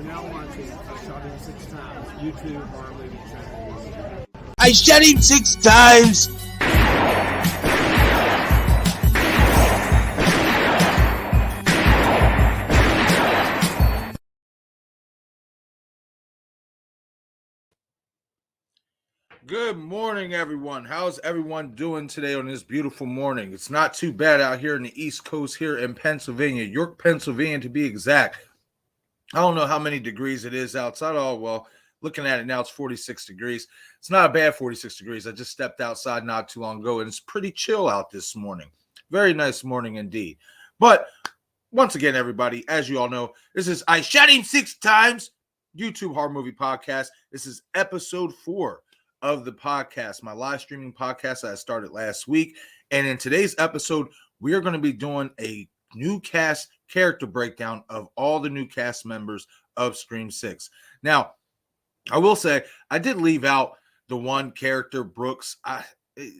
now watching I Shot Him 6 Times YouTube horror movie channel. I shot him 6 times. Good morning, everyone. How's everyone doing today on this beautiful morning? It's not too bad out here in the East Coast here in Pennsylvania, York, Pennsylvania to be exact. I don't know how many degrees it is outside. Oh, well, looking at it now, it's 46 degrees. It's not a bad 46 degrees. I just stepped outside not too long ago, and it's pretty chill out this morning. Very nice morning indeed. But once again, everybody, as you all know, this is I Shot Him 6 Times YouTube horror movie podcast. This is episode 4 of the podcast, my live streaming podcast that I started last week. And in today's episode, we are going to be doing a new cast character breakdown of all the new cast members of Scream 6. Now, I will say, I did leave out the one character, Brooks.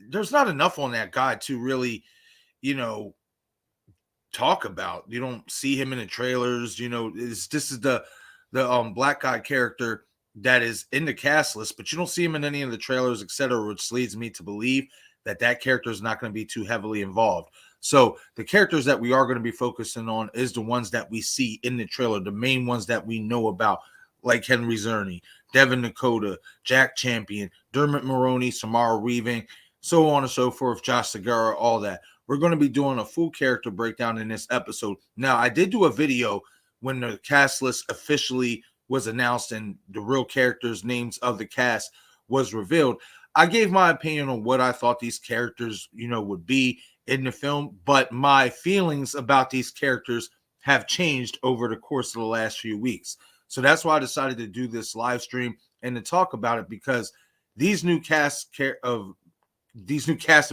There's not enough on that guy to really, talk about. You don't see him in the trailers. This is the black guy character that is in the cast list, but you don't see him in any of the trailers, etc., which leads me to believe that character is not going to be too heavily involved. So the characters that we are going to be focusing on is the ones that we see in the trailer, the main ones that we know about, like Henry Czerny, Devin Nakota, Jack Champion, Dermot Mulroney, Samara Weaving, so on and so forth, Josh Segarra, all that. We're going to be doing a full character breakdown in this episode. Now, I did do a video when the cast list officially was announced and the real characters' names of the cast was revealed. I gave my opinion on what I thought these characters, would be in the film, but my feelings about these characters have changed over the course of the last few weeks. So that's why I decided to do this live stream and to talk about it, because these new cast of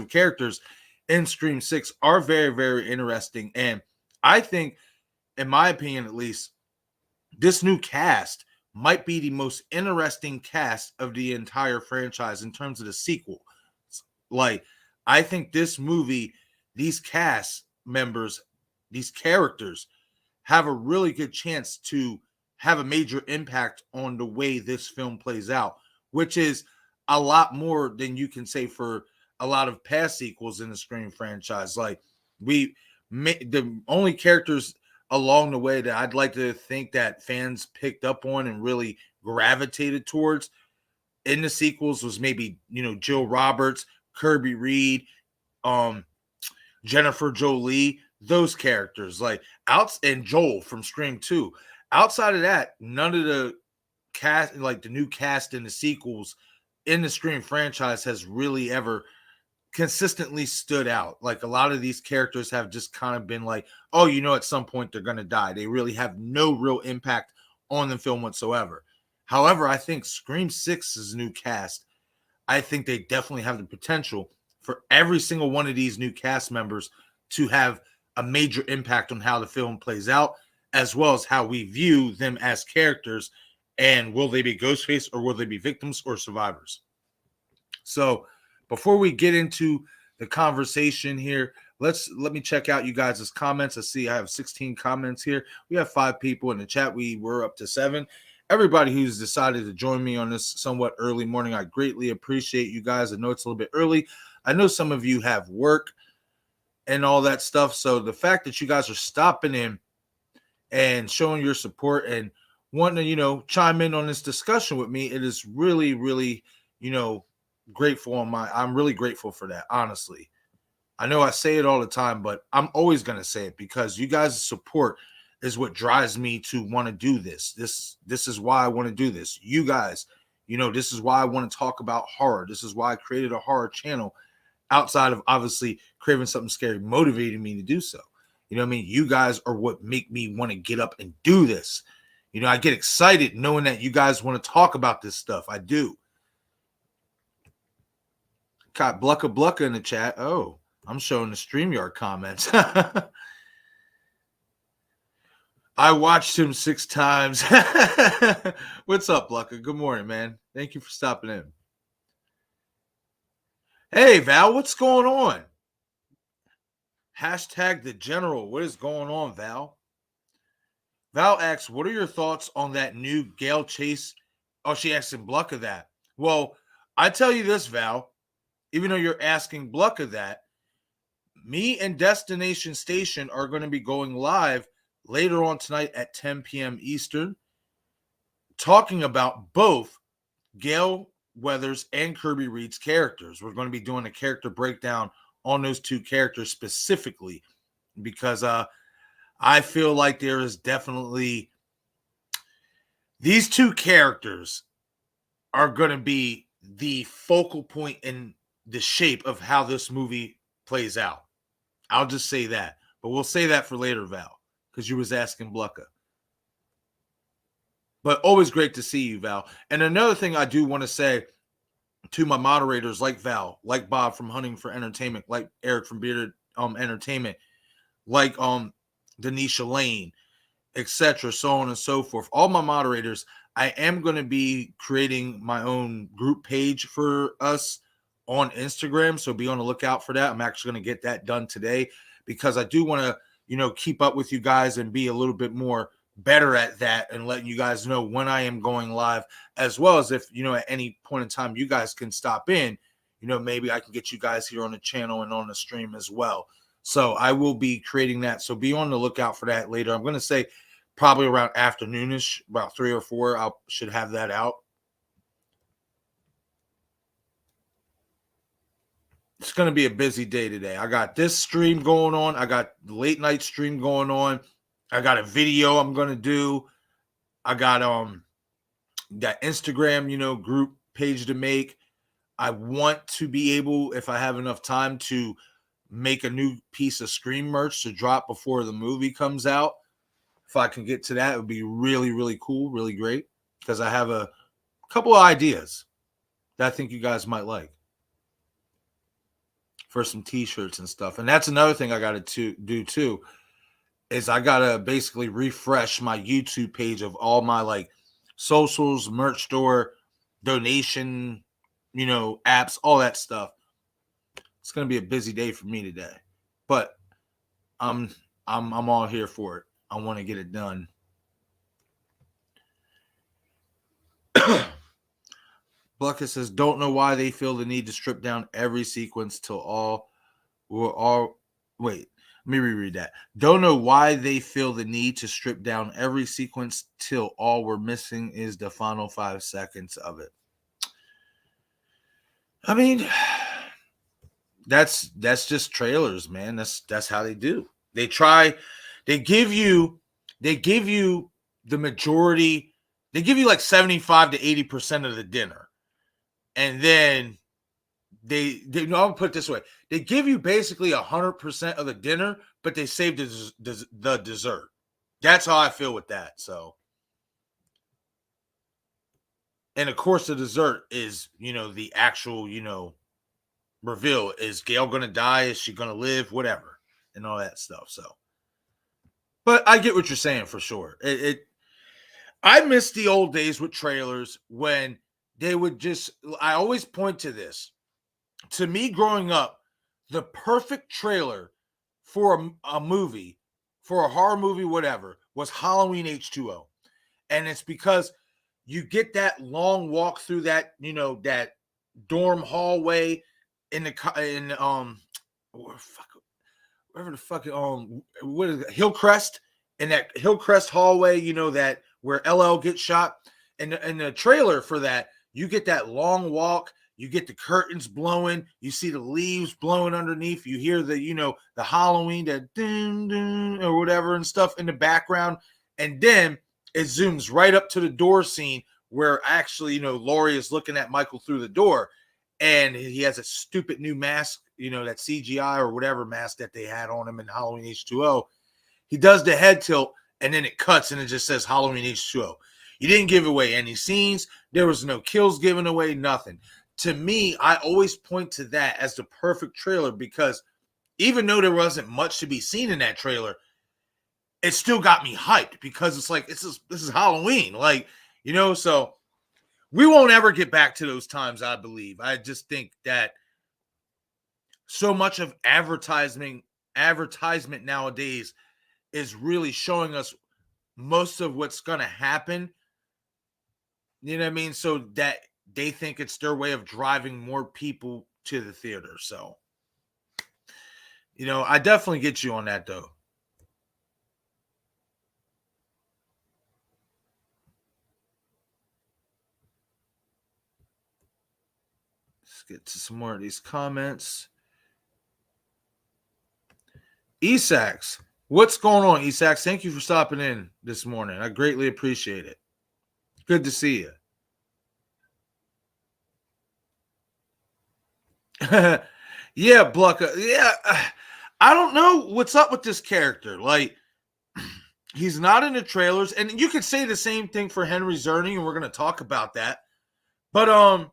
characters in Scream 6 are very, very interesting. And I think, in my opinion at least, this new cast might be the most interesting cast of the entire franchise in terms of the sequel. Like, I think this movie, these cast members, these characters have a really good chance to have a major impact on the way this film plays out, which is a lot more than you can say for a lot of past sequels in the Scream franchise. Like, the only characters along the way that I'd like to think that fans picked up on and really gravitated towards in the sequels was maybe, Jill Roberts, Kirby Reed, Jennifer Jolie, those characters, and Joel from Scream 2. Outside of that, none of the cast, like the new cast in the sequels in the Scream franchise, has really ever consistently stood out. Like, a lot of these characters have just kind of been like, oh, at some point they're going to die. They really have no real impact on the film whatsoever. However, I think Scream 6's new cast, I think they definitely have the potential for every single one of these new cast members to have a major impact on how the film plays out, as well as how we view them as characters. And will they be Ghostface, or will they be victims or survivors? So before we get into the conversation here, let me check out you guys' comments. I see I have 16 comments here. We have 5 people in the chat. We were up to 7. Everybody who's decided to join me on this somewhat early morning, I greatly appreciate you guys. I know it's a little bit early. I know some of you have work and all that stuff. So the fact that you guys are stopping in and showing your support and wanting to, chime in on this discussion with me, it is really, really, grateful I'm really grateful for that, honestly. I know I say it all the time, but I'm always going to say it, because you guys' support is what drives me to want to do this. This is why I want to do this. You guys, this is why I want to talk about horror. This is why I created a horror channel, outside of obviously craving something scary, motivating me to do so. You guys are what make me want to get up and do this. I get excited knowing that you guys want to talk about this stuff. I do. Got Blucka in the chat. Oh, I'm showing the StreamYard comments. I watched him 6 times. What's up, Blucka? Good morning, man. Thank you for stopping in. Hey, Val, what's going on? Hashtag the general. What is going on, Val? Val asks, what are your thoughts on that new Gale Chase? Oh, she asking Blucka that. Well, I tell you this, Val, even though you're asking Blucka that, me and Destination Station are going to be going live later on tonight at 10 p.m. Eastern, talking about both Gale Weathers and Kirby Reed's characters. We're going to be doing a character breakdown on those two characters specifically because I feel like there is definitely these two characters are going to be the focal point in the shape of how this movie plays out. I'll just say that. But we'll say that for later, Val, because you was asking Blucka. But always great to see you, Val. And another thing I do want to say to my moderators like Val, like Bob from Hunting for Entertainment, like Eric from Bearded Entertainment, like Denisha Lane, etc., so on and so forth. All my moderators, I am going to be creating my own group page for us on Instagram, so be on the lookout for that. I'm actually going to get that done today because I do want to, keep up with you guys and be a little bit more better at that and letting you guys know when I am going live, as well as if, at any point in time you guys can stop in, maybe I can get you guys here on the channel and on the stream as well. So I will be creating that. So be on the lookout for that later. I'm going to say probably around afternoonish, about 3 or 4, I should have that out. It's going to be a busy day today. I got this stream going on. I got the late night stream going on. I got a video I'm going to do. I got that Instagram, group page to make. I want to be able, if I have enough time, to make a new piece of Scream merch to drop before the movie comes out. If I can get to that, it would be really, really cool, really great, because I have a couple of ideas that I think you guys might like for some t-shirts and stuff. And that's another thing I got to do too, is I got to basically refresh my YouTube page of all my socials, merch store, donation, apps, all that stuff. It's going to be a busy day for me today, but I'm all here for it. I want to get it done. Blucka says, don't know why they feel the need to strip down every sequence till all. Wait, let me reread that. Don't know why they feel the need to strip down every sequence till all we're missing is the final 5 seconds of it. I mean, that's just trailers, man. That's how they do. They give you the majority. They give you 75 to 80% of the dinner. And then I'll put it this way. They give you basically 100% of the dinner, but they save the dessert. That's how I feel with that. So, and of course the dessert is, the actual, reveal. Is Gale going to die? Is she going to live? Whatever. And all that stuff. So, but I get what you're saying for sure. I miss the old days with trailers when they would I always point to this. To me, growing up, the perfect trailer for a movie, for a horror movie, whatever, was Halloween H2O. And it's because you get that long walk through that, that dorm hallway wherever the fuck, what is it, Hillcrest, in that Hillcrest hallway, that where LL gets shot. And the trailer for that, you get that long walk, you get the curtains blowing, you see the leaves blowing underneath, you hear the, the Halloween, that ding, ding, or whatever and stuff in the background. And then it zooms right up to the door scene where actually, Laurie is looking at Michael through the door, and he has a stupid new mask, that CGI or whatever mask that they had on him in Halloween H2O. He does the head tilt, and then it cuts, and it just says Halloween H2O. You didn't give away any scenes. There was no kills given away, nothing. To me, I always point to that as the perfect trailer, because even though there wasn't much to be seen in that trailer, it still got me hyped, because it's like, this is Halloween. So we won't ever get back to those times, I believe. I just think that so much of advertisement nowadays is really showing us most of what's going to happen. You know what I mean? So that they think it's their way of driving more people to the theater. So, I definitely get you on that, though. Let's get to some more of these comments. ISH6XS. What's going on, ISH6XS? Thank you for stopping in this morning. I greatly appreciate it. Good to see you. Yeah, Blucka. Yeah, I don't know what's up with this character. Like, he's not in the trailers, and you could say the same thing for Henry Czerny, and we're going to talk about that. But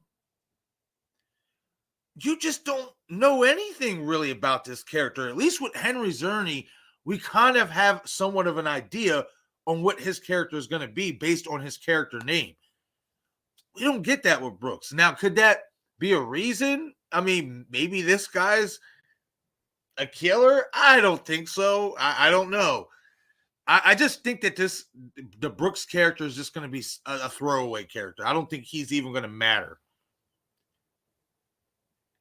you just don't know anything really about this character. At least with Henry Czerny, we kind of have somewhat of an idea on what his character is going to be based on his character name. We don't get that with Brooks. Now, could that be a reason? I mean, maybe this guy's a killer? I don't think so. I don't know. I just think that the Brooks character is just going to be a throwaway character. I don't think he's even going to matter.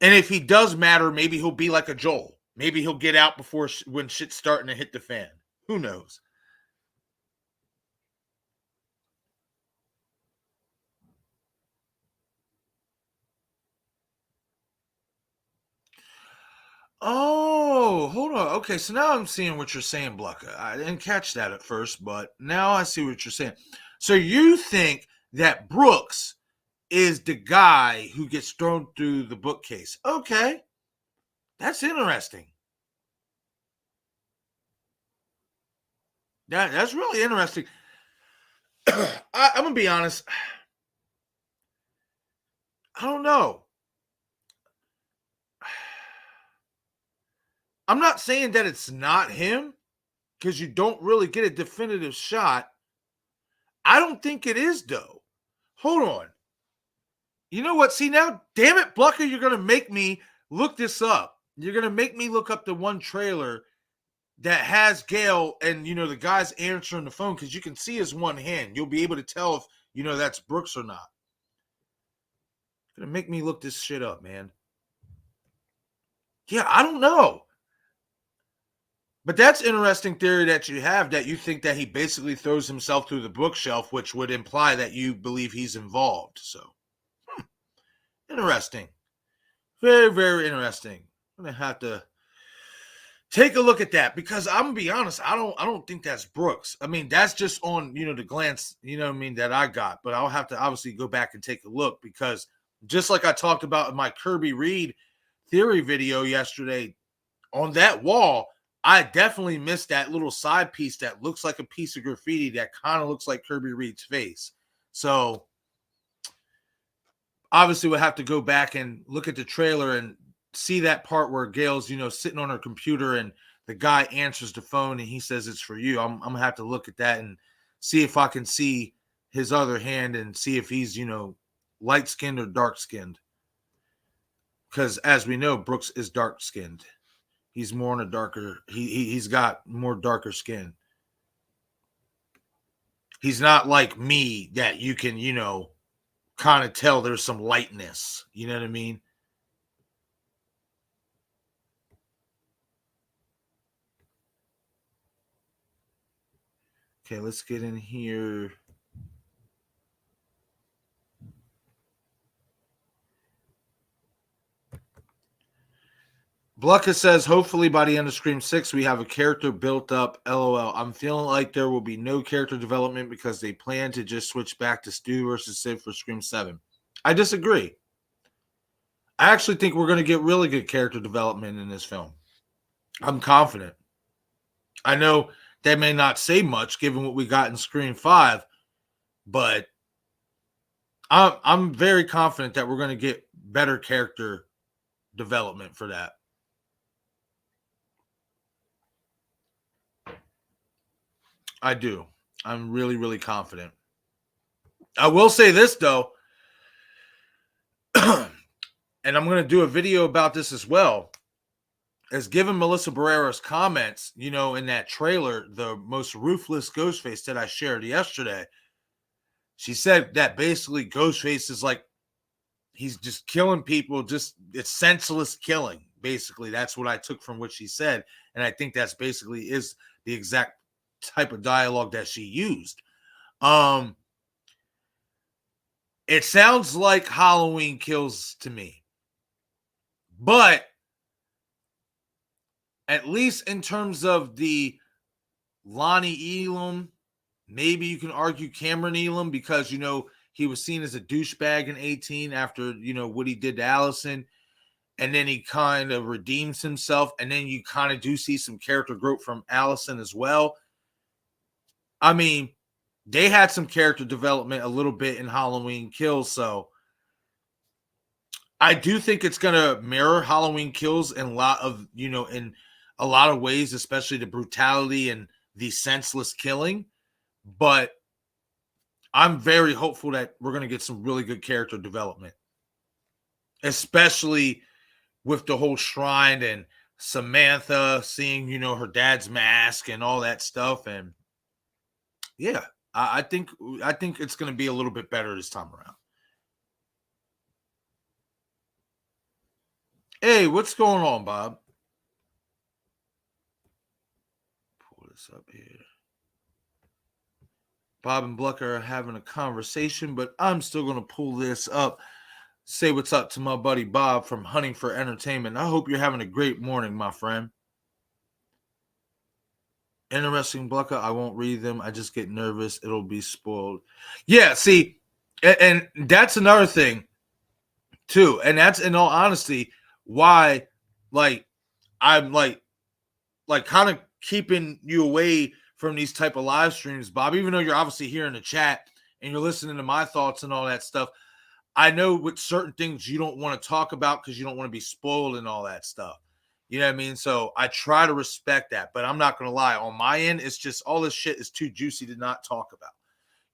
And if he does matter, maybe he'll be like a Joel. Maybe he'll get out before when shit's starting to hit the fan. Who knows? Oh, hold on. Okay, so now I'm seeing what you're saying, Blucka. I didn't catch that at first, but now I see what you're saying. So you think that Brooks is the guy who gets thrown through the bookcase. Okay. That's interesting. That's really interesting. I'm going to be honest. I don't know. I'm not saying that it's not him because you don't really get a definitive shot. I don't think it is, though. Hold on. You know what? See, now, damn it, Blucka, you're going to make me look this up. You're going to make me look up the one trailer that has Gale and, the guy's answering the phone because you can see his one hand. You'll be able to tell if, that's Brooks or not. Going to make me look this shit up, man. Yeah, I don't know. But that's interesting theory that you have, that you think that he basically throws himself through the bookshelf, which would imply that you believe he's involved. So, interesting. Very, very interesting. I'm going to have to take a look at that because I'm going to be honest, I don't think that's Brooks. I mean, that's just on, the glance, that I got. But I'll have to obviously go back and take a look because just like I talked about in my Kirby Reed theory video yesterday, on that wall, I definitely missed that little side piece that looks like a piece of graffiti that kind of looks like Kirby Reed's face. So obviously we'll have to go back and look at the trailer and see that part where Gale's, sitting on her computer and the guy answers the phone and he says it's for you. I'm going to have to look at that and see if I can see his other hand and see if he's, light-skinned or dark-skinned. Because as we know, Brooks is dark-skinned. He's more on a darker, he's got more darker skin. He's not like me that you can, kind of tell there's some lightness. You know what I mean? Okay, let's get in here. Blucka says, hopefully by the end of Scream 6, we have a character built up. LOL. I'm feeling like there will be no character development because they plan to just switch back to Stu versus Sid for Scream 7. I disagree. I actually think we're going to get really good character development in this film. I'm confident. I know that may not say much given what we got in Scream 5, but I'm very confident that we're going to get better character development for that. I do. I'm really, really confident. I will say this, though, and I'm going to do a video about this as well. is given Melissa Barrera's comments, you know, in that trailer, the most ruthless Ghostface that I shared yesterday. She said that basically Ghostface is like, he's just killing people, just it's senseless killing. Basically, that's what I took from what she said. And I think that's basically is the exact type of dialogue that she used. It sounds like Halloween Kills to me. But at least in terms of the Lonnie Elam, maybe you can argue Cameron Elam, because, you know, he was seen as a douchebag in 18 after, you know, what he did to Allison. And then he kind of redeems himself. And then you kind of do see some character growth from Allison as well. I mean, they had some character development a little bit in Halloween Kills. So I do think it's going to mirror Halloween Kills in a lot of, you know, in a lot of ways, especially the brutality and the senseless killing. But I'm very hopeful that we're going to get some really good character development, especially with the whole shrine and Samantha seeing, you know, her dad's mask and all that stuff. And yeah, I think it's going to be a little bit better this time around. Hey, what's going on, Bob? Pull this up here. Bob and Blucker are having a conversation, but I'm still going to pull this up. Say what's up to my buddy Bob from Hunting for Entertainment. I hope you're having a great morning, my friend. Interesting, Blucker. I won't read them. I just get nervous. It'll be spoiled. Yeah, see, and that's another thing, too. And that's, in all honesty, why, like, I'm, like kind of keeping you away from these type of live streams, Bob, even though you're obviously here in the chat and you're listening to my thoughts and all that stuff. I know with certain things you don't want to talk about because you don't want to be spoiled and all that stuff. You know what I mean? So I try to respect that, but I'm not going to lie. On my end, it's just all this shit is too juicy to not talk about.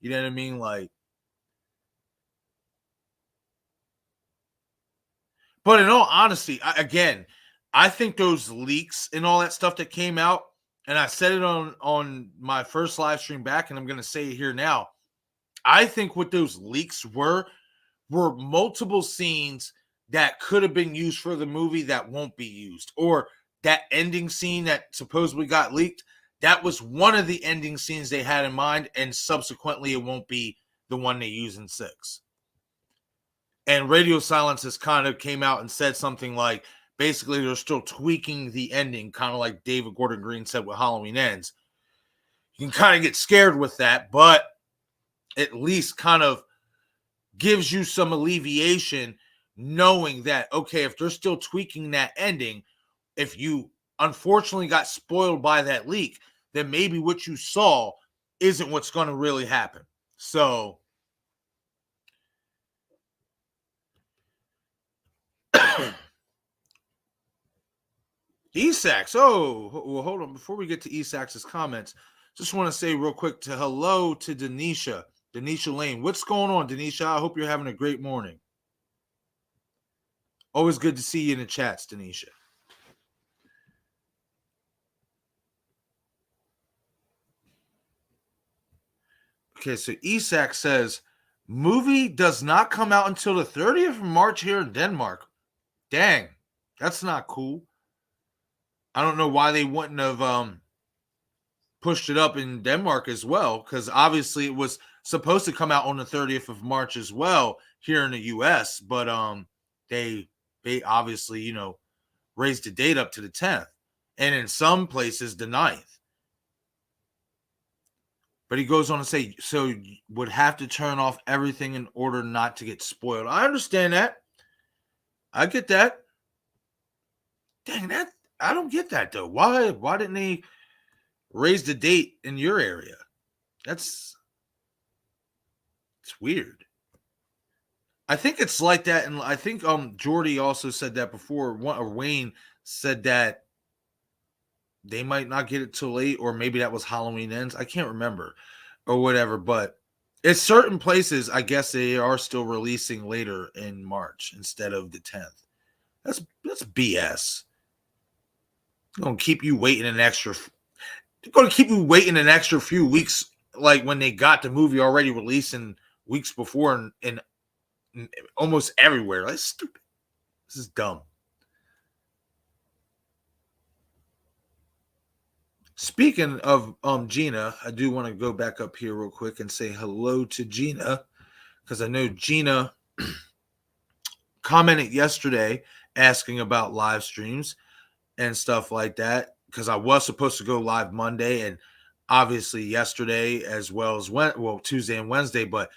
You know what I mean? Like, but in all honesty, I think those leaks and all that stuff that came out, and I said it on my first live stream back, and I'm going to say it here now. I think what those leaks were multiple scenes that could have been used for the movie that won't be used. Or that ending scene that supposedly got leaked, that was one of the ending scenes they had in mind, and subsequently it won't be the one they use in 6. And Radio Silence has kind of came out and said something like, basically they're still tweaking the ending, kind of like David Gordon Green said with Halloween Ends. You can kind of get scared with that, but at least kind of gives you some alleviation knowing that, okay, if they're still tweaking that ending, if you unfortunately got spoiled by that leak, then maybe what you saw isn't what's going to really happen. So ESAX. Oh, well, hold on. Before we get to ESAX's comments, just want to say real quick to hello to Denisha Lane. What's going on, Denisha? I hope you're having a great morning. Always good to see you in the chats, Denisha. Okay, so ESAC says, movie does not come out until the 30th of March here in Denmark. Dang, that's not cool. I don't know why they wouldn't have pushed it up in Denmark as well, because obviously it was supposed to come out on the 30th of March as well here in the U.S., but they obviously, you know, raised the date up to the 10th, and in some places the 9th. But he goes on to say, so you would have to turn off everything in order not to get spoiled. I understand that. I get that. Dang, that I don't get that though. Why didn't they raise the date in your area? It's weird. I think it's like that, and I think Jordy also said that before. Or Wayne said that they might not get it till late, or maybe that was Halloween Ends. I can't remember, or whatever. But it's certain places, I guess they are still releasing later in March instead of the 10th. That's BS. Going to keep you waiting an extra. They're going to keep you waiting an extra few weeks, like when they got the movie already releasing weeks before in almost everywhere. That's stupid. This is dumb. Speaking of Gina, I do want to go back up here real quick and say hello to Gina, because I know Gina commented yesterday asking about live streams and stuff like that, because I was supposed to go live Monday and obviously yesterday as well as Tuesday and Wednesday, but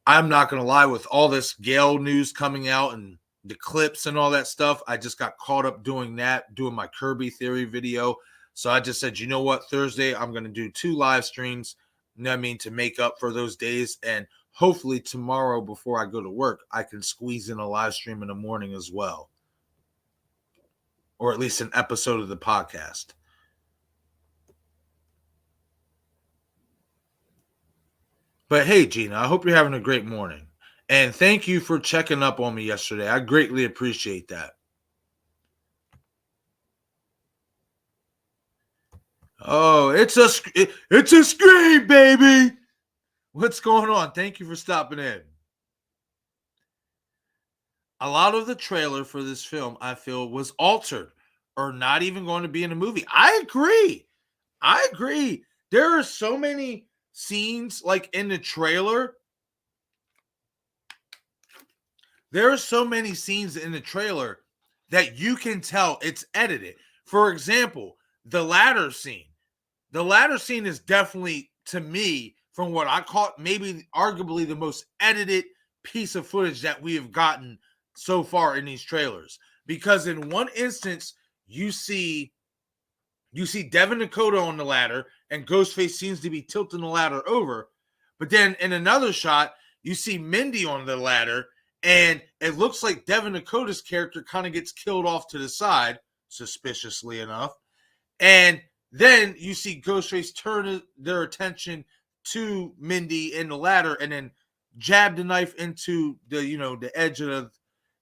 I'm not going to lie, with all this Gale news coming out and the clips and all that stuff, I just got caught up doing my Kirby theory video. So I just said, you know what, Thursday, I'm going to do 2 live streams, you know what I mean, to make up for those days. And hopefully tomorrow before I go to work, I can squeeze in a live stream in the morning as well. Or at least an episode of the podcast. But hey, Gina, I hope you're having a great morning. And thank you for checking up on me yesterday. I greatly appreciate that. Oh, it's a scream, baby. What's going on? Thank you for stopping in. A lot of the trailer for this film, I feel, was altered or not even going to be in the movie. I agree. There are so many scenes like in the trailer. There are so many scenes in the trailer that you can tell it's edited. For example, the ladder scene. The ladder scene is definitely, to me, from what I caught, maybe arguably the most edited piece of footage that we have gotten so far in these trailers. Because in one instance, you see Devin Dakota on the ladder, and Ghostface seems to be tilting the ladder over. But then in another shot, you see Mindy on the ladder, and it looks like Devin Dakota's character kind of gets killed off to the side, suspiciously enough. And then you see Ghostface turn their attention to Mindy in the ladder, and then jab the knife into the edge of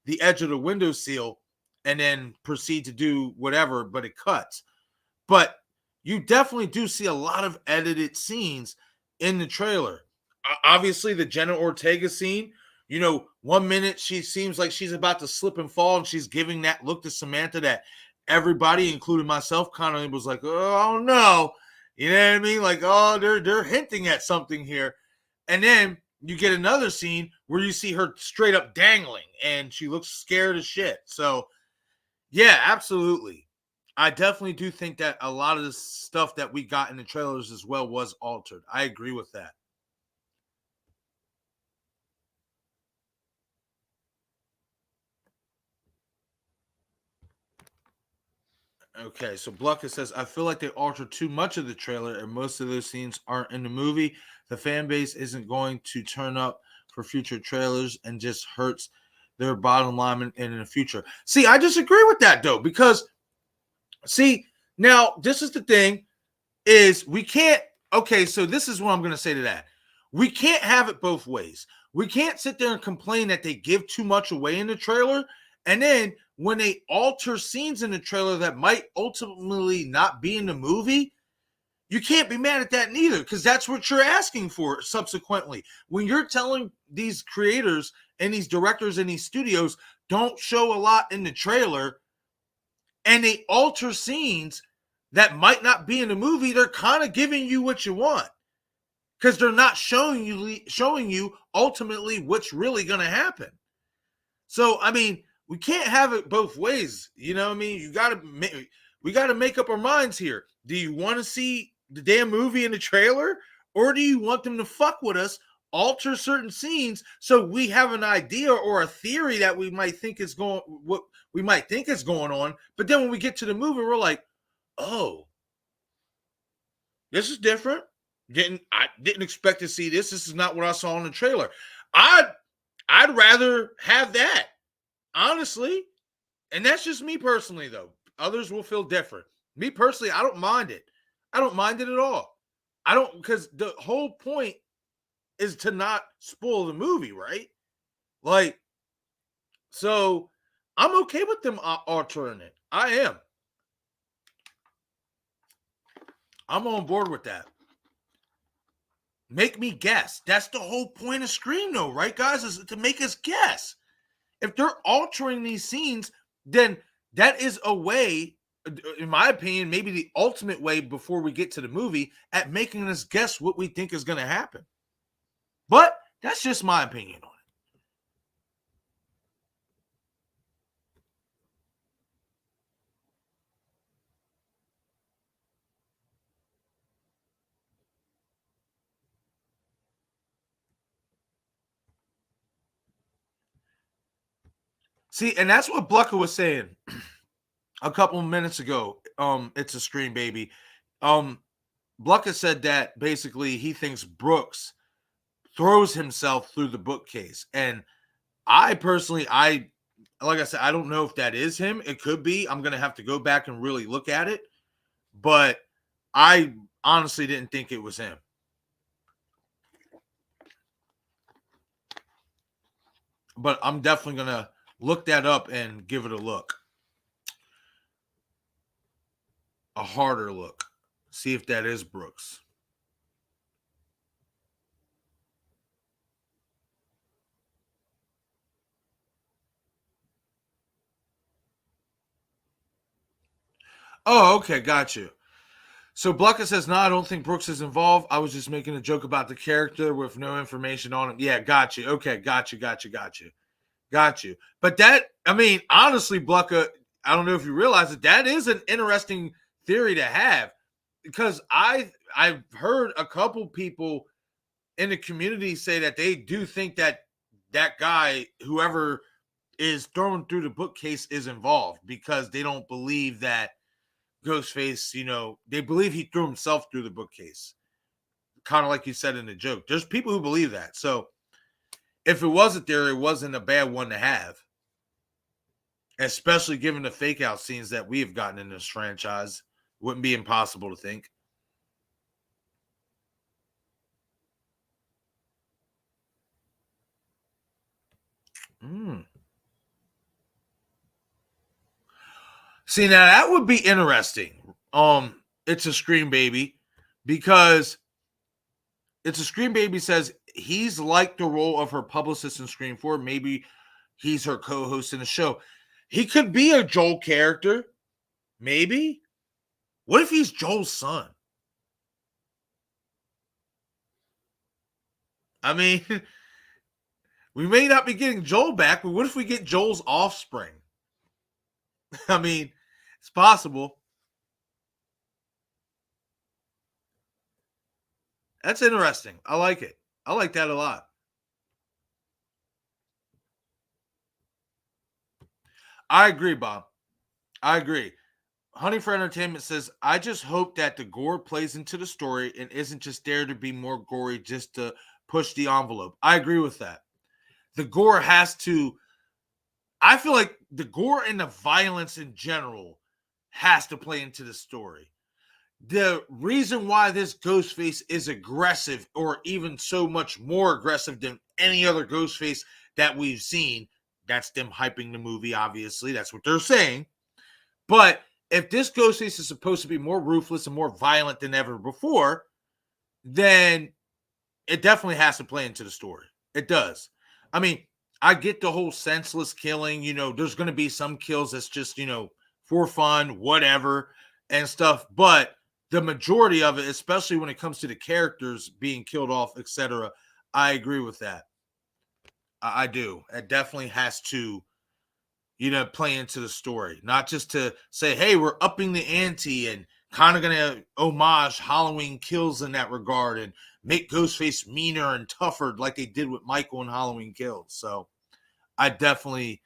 the windowsill, and then proceed to do whatever, but it cuts. But you definitely do see a lot of edited scenes in the trailer. Obviously, the Jenna Ortega scene, 1 minute she seems like she's about to slip and fall, and she's giving that look to Samantha that everybody, including myself, kind of was like, oh no, you know what I mean? Like, oh, they're hinting at something here. And then you get another scene where you see her straight up dangling, and she looks scared as shit. So, yeah, absolutely. I definitely do think that a lot of the stuff that we got in the trailers as well was altered. I agree with that. Okay, so Blucka says, I feel like they altered too much of the trailer, and most of those scenes aren't in the movie. The fan base isn't going to turn up for future trailers and just hurts their bottom line in the future. See, I disagree with that, though, because, see, now, this is the thing, is we can't, okay, so this is what I'm going to say to that. We can't have it both ways. We can't sit there and complain that they give too much away in the trailer, and then when they alter scenes in the trailer that might ultimately not be in the movie, you can't be mad at that neither, because that's what you're asking for subsequently. When you're telling these creators and these directors and these studios, don't show a lot in the trailer, and they alter scenes that might not be in the movie, they're kind of giving you what you want, because they're not showing you ultimately what's really going to happen. So, I mean, we can't have it both ways. You know what I mean? We got to make up our minds here. Do you want to see the damn movie in the trailer, or do you want them to fuck with us, alter certain scenes so we have an idea or a theory that we might think is going on, but then when we get to the movie, we're like, oh, this is different. I didn't expect to see this. This is not what I saw in the trailer. I'd rather have that, honestly. And that's just me personally, though. Others will feel different. Me personally, I don't mind it. I don't mind it at all. Because the whole point is to not spoil the movie, right? Like, so I'm okay with them altering it. I am. I'm on board with that. Make me guess. That's the whole point of Scream, though, right, guys? Is to make us guess. If they're altering these scenes, then that is a way, in my opinion, maybe the ultimate way before we get to the movie at making us guess what we think is going to happen. But that's just my opinion on it. See, and that's what Blucker was saying a couple of minutes ago. It's a Scream, baby. Blucker said that basically he thinks Brooks throws himself through the bookcase. And I personally, like I said, I don't know if that is him. It could be. I'm going to have to go back and really look at it. But I honestly didn't think it was him. But I'm definitely going to look that up and give it a look. A harder look. See if that is Brooks. Oh, okay. Got you. So Blucker says, no, I don't think Brooks is involved. I was just making a joke about the character with no information on him. Yeah, got you. Okay, got you. Got you. But that, I mean, honestly, Blucker, I don't know if you realize it, that is an interesting theory to have, because I've heard a couple people in the community say that they do think that that guy, whoever is thrown through the bookcase, is involved, because they don't believe that Ghostface, they believe he threw himself through the bookcase. Kind of like you said in the joke. There's people who believe that. So if it was a theory, it wasn't a bad one to have. Especially given the fake out scenes that we have gotten in this franchise. Wouldn't be impossible to think. See, now that would be interesting. It's a Scream Baby, because It's a Scream Baby says he's like the role of her publicist in Scream 4. Maybe he's her co-host in the show. He could be a Joel character. Maybe. What if he's Joel's son? I mean, we may not be getting Joel back, but what if we get Joel's offspring? I mean, it's possible. That's interesting. I like it. I like that a lot. I agree, Bob. I agree. Honey for Entertainment says, I just hope that the gore plays into the story and isn't just there to be more gory just to push the envelope. I agree with that. The gore has to, I feel like the gore and the violence in general has to play into the story. The reason why this Ghostface is aggressive, or even so much more aggressive than any other Ghostface that we've seen, that's them hyping the movie, obviously. That's what they're saying. But if this Ghostface is supposed to be more ruthless and more violent than ever before, then it definitely has to play into the story. It does. I mean, I get the whole senseless killing. There's going to be some kills that's just, for fun, whatever, and stuff. But the majority of it, especially when it comes to the characters being killed off, etc., I agree with that. I do. It definitely has to, play into the story, not just to say, hey, we're upping the ante and kind of going to homage Halloween Kills in that regard and make Ghostface meaner and tougher like they did with Michael in Halloween Kills. So I definitely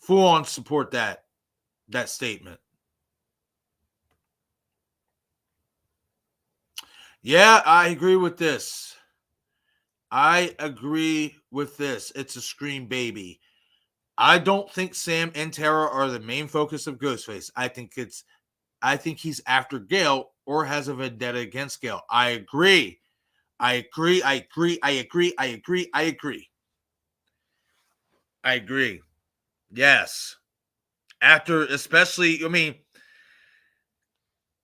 full on support that statement. Yeah, I agree with this. It's a Scream Baby. I don't think Sam and Tara are the main focus of Ghostface. I think he's after Gale or has a vendetta against Gale. I agree. I agree. Yes. After, especially,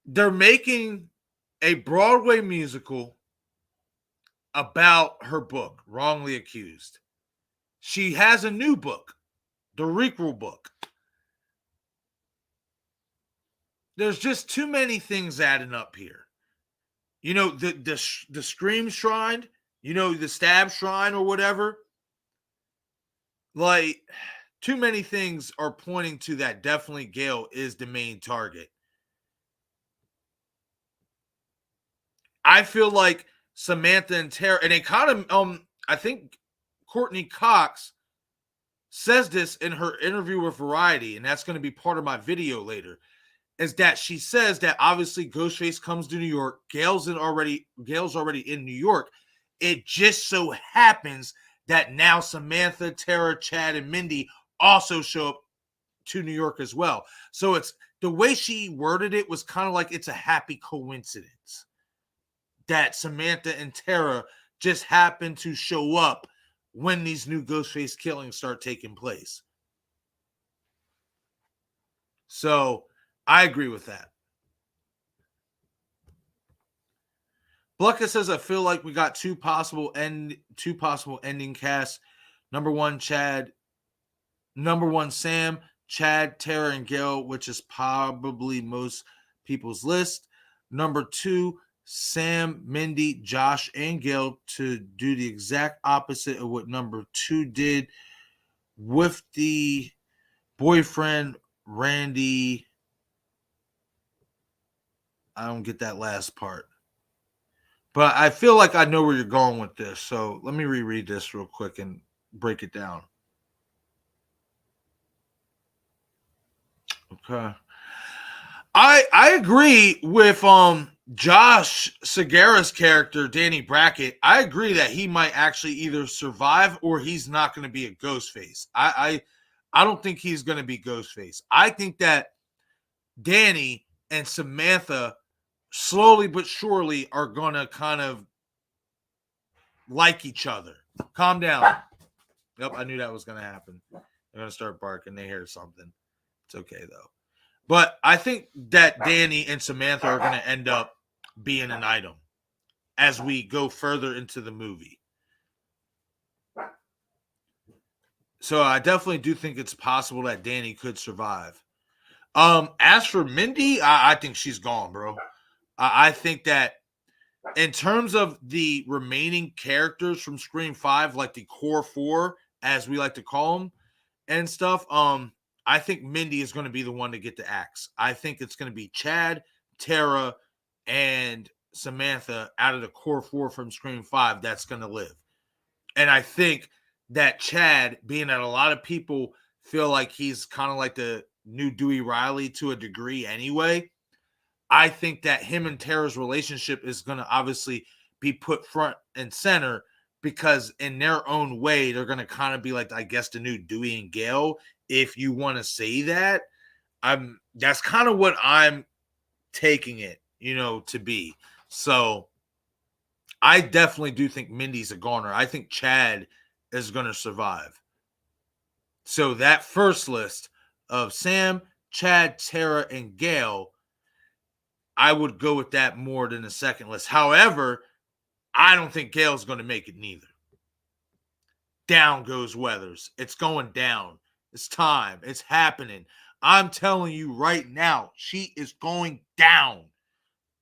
they're making a Broadway musical about her book, Wrongly Accused. She has a new book, the Requel book. There's just too many things adding up here. You know, the Scream Shrine, you know, the Stab Shrine or whatever. Like, too many things are pointing to that definitely Gale is the main target. I feel like Samantha and Tara, and they kind of, I think Courtney Cox says this in her interview with Variety, and that's going to be part of my video later, is that she says that obviously Ghostface comes to New York. Gale's already in New York. It just so happens that now Samantha, Tara, Chad, and Mindy also show up to New York as well. So it's the way she worded it was kind of like it's a happy coincidence that Samantha and Tara just happen to show up when these new Ghostface killings start taking place. So I agree with that. Blucka says, I feel like we got two possible ending casts. Number one, Sam, Chad, Tara, and Gale, which is probably most people's list. Number two, Sam, Mindy, Josh, and Gale to do the exact opposite of what number two did with the boyfriend, Randy. I don't get that last part. But I feel like I know where you're going with this. So let me reread this real quick and break it down. Okay. I agree with Josh Segarra's character, Danny Brackett. I agree that he might actually either survive or he's not going to be a Ghostface. I don't think he's going to be Ghostface. I think that Danny and Samantha slowly but surely are going to kind of like each other. Calm down. Yep, I knew that was going to happen. They're going to start barking. They hear something. It's okay, though. But I think that Danny and Samantha are going to end up being an item as we go further into the movie. So I definitely do think it's possible that Danny could survive. As for Mindy, I think she's gone, bro. I think that in terms of the remaining characters from Scream 5, like the core four, as we like to call them, and stuff, I think Mindy is going to be the one to get the axe. I think it's going to be Chad, Tara, and Samantha out of the core four from Scream 5 that's going to live. And I think that Chad, being that a lot of people feel like he's kind of like the new Dewey Riley to a degree anyway, I think that him and Tara's relationship is going to obviously be put front and center because in their own way, they're going to kind of be like, I guess, the new Dewey and Gale, if you want to say that. That's kind of what I'm taking it, to be. So I definitely do think Mindy's a goner. I think Chad is going to survive. So that first list of Sam, Chad, Tara, and Gale, I would go with that more than the second list. However, I don't think Gale's going to make it neither. Down goes Weathers. It's going down. It's time. It's happening. I'm telling you right now, she is going down.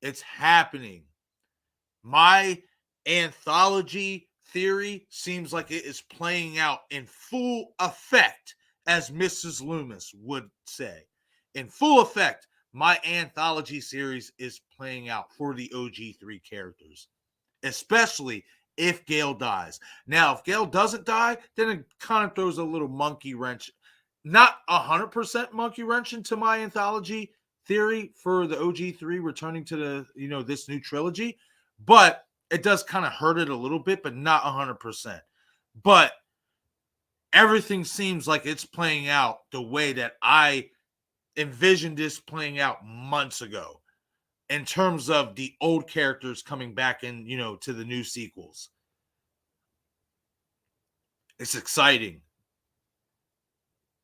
It's happening. My anthology theory seems like it is playing out in full effect, as Mrs. Loomis would say. In full effect, my anthology series is playing out for the OG3 characters, especially if Gale dies. Now, if Gale doesn't die, then it kind of throws a little monkey wrench, not 100% monkey wrench into my anthology theory for the OG3 returning to the, this new trilogy, but it does kind of hurt it a little bit, but not 100%. But everything seems like it's playing out the way that I envisioned this playing out months ago in terms of the old characters coming back and, to the new sequels. It's exciting.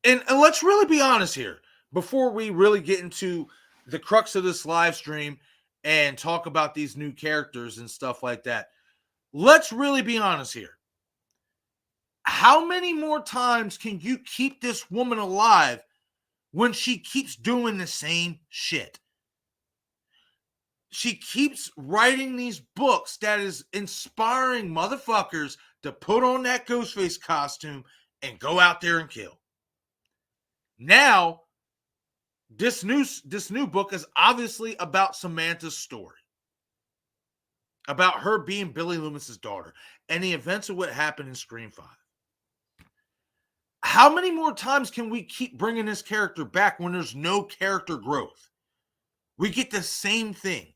And let's really be honest here before we really get into the crux of this live stream and talk about these new characters and stuff like that. Let's really be honest here. How many more times can you keep this woman alive when she keeps doing the same shit? She keeps writing these books that is inspiring motherfuckers to put on that Ghostface costume and go out there and kill. Now, this new book is obviously about Samantha's story, about her being Billy Loomis's daughter and the events of what happened in Scream 5. How many more times can we keep bringing this character back when there's no character growth? We get the same thing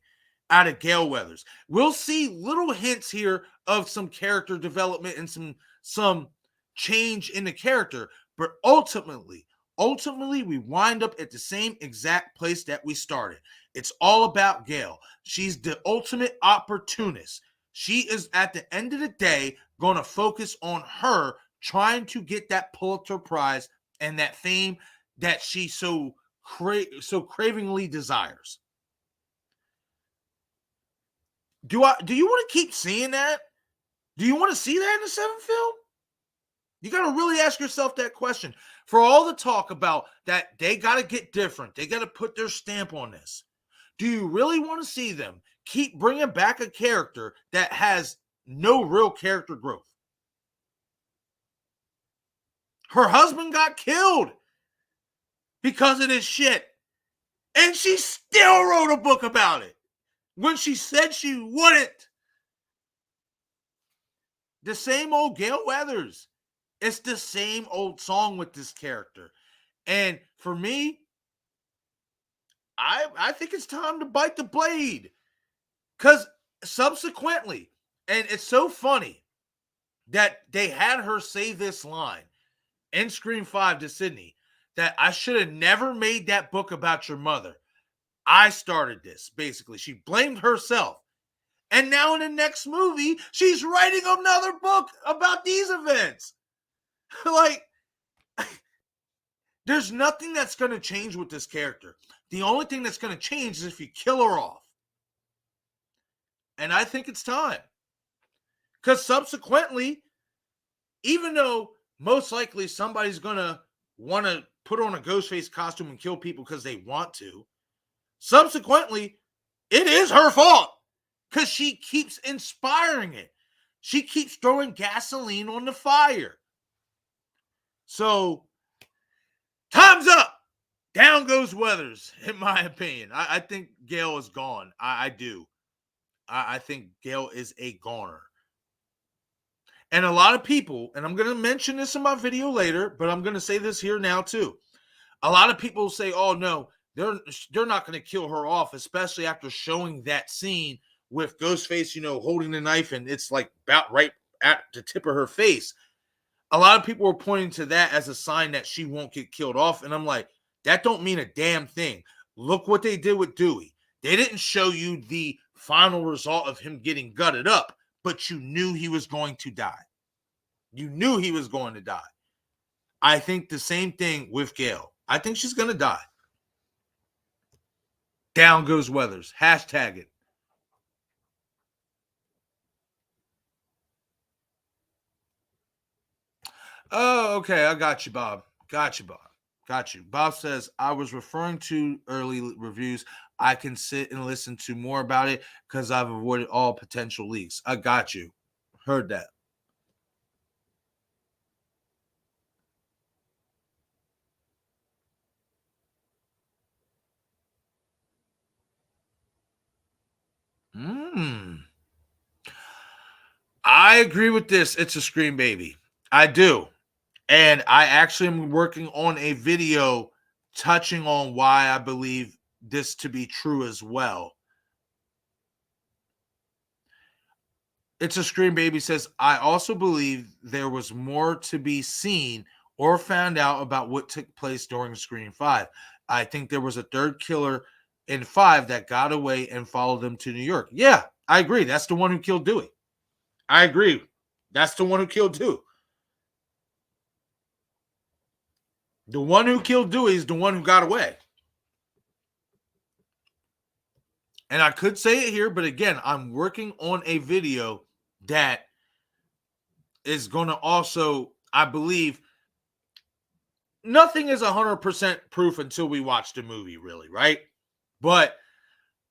out of Gale Weathers. We'll see little hints here of some character development and some change in the character, but ultimately we wind up at the same exact place that we started. It's all about Gale. She's the ultimate opportunist. She is, at the end of the day, going to focus on her trying to get that Pulitzer Prize and that fame that she so cravingly desires. Do you want to keep seeing that? Do you want to see that in the seventh film? You got to really ask yourself that question. For all the talk about that, they got to get different. They got to put their stamp on this. Do you really want to see them keep bringing back a character that has no real character growth? Her husband got killed because of this shit. And she still wrote a book about it when she said she wouldn't. The same old Gale Weathers. It's the same old song with this character. And for me, I think it's time to bite the blade. Because subsequently, and it's so funny that they had her say this line in Scream 5 to Sydney, that I should have never made that book about your mother. I started this, basically. She blamed herself. And now in the next movie, she's writing another book about these events. Like, there's nothing that's going to change with this character. The only thing that's going to change is if you kill her off. And I think it's time. Because subsequently, even though most likely somebody's going to want to put on a Ghostface costume and kill people because they want to, subsequently, it is her fault. Because she keeps inspiring it. She keeps throwing gasoline on the fire. So, time's up. Down goes Weathers, in my opinion. I think Gale is gone. I do. I think Gale is a goner. And a lot of people, and I'm going to mention this in my video later, but I'm going to say this here now too. A lot of people say, oh no, they're not going to kill her off, especially after showing that scene with Ghostface, holding the knife and it's like about right at the tip of her face. A lot of people were pointing to that as a sign that she won't get killed off. And I'm like, that don't mean a damn thing. Look what they did with Dewey. They didn't show you the final result of him getting gutted up, but you knew he was going to die. You knew he was going to die. I think the same thing with Gale. I think she's going to die. Down goes Weathers. Hashtag it. Oh, okay. I got you, Bob. Got you. Bob says, I was referring to early reviews. I can sit and listen to more about it because I've avoided all potential leaks. I got you. Heard that. I agree with this. It's a Scream baby. I do. And I actually am working on a video touching on why I believe this to be true as well. It's a Scream baby says, I also believe there was more to be seen or found out about what took place during Scream 5. I think there was a third killer in 5 that got away and followed them to New York. Yeah, I agree. That's the one who killed Dewey. I agree. That's the one who killed Dewey. The one who killed Dewey is the one who got away. And I could say it here, but again, I'm working on a video that is going to also, I believe, nothing is 100% proof until we watch the movie, really, right? But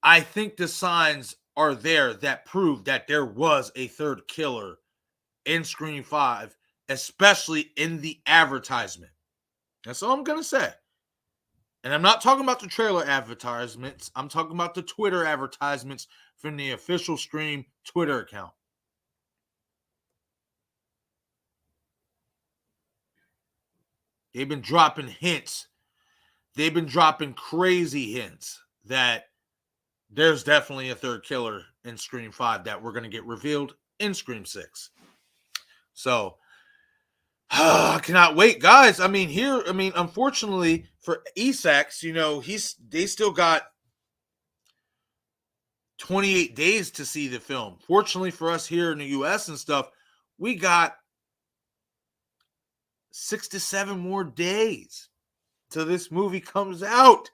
I think the signs are there that prove that there was a third killer in Scream 5, especially in the advertisement. That's all I'm going to say. And I'm not talking about the trailer advertisements. I'm talking about the Twitter advertisements from the official Scream Twitter account. They've been dropping hints. They've been dropping crazy hints that there's definitely a third killer in Scream 5 that we're going to get revealed in Scream 6. So, I cannot wait, guys. Unfortunately for ISH, they still got 28 days to see the film. Fortunately for us here in the US and stuff, we got 6 to 7 more days till this movie comes out.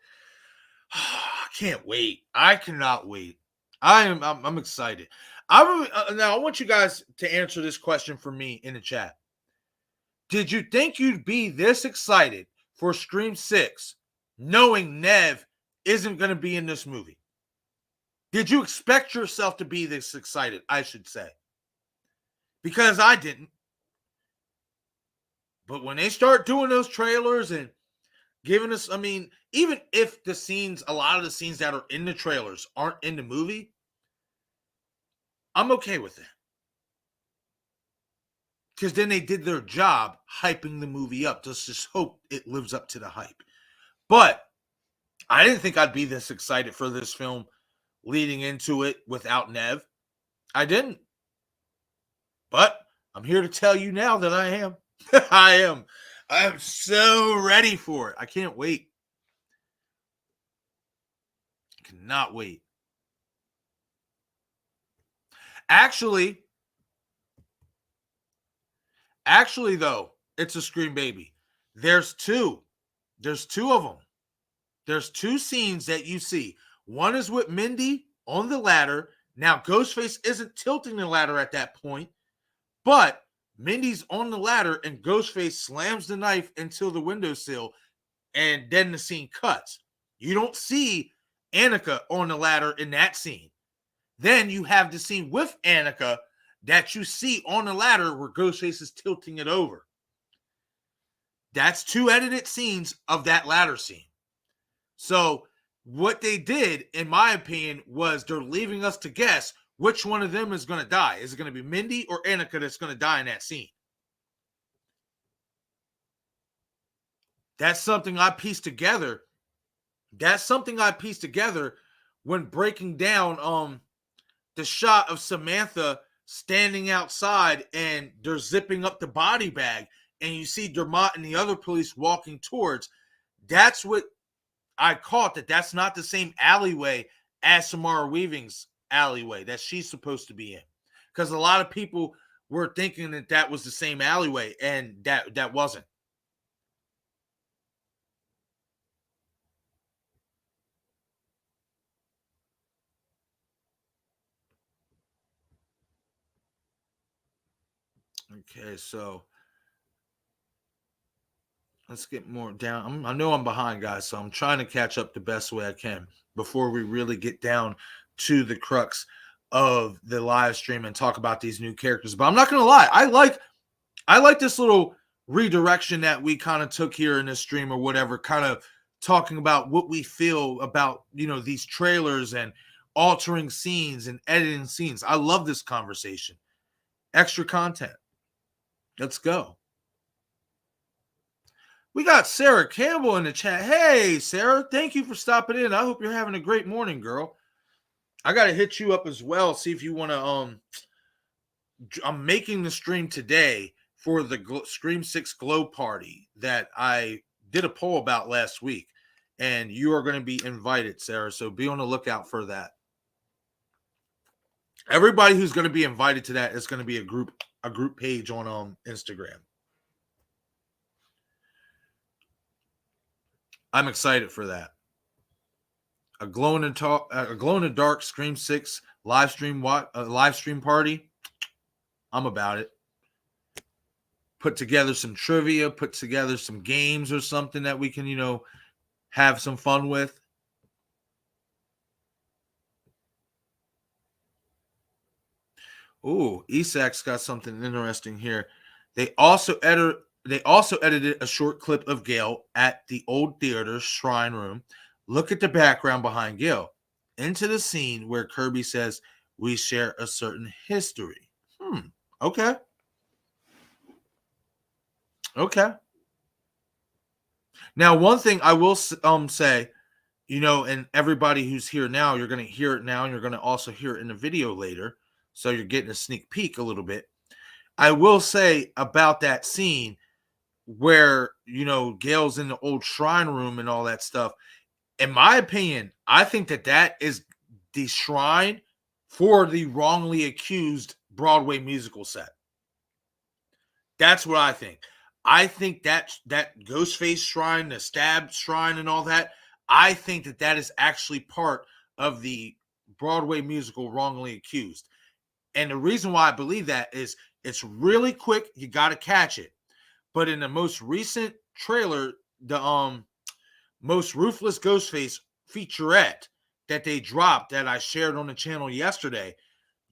I can't wait. I cannot wait. I'm excited. Now I want you guys to answer this question for me in the chat. Did you think you'd be this excited for Scream 6 knowing Nev isn't going to be in this movie? Did you expect yourself to be this excited, I should say? Because I didn't. But when they start doing those trailers and giving us, even if a lot of the scenes that are in the trailers aren't in the movie, I'm okay with it. Because then they did their job hyping the movie up. Let's just hope it lives up to the hype. But I didn't think I'd be this excited for this film leading into it without Nev. I didn't. But I'm here to tell you now that I am. I am. I'm so ready for it. I can't wait. I cannot wait. Actually, though, it's a Scream Baby. There's two. There's two of them. There's two scenes that you see. One is with Mindy on the ladder. Now, Ghostface isn't tilting the ladder at that point, but Mindy's on the ladder and Ghostface slams the knife into the windowsill, and then the scene cuts. You don't see Annika on the ladder in that scene. Then you have the scene with Annika that you see on the ladder where Ghostface is tilting it over. That's two edited scenes of that ladder scene. So what they did, in my opinion, was they're leaving us to guess which one of them is going to die. Is it going to be Mindy or Annika that's going to die in that scene? That's something I pieced together. When breaking down the shot of Samantha standing outside and they're zipping up the body bag and you see Dermot and the other police walking towards. That's what I caught, that's not the same alleyway as Samara Weaving's alleyway that she's supposed to be in. Because a lot of people were thinking that was the same alleyway, and that wasn't. Okay, so let's get more down. I know I'm behind, guys, so I'm trying to catch up the best way I can before we really get down to the crux of the live stream and talk about these new characters. But I'm not going to lie. I like this little redirection that we kind of took here in this stream or whatever, kind of talking about what we feel about, these trailers and altering scenes and editing scenes. I love this conversation. Extra content. Let's go. We got Sarah Campbell in the chat. Hey, Sarah, thank you for stopping in. I hope you're having a great morning, girl. I got to hit you up as well, see if you want to, I'm making the stream today for the Scream 6 Glow Party that I did a poll about last week, and you are going to be invited, Sarah, so be on the lookout for that. Everybody who's going to be invited to that is going to be a group page on Instagram. I'm excited for that. a glow in the dark Scream 6 live stream party. I'm about it. Put together some trivia, put together some games or something that we can, have some fun with. Ooh, Isak's got something interesting here. They also edited a short clip of Gale at the old theater Shrine Room. Look at the background behind Gale. Into the scene where Kirby says, "We share a certain history." Okay. Okay. Now, one thing I will say, and everybody who's here now, you're going to hear it now, and you're going to also hear it in the video later. So you're getting a sneak peek a little bit. I will say about that scene where, Gale's in the old shrine room and all that stuff. In my opinion, I think that is the shrine for the wrongly accused Broadway musical set. That's what I think. I think that Ghostface shrine, the stab shrine and all that, I think that is actually part of the Broadway musical Wrongly Accused. And the reason why I believe that is it's really quick. You got to catch it. But in the most recent trailer, the most ruthless Ghostface featurette that they dropped that I shared on the channel yesterday,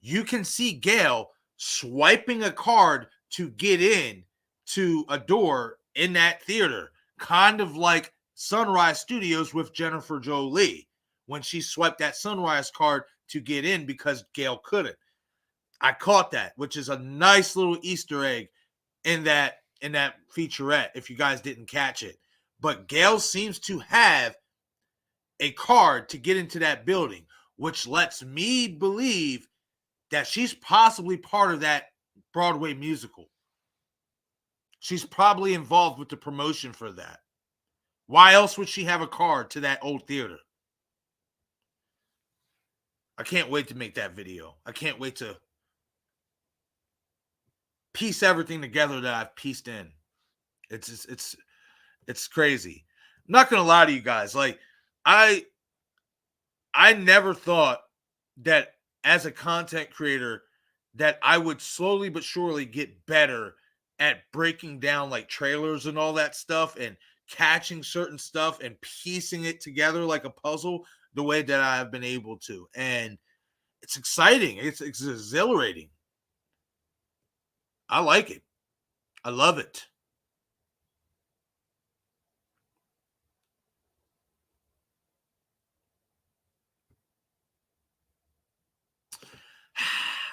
you can see Gale swiping a card to get in to a door in that theater, kind of like Sunrise Studios with Jennifer Jolie when she swiped that Sunrise card to get in because Gale couldn't. I caught that, which is a nice little Easter egg in that featurette, if you guys didn't catch it. But Gale seems to have a card to get into that building, which lets me believe that she's possibly part of that Broadway musical. She's probably involved with the promotion for that. Why else would she have a card to that old theater? I can't wait to make that video. I can't wait to piece everything together that I've pieced in. It's crazy. I'm not gonna lie to you guys. Like, I never thought that as a content creator that I would slowly but surely get better at breaking down like trailers and all that stuff and catching certain stuff and piecing it together like a puzzle the way that I have been able to. And it's exciting. It's exhilarating. I like it. I love it.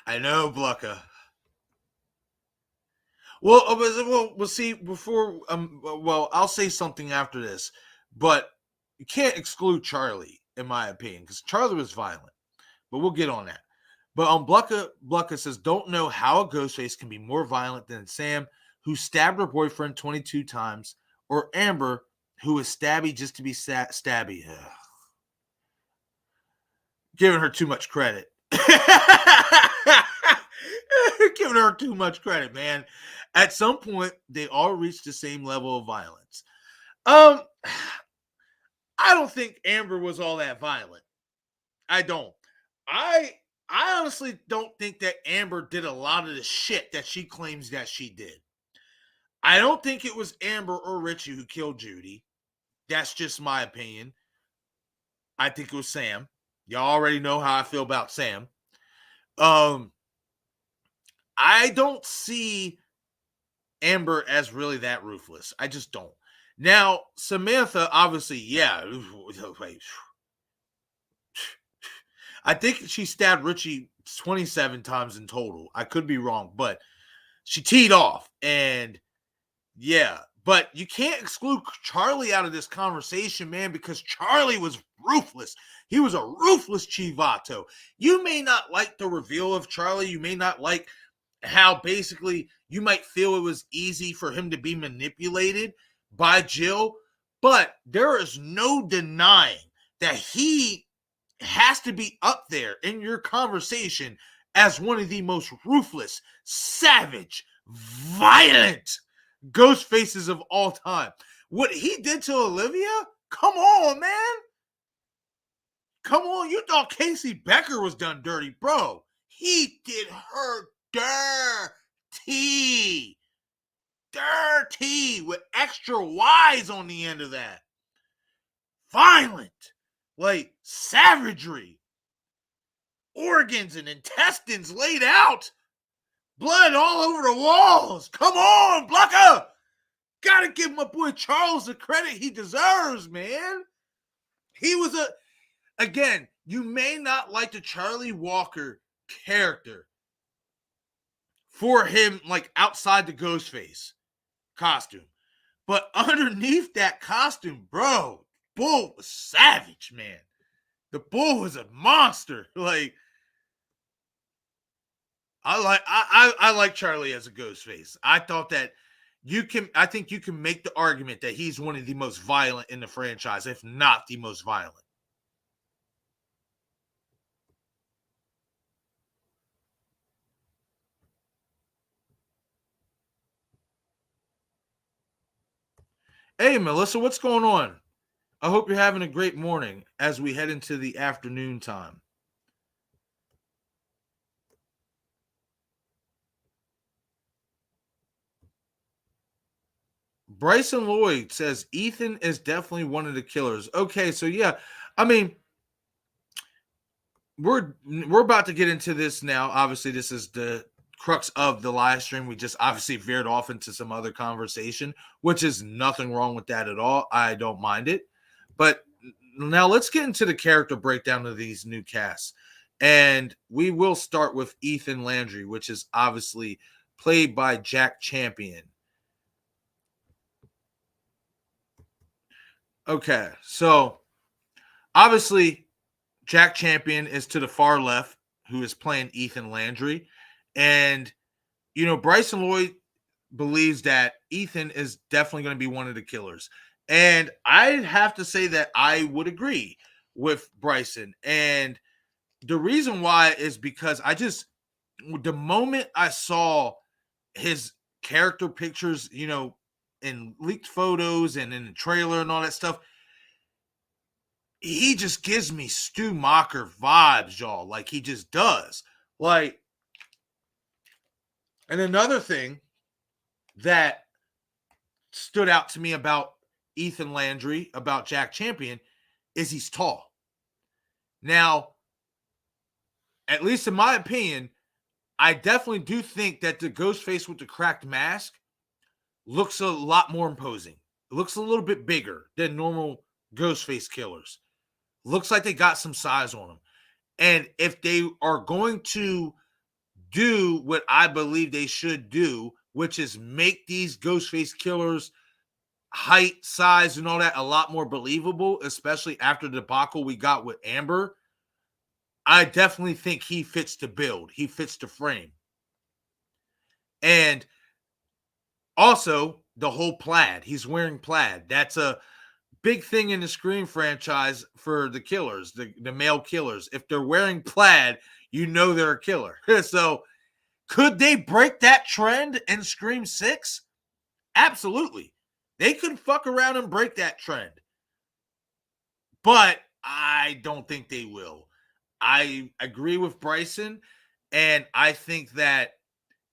I know, Blucka. Well, we'll see before. Well, I'll say something after this, but you can't exclude Charlie, in my opinion, because Charlie was violent. But we'll get on that. But Blucka says, don't know how a Ghostface can be more violent than Sam, who stabbed her boyfriend 22 times, or Amber, who is stabby just to be stabby. Ugh. Giving her too much credit. Giving her too much credit, man. At some point, they all reach the same level of violence. I don't think Amber was all that violent. I don't. I honestly don't think that Amber did a lot of the shit that she claims that she did. I don't think it was Amber or Richie who killed Judy. That's just my opinion. I think it was Sam. Y'all already know how I feel about Sam. I don't see Amber as really that ruthless. I just don't. Now, Samantha, obviously, yeah. I think she stabbed Richie 27 times in total. I could be wrong, but she teed off. And yeah, but you can't exclude Charlie out of this conversation, man, because Charlie was ruthless. He was a ruthless Chivato. You may not like the reveal of Charlie. You may not like how basically you might feel it was easy for him to be manipulated by Jill, but there is no denying that he has to be up there in your conversation as one of the most ruthless, savage, violent ghost faces of all time. What he did to Olivia? Come on, man. Come on, you thought Casey Becker was done dirty, bro. He did her dirty. Dirty with extra Y's on the end of that. Violent. Like savagery. Organs and intestines laid out. Blood all over the walls. Come on, Blucker. Gotta give my boy Charles the credit he deserves, man. He was again, you may not like the Charlie Walker character for him, like outside the Ghostface costume. But underneath that costume, bro, Bull was savage, man. The Bull was a monster. Like, I like Charlie as a Ghostface. I think you can make the argument that he's one of the most violent in the franchise, if not the most violent. Hey, Melissa, what's going on? I hope you're having a great morning as we head into the afternoon time. Bryson Lloyd says Ethan is definitely one of the killers. Okay, so yeah, I mean, we're about to get into this now. Obviously, this is the crux of the live stream. We just obviously veered off into some other conversation, which is nothing wrong with that at all. I don't mind it. But now let's get into the character breakdown of these new casts. And we will start with Ethan Landry, which is obviously played by Jack Champion. Okay, so obviously Jack Champion is to the far left, who is playing Ethan Landry. And, you know, Bryson Lloyd believes that Ethan is definitely going to be one of the killers. And I'd have to say that I would agree with Bryson. And the reason why is because the moment I saw his character pictures, you know, in leaked photos and in the trailer and all that stuff, he just gives me Stu Macher vibes, y'all. Like, he just does. Like, and another thing that stood out to me about Ethan Landry, about Jack Champion, is he's tall. Now, at least in my opinion, I definitely do think that the Ghostface with the cracked mask looks a lot more imposing. It looks a little bit bigger than normal Ghostface killers. Looks like they got some size on them. And if they are going to do what I believe they should do, which is make these Ghostface killers height, size, and all that a lot more believable, especially after the debacle we got with Amber, I definitely think he fits the build. He fits the frame. And also, the whole plaid. He's wearing plaid. That's a big thing in the Scream franchise for the killers, the male killers. If they're wearing plaid, you know they're a killer. So, could they break that trend in Scream 6? Absolutely. They could fuck around and break that trend. But I don't think they will. I agree with Bryson, and I think that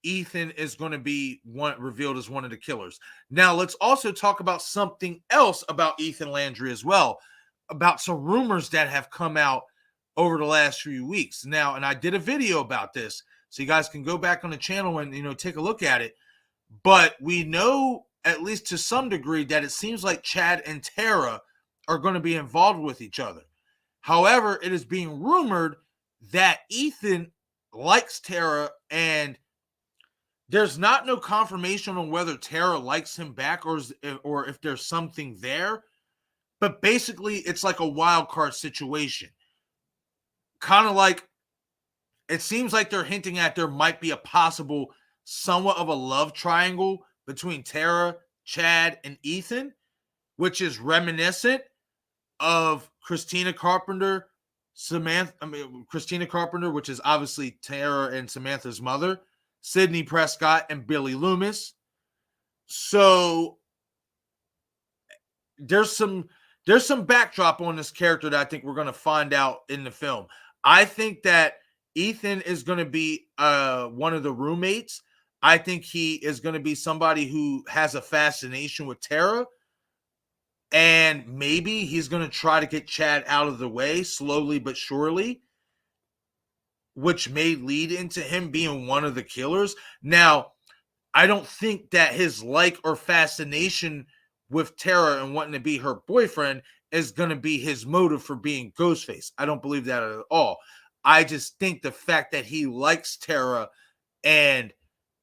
Ethan is going to be revealed as one of the killers. Now, let's also talk about something else about Ethan Landry as well, about some rumors that have come out over the last few weeks. Now, and I did a video about this, so you guys can go back on the channel and, you know, take a look at it. But we know, at least to some degree, that it seems like Chad and Tara are going to be involved with each other. However, it is being rumored that Ethan likes Tara, and there's no confirmation on whether Tara likes him back or if there's something there. But basically, it's like a wild card situation. Kind of like, it seems like they're hinting at there might be a possible somewhat of a love triangle between Tara, Chad, and Ethan, which is reminiscent of Christina Carpenter, Christina Carpenter, which is obviously Tara and Samantha's mother, Sidney Prescott, and Billy Loomis. So there's some there's some backdrop on this character that I think we're going to find out in the film. I think that Ethan is going to be one of the roommates. I think he is going to be somebody who has a fascination with Tara. And maybe he's going to try to get Chad out of the way slowly but surely, which may lead into him being one of the killers. Now, I don't think that his like or fascination with Tara and wanting to be her boyfriend is going to be his motive for being Ghostface. I don't believe that at all. I just think the fact that he likes Tara and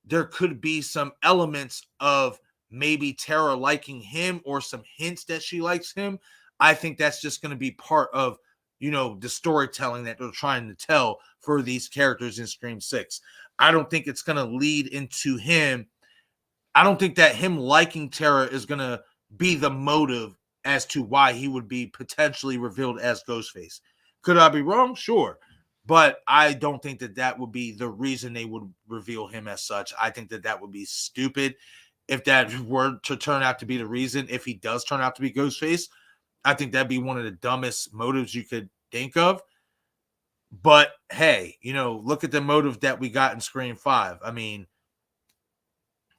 there could be some elements of maybe Tara liking him or some hints that she likes him. I think that's just going to be part of, the storytelling that they're trying to tell for these characters in Scream 6. I don't think it's going to lead into him. I don't think that him liking Tara is going to be the motive as to why he would be potentially revealed as Ghostface. Could I be wrong? Sure. But I don't think that that would be the reason they would reveal him as such. I think that that would be stupid if that were to turn out to be the reason. If he does turn out to be Ghostface, I think that'd be one of the dumbest motives you could think of. But hey, look at the motive that we got in Scream 5. I mean,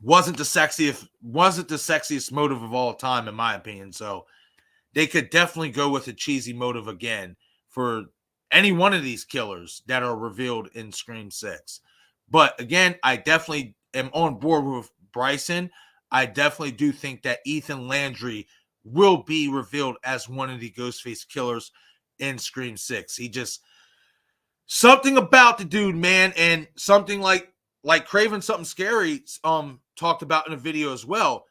wasn't the sexiest motive of all time, in my opinion. So they could definitely go with a cheesy motive again for any one of these killers that are revealed in Scream 6. But again, I definitely am on board with Bryson. I definitely do think that Ethan Landry will be revealed as one of the Ghostface killers in Scream 6. He just, something about the dude, man, and something like Craven Something Scary talked about in a video as well.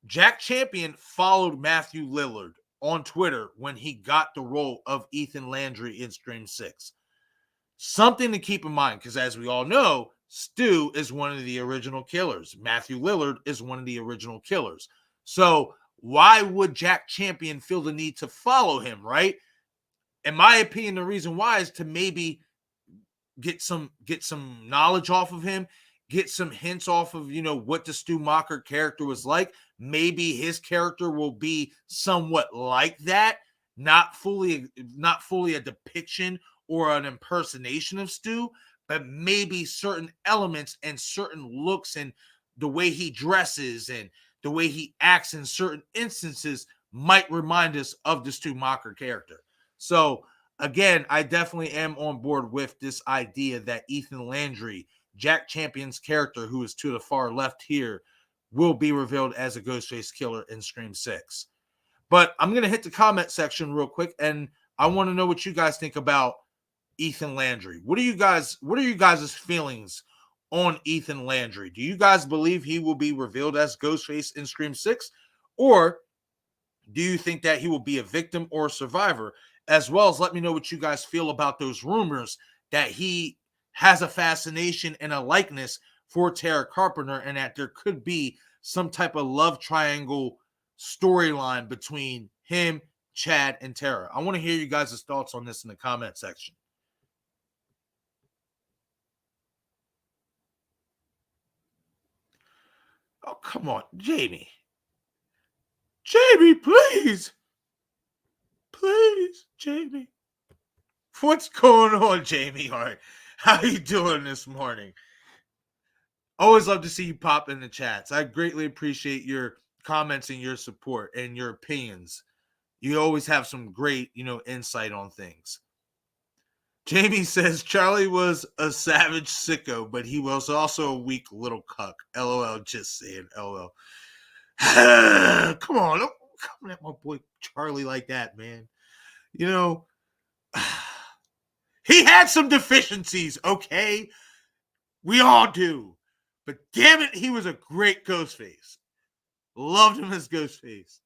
Jack Champion followed Matthew Lillard on Twitter when he got the role of Ethan Landry in Scream 6. Something to keep in mind, because as we all know, Stu is one of the original killers. Matthew Lillard is one of the original killers. So why would Jack Champion feel the need to follow him, right? In my opinion, the reason why is to maybe get some knowledge off of him, get some hints off of, what the Stu Macher character was like. Maybe his character will be somewhat like that, not fully a depiction or an impersonation of Stu, but maybe certain elements and certain looks and the way he dresses and the way he acts in certain instances might remind us of the Stu Macher character. So again, I definitely am on board with this idea that Ethan Landry, Jack Champion's character, who is to the far left here, will be revealed as a Ghostface killer in Scream 6. But I'm going to hit the comment section real quick, and I want to know what you guys think about Ethan Landry. What are you guys' feelings on Ethan Landry? Do you guys believe he will be revealed as Ghostface in Scream 6? Or do you think that he will be a victim or a survivor? As well as let me know what you guys feel about those rumors that he has a fascination and a likeness for Tara Carpenter and that there could be some type of love triangle storyline between him, Chad, and Tara. I want to hear you guys' thoughts on this in the comment section. Oh, come on, Jamie. Jamie, please. Please, Jamie. What's going on, Jamie? All right. How you doing this morning? Always love to see you pop in the chats. I greatly appreciate your comments and your support and your opinions. You always have some great, insight on things. Jamie says Charlie was a savage sicko, but he was also a weak little cuck. LOL, just saying. LOL. Come on. Don't come at my boy Charlie like that, man. He had some deficiencies, okay? We all do. But damn it, he was a great Ghostface. Loved him as Ghostface.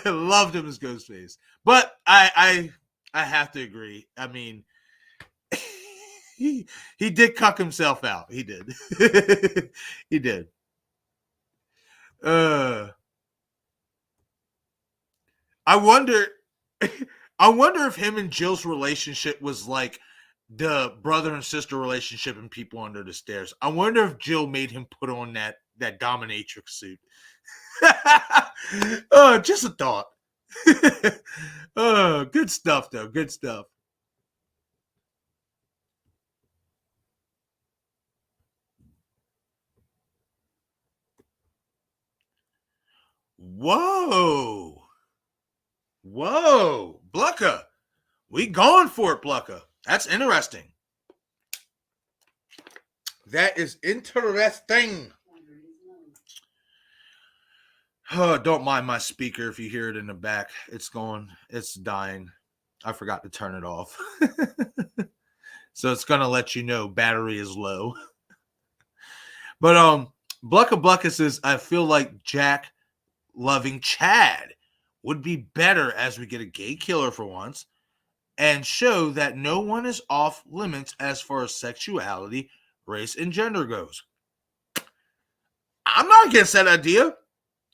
Loved him as Ghostface. But I have to agree. I mean, he did cuck himself out. He did. He did. I wonder if him and Jill's relationship was like the brother and sister relationship in People Under the Stairs. I wonder if Jill made him put on that dominatrix suit. Just a thought. Oh, good stuff, though. Good stuff. Whoa. Whoa. Blucka. We going for it, Blucka. That's interesting. That is interesting. Oh, don't mind my speaker if you hear it in the back. It's dying. I forgot to turn it off. So it's gonna let you know battery is low. But Blucka Blucka says, I feel like Jack loving Chad would be better as we get a gay killer for once and show that no one is off limits as far as sexuality, race, and gender goes. I'm not against that idea.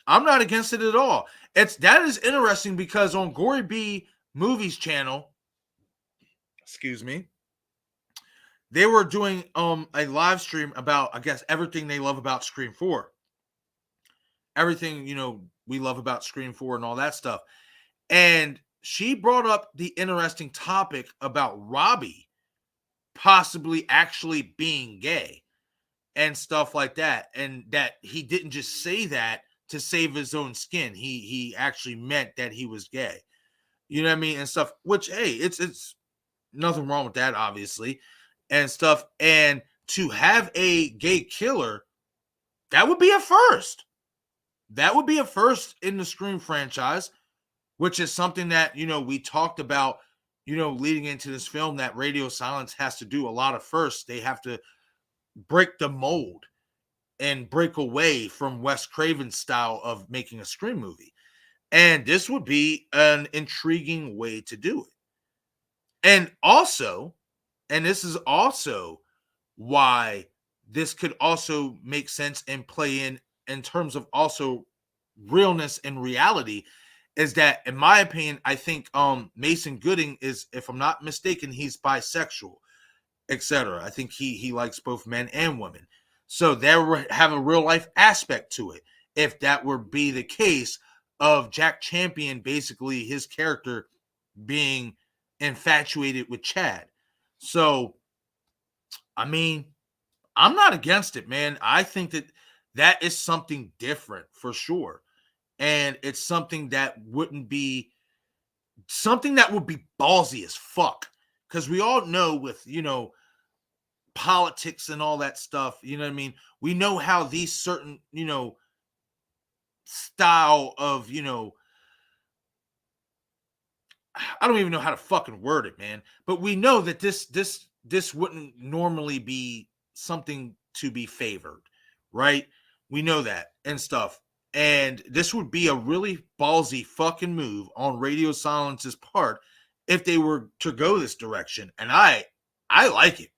I'm not against it at all. That is interesting because on Gory B Movies channel, excuse me, they were doing a live stream about, I guess, everything they love about Scream 4. Everything, we love about Scream 4 and all that stuff. And she brought up the interesting topic about Robbie possibly actually being gay and stuff like that. And that he didn't just say that to save his own skin. He actually meant that he was gay. You know what I mean? And stuff, which, hey, it's nothing wrong with that, obviously, and stuff. And to have a gay killer, that would be a first. That would be a first in the Scream franchise, which is something that, we talked about, leading into this film, that Radio Silence has to do a lot of firsts. They have to break the mold and break away from Wes Craven's style of making a Scream movie. And this would be an intriguing way to do it. And also, and this is also why this could also make sense and play in terms of also realness and reality, is that, in my opinion, I think Mason Gooding is, if I'm not mistaken, he's bisexual, etc. I think he likes both men and women. So there have a real life aspect to it. If that would be the case of Jack Champion, basically his character being infatuated with Chad. So, I mean, I'm not against it, man. I think that is something different for sure. And it's something that would be ballsy as fuck. Because we all know with, politics and all that stuff, you know what I mean? We know how these certain, style of, I don't even know how to fucking word it, man. But we know that this wouldn't normally be something to be favored, right? We know that and stuff. And this would be a really ballsy fucking move on Radio Silence's part if they were to go this direction. And I like it.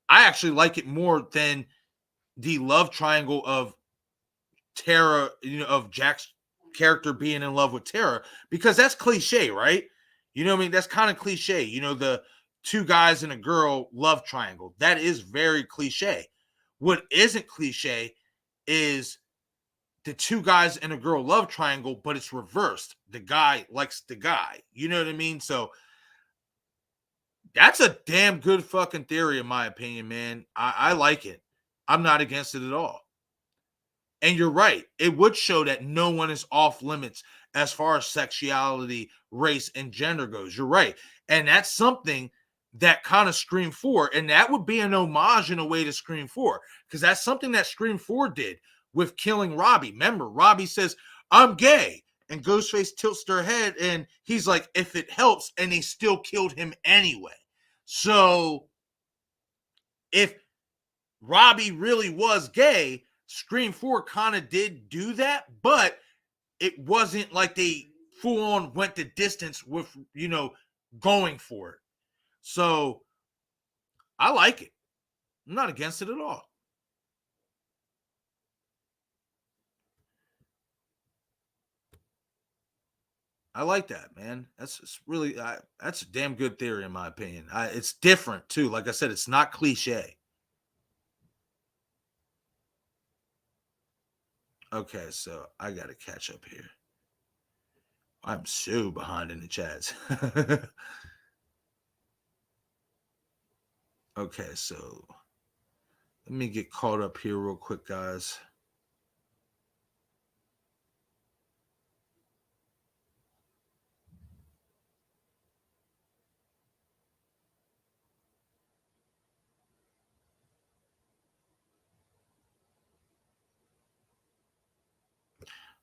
I actually like it more than the love triangle of Tara, of Jack's character being in love with Tara, because that's cliche, right? You know what I mean? That's kind of cliche. The two guys and a girl love triangle. That is very cliche. What isn't cliche is the two guys and a girl love triangle, but it's reversed. The guy likes the guy. You know what I mean? So that's a damn good fucking theory, in my opinion, man. I like it. I'm not against it at all. And you're right. It would show that no one is off limits as far as sexuality, race, and gender goes. You're right. And that's something that kind of Scream 4, and that would be an homage in a way to Scream 4, because that's something that Scream 4 did with killing Robbie. Remember, Robbie says, I'm gay. And Ghostface tilts their head, and he's like, if it helps, and they still killed him anyway. So if Robbie really was gay, Scream 4 kind of did do that, but it wasn't like they full on went the distance with, going for it. So I like it. I'm not against it at all. I like that, man. That's really that's a damn good theory in my opinion. It's different too. Like I said, it's not cliche. Okay, so I got to catch up here. I'm so behind in the chats. Okay, so let me get caught up here real quick, guys.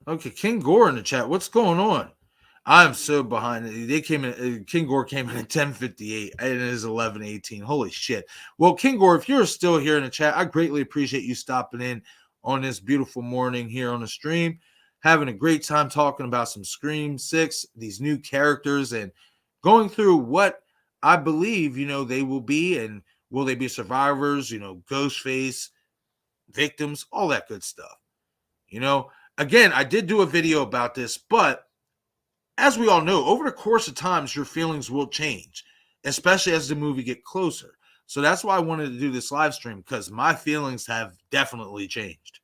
Okay, King Gore in the chat. What's going on? I'm so behind. They came in. King Gore came in at 10:58, and it is 11:18. Holy shit! Well, King Gore, if you're still here in the chat, I greatly appreciate you stopping in on this beautiful morning here on the stream, having a great time talking about some Scream 6, these new characters, and going through what I believe they will be, and will they be survivors? Ghostface, victims, all that good stuff. Again, I did do a video about this, but as we all know, over the course of times, your feelings will change, especially as the movie get closer. So that's why I wanted to do this live stream, because my feelings have definitely changed.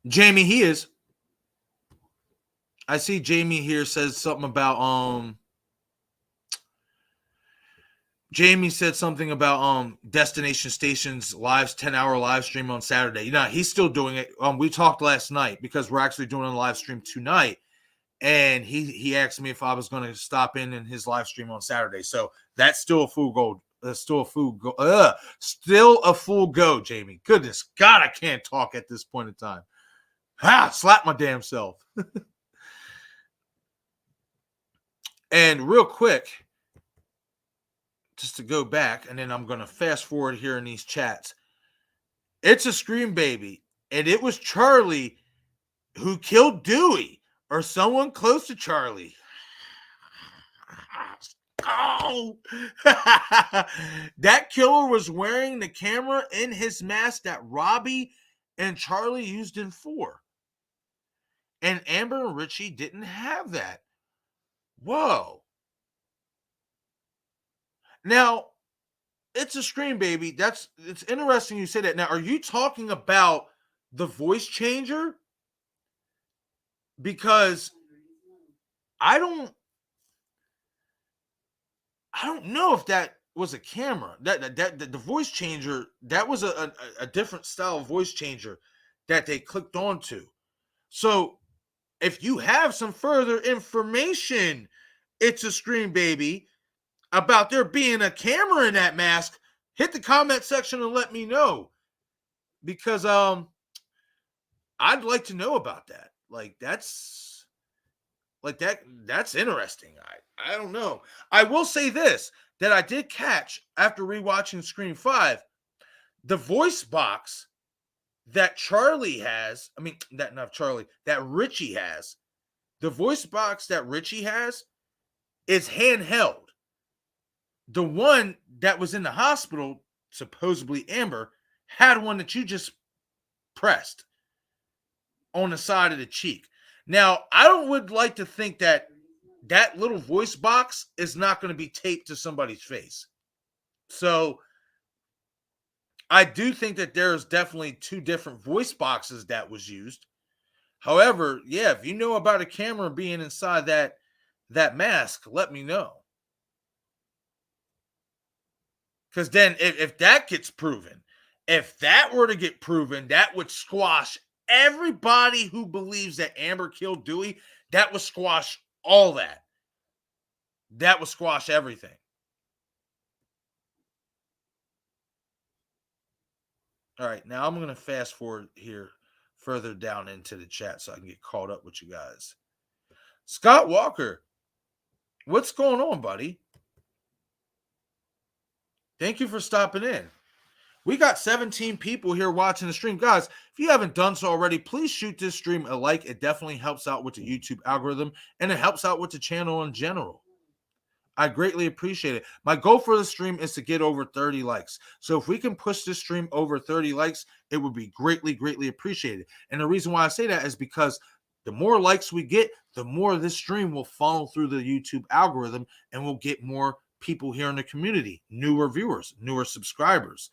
Jamie, he is. I see Jamie here says something about Jamie said something about Destination Station's 10-hour live stream on Saturday. He's still doing it. We talked last night because we're actually doing a live stream tonight. And he asked me if I was going to stop in his live stream on Saturday. So that's still a full go. Still a full go, Jamie. Goodness God, I can't talk at this point in time. Slap my damn self. And real quick, just to go back, and then I'm going to fast forward here in these chats. It's a Scream baby, and it was Charlie who killed Dewey, or someone close to Charlie. Oh, that killer was wearing the camera in his mask that Robbie and Charlie used in 4. And Amber and Richie didn't have that. Whoa. Now, it's a Scream baby. It's interesting you say that. Now, are you talking about the voice changer? Because I don't know if that was a camera. That the voice changer, that was a different style of voice changer that they clicked onto. So if you have some further information, it's a Scream baby, about there being a camera in that mask, hit the comment section and let me know. Because I'd like to know about that. That's interesting. I don't know. I will say this, that I did catch after rewatching Scream 5, the voice box that Charlie has, that Richie has, the voice box that Richie has is handheld. The one that was in the hospital, supposedly Amber, had one that you just pressed on the side of the cheek. Now, I would like to think that little voice box is not going to be taped to somebody's face. So I do think that there's definitely 2 different voice boxes that was used. However, yeah, if you know about a camera being inside that mask, let me know. Because then if that gets proven, if that were to get proven, that would squash everybody who believes that Amber killed Dewey. That would squash all that. That would squash everything. All right, now I'm going to fast forward here further down into the chat so I can get caught up with you guys. Scott Walker, what's going on, buddy? Thank you for stopping in. We got 17 people here watching the stream. Guys, if you haven't done so already, please shoot this stream a like. It definitely helps out with the YouTube algorithm, and it helps out with the channel in general. I greatly appreciate it. My goal for the stream is to get over 30 likes. So if we can push this stream over 30 likes, it would be greatly, greatly appreciated. And the reason why I say that is because the more likes we get, the more this stream will funnel through the YouTube algorithm, and we'll get more people here in the community, newer viewers, newer subscribers.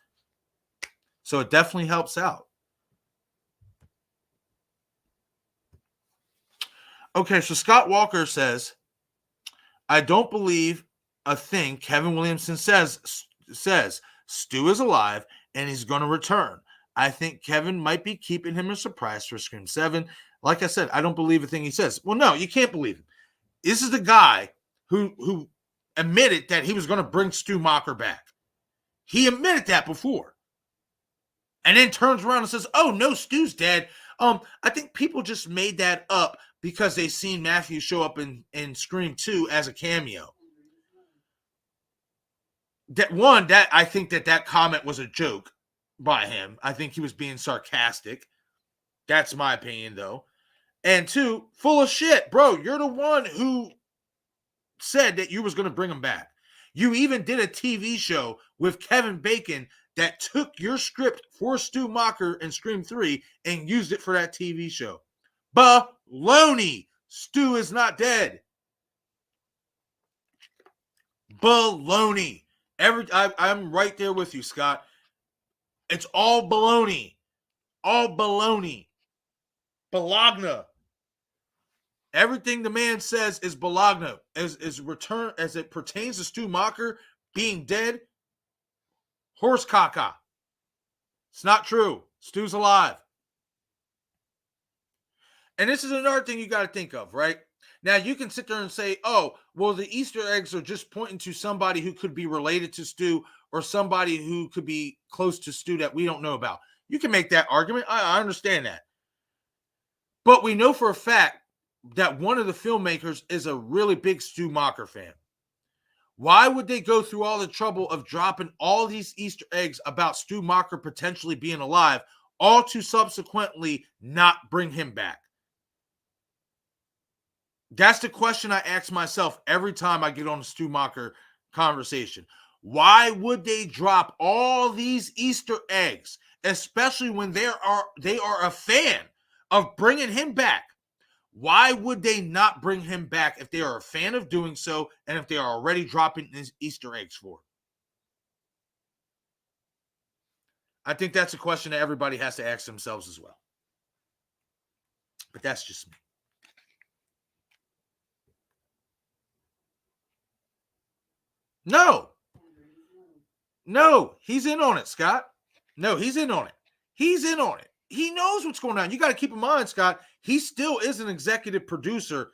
So it definitely helps out. Okay, so Scott Walker says, I don't believe a thing Kevin Williamson says Stu is alive and he's going to return. I think Kevin might be keeping him a surprise for Scream 7. Like I said, I don't believe a thing he says. Well, no, you can't believe him. This is the guy who admitted that he was going to bring Stu Macher back. He admitted that before. And then turns around and says, oh, no, Stu's dead. I think people just made that up because they seen Matthew show up in Scream 2 as a cameo. That I think that comment was a joke by him. I think he was being sarcastic. That's my opinion, though. And 2, full of shit. Bro, you're the one who said that you was going to bring him back. You even did a TV show with Kevin Bacon that took your script for Stu Macher in Scream 3 and used it for that TV show. Baloney. Stu is not dead. Baloney. I'm right there with you, Scott. It's all baloney. All baloney. Bologna. Everything the man says is Bologna. As it pertains to Stu Macher being dead, horse caca. It's not true. Stu's alive. And this is another thing you got to think of, right? Now, you can sit there and say, oh, well, the Easter eggs are just pointing to somebody who could be related to Stu or somebody who could be close to Stu that we don't know about. You can make that argument. I understand that. But we know for a fact that one of the filmmakers is a really big Stu Macher fan. Why would they go through all the trouble of dropping all these Easter eggs about Stu Macher potentially being alive, all to subsequently not bring him back? That's the question I ask myself every time I get on a Stu Macher conversation. Why would they drop all these Easter eggs, especially when they are a fan of bringing him back? Why would they not bring him back if they are a fan of doing so and if they are already dropping these Easter eggs for? I think that's a question that everybody has to ask themselves as well. But that's just me. No, he's in on it, Scott. No, he's in on it. He's in on it. He knows what's going on. You got to keep in mind, Scott, he still is an executive producer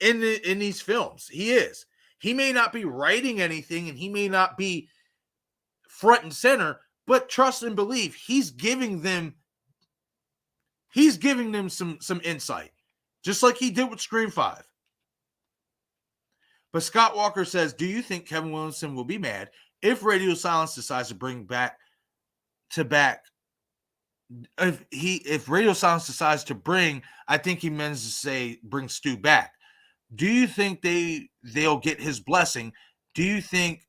in these films. He is. He may not be writing anything and he may not be front and center, but trust and believe he's giving them some insight, just like he did with Scream 5. But Scott Walker says, do you think Kevin Williamson will be mad if Radio Silence decides to bring back if Radio Silence decides to bring, I think he meant to say bring Stu back. Do you think they'll get his blessing? Do you think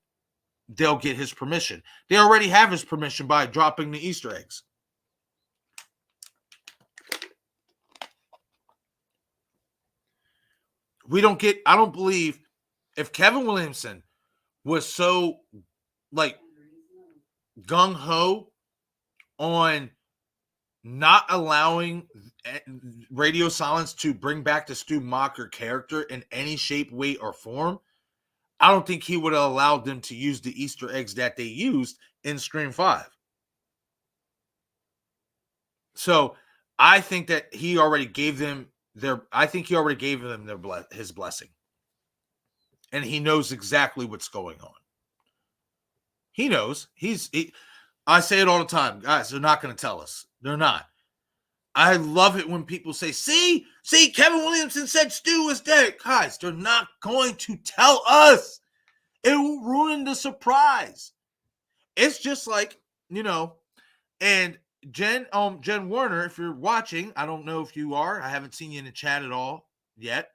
they'll get his permission? They already have his permission by dropping the Easter eggs. I don't believe if Kevin Williamson was so like gung-ho on not allowing Radio Silence to bring back the Stu Macher character in any shape, way, or form, I don't think he would have allowed them to use the Easter eggs that they used in Scream 5. So I think that he already gave them his blessing. And he knows exactly what's going on. He knows. I say it all the time. Guys, they're not going to tell us. They're not. I love it when people say, see, Kevin Williamson said Stu is dead. Guys, they're not going to tell us. It will ruin the surprise. It's just like, and Jen Warner, if you're watching, I don't know if you are. I haven't seen you in the chat at all yet.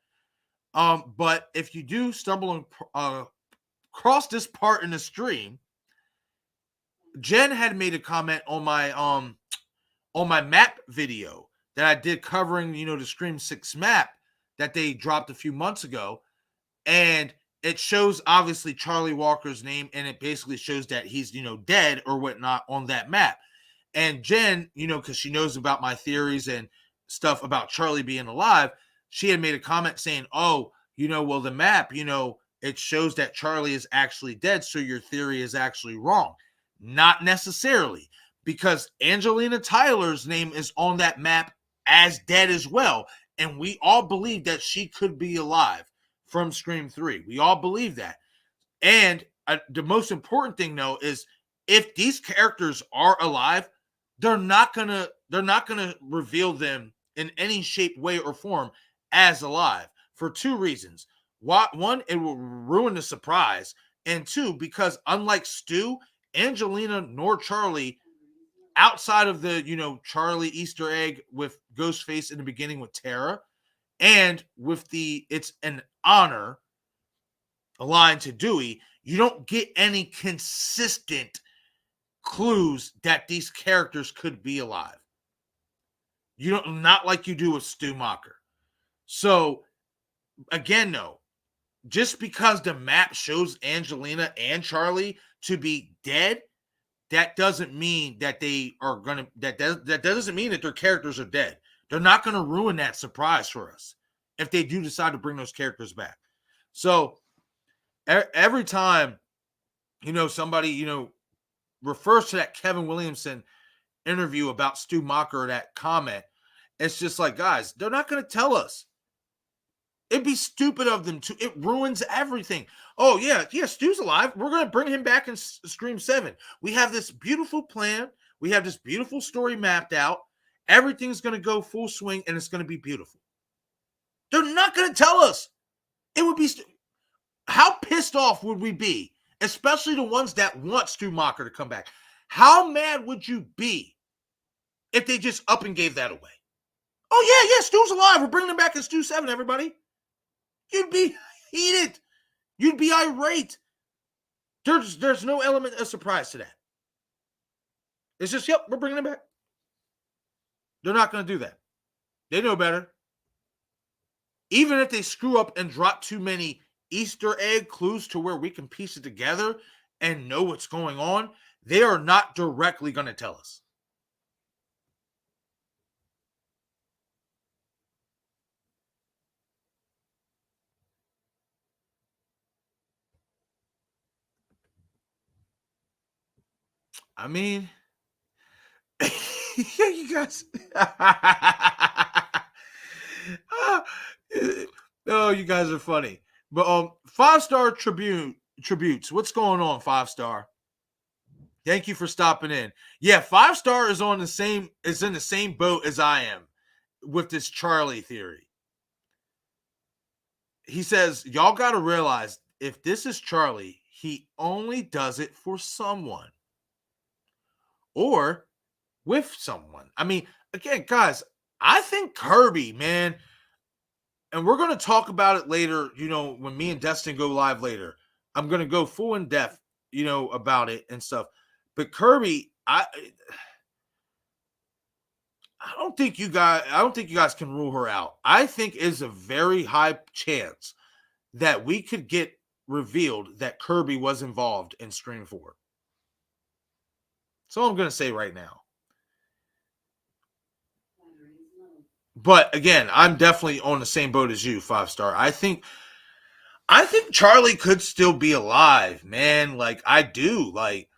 But if you do stumble across this part in the stream, Jen had made a comment on my map video that I did covering, the Scream 6 map that they dropped a few months ago. And it shows obviously Charlie Walker's name, and it basically shows that he's, dead or whatnot on that map. And Jen, because she knows about my theories and stuff about Charlie being alive, she had made a comment saying, oh, well, the map, it shows that Charlie is actually dead, so your theory is actually wrong. Not necessarily, because Angelina Tyler's name is on that map as dead as well, and we all believe that she could be alive from Scream 3. We all believe that. And the most important thing, though, is if these characters are alive, they're not gonna reveal them in any shape, way, or form as alive for two reasons. One, it will ruin the surprise, and two, because unlike Stu, Angelina nor Charlie, outside of the Charlie Easter egg with Ghostface in the beginning with Tara, and with the it's an honor line to Dewey, you don't get any consistent clues that these characters could be alive. You don't, not like you do with Stu Macher. So again, though, just because the map shows Angelina and Charlie to be dead, that doesn't mean that they are gonna that doesn't mean that their characters are dead. They're not gonna ruin that surprise for us if they do decide to bring those characters back. So every time somebody refers to that Kevin Williamson interview about Stu Macher, that comment, it's just like, guys, they're not going to tell us. It'd be stupid of them to. It ruins everything. Oh, yeah, Stu's alive. We're going to bring him back in Scream 7. We have this beautiful plan. We have this beautiful story mapped out. Everything's going to go full swing, and it's going to be beautiful. They're not going to tell us. It would be... How pissed off would we be? Especially the ones that want Stu Macher to come back. How mad would you be if they just up and gave that away? Oh, yeah, Stu's alive. We're bringing him back in Stu 7, everybody. You'd be heated. You'd be irate. There's no element of surprise to that. It's just, yep, we're bringing him back. They're not going to do that. They know better. Even if they screw up and drop too many Easter egg clues to where we can piece it together and know what's going on, they are not directly going to tell us. I mean, yeah, you guys. Oh, you guys are funny. But 5-star tributes. What's going on, 5-star? Thank you for stopping in. Yeah, 5-star is in the same boat as I am with this Charlie theory. He says, y'all got to realize, if this is Charlie, he only does it for someone. Or with someone. I mean, again, guys, I think Kirby, man, and we're going to talk about it later, when me and Destin go live later. I'm going to go full in depth, about it and stuff. But Kirby, I don't think you guys can rule her out. I think it's a very high chance that we could get revealed that Kirby was involved in Scream 4. That's all I'm going to say right now. But again, I'm definitely on the same boat as you, 5-star. I think Charlie could still be alive, man. Like, I do. Like,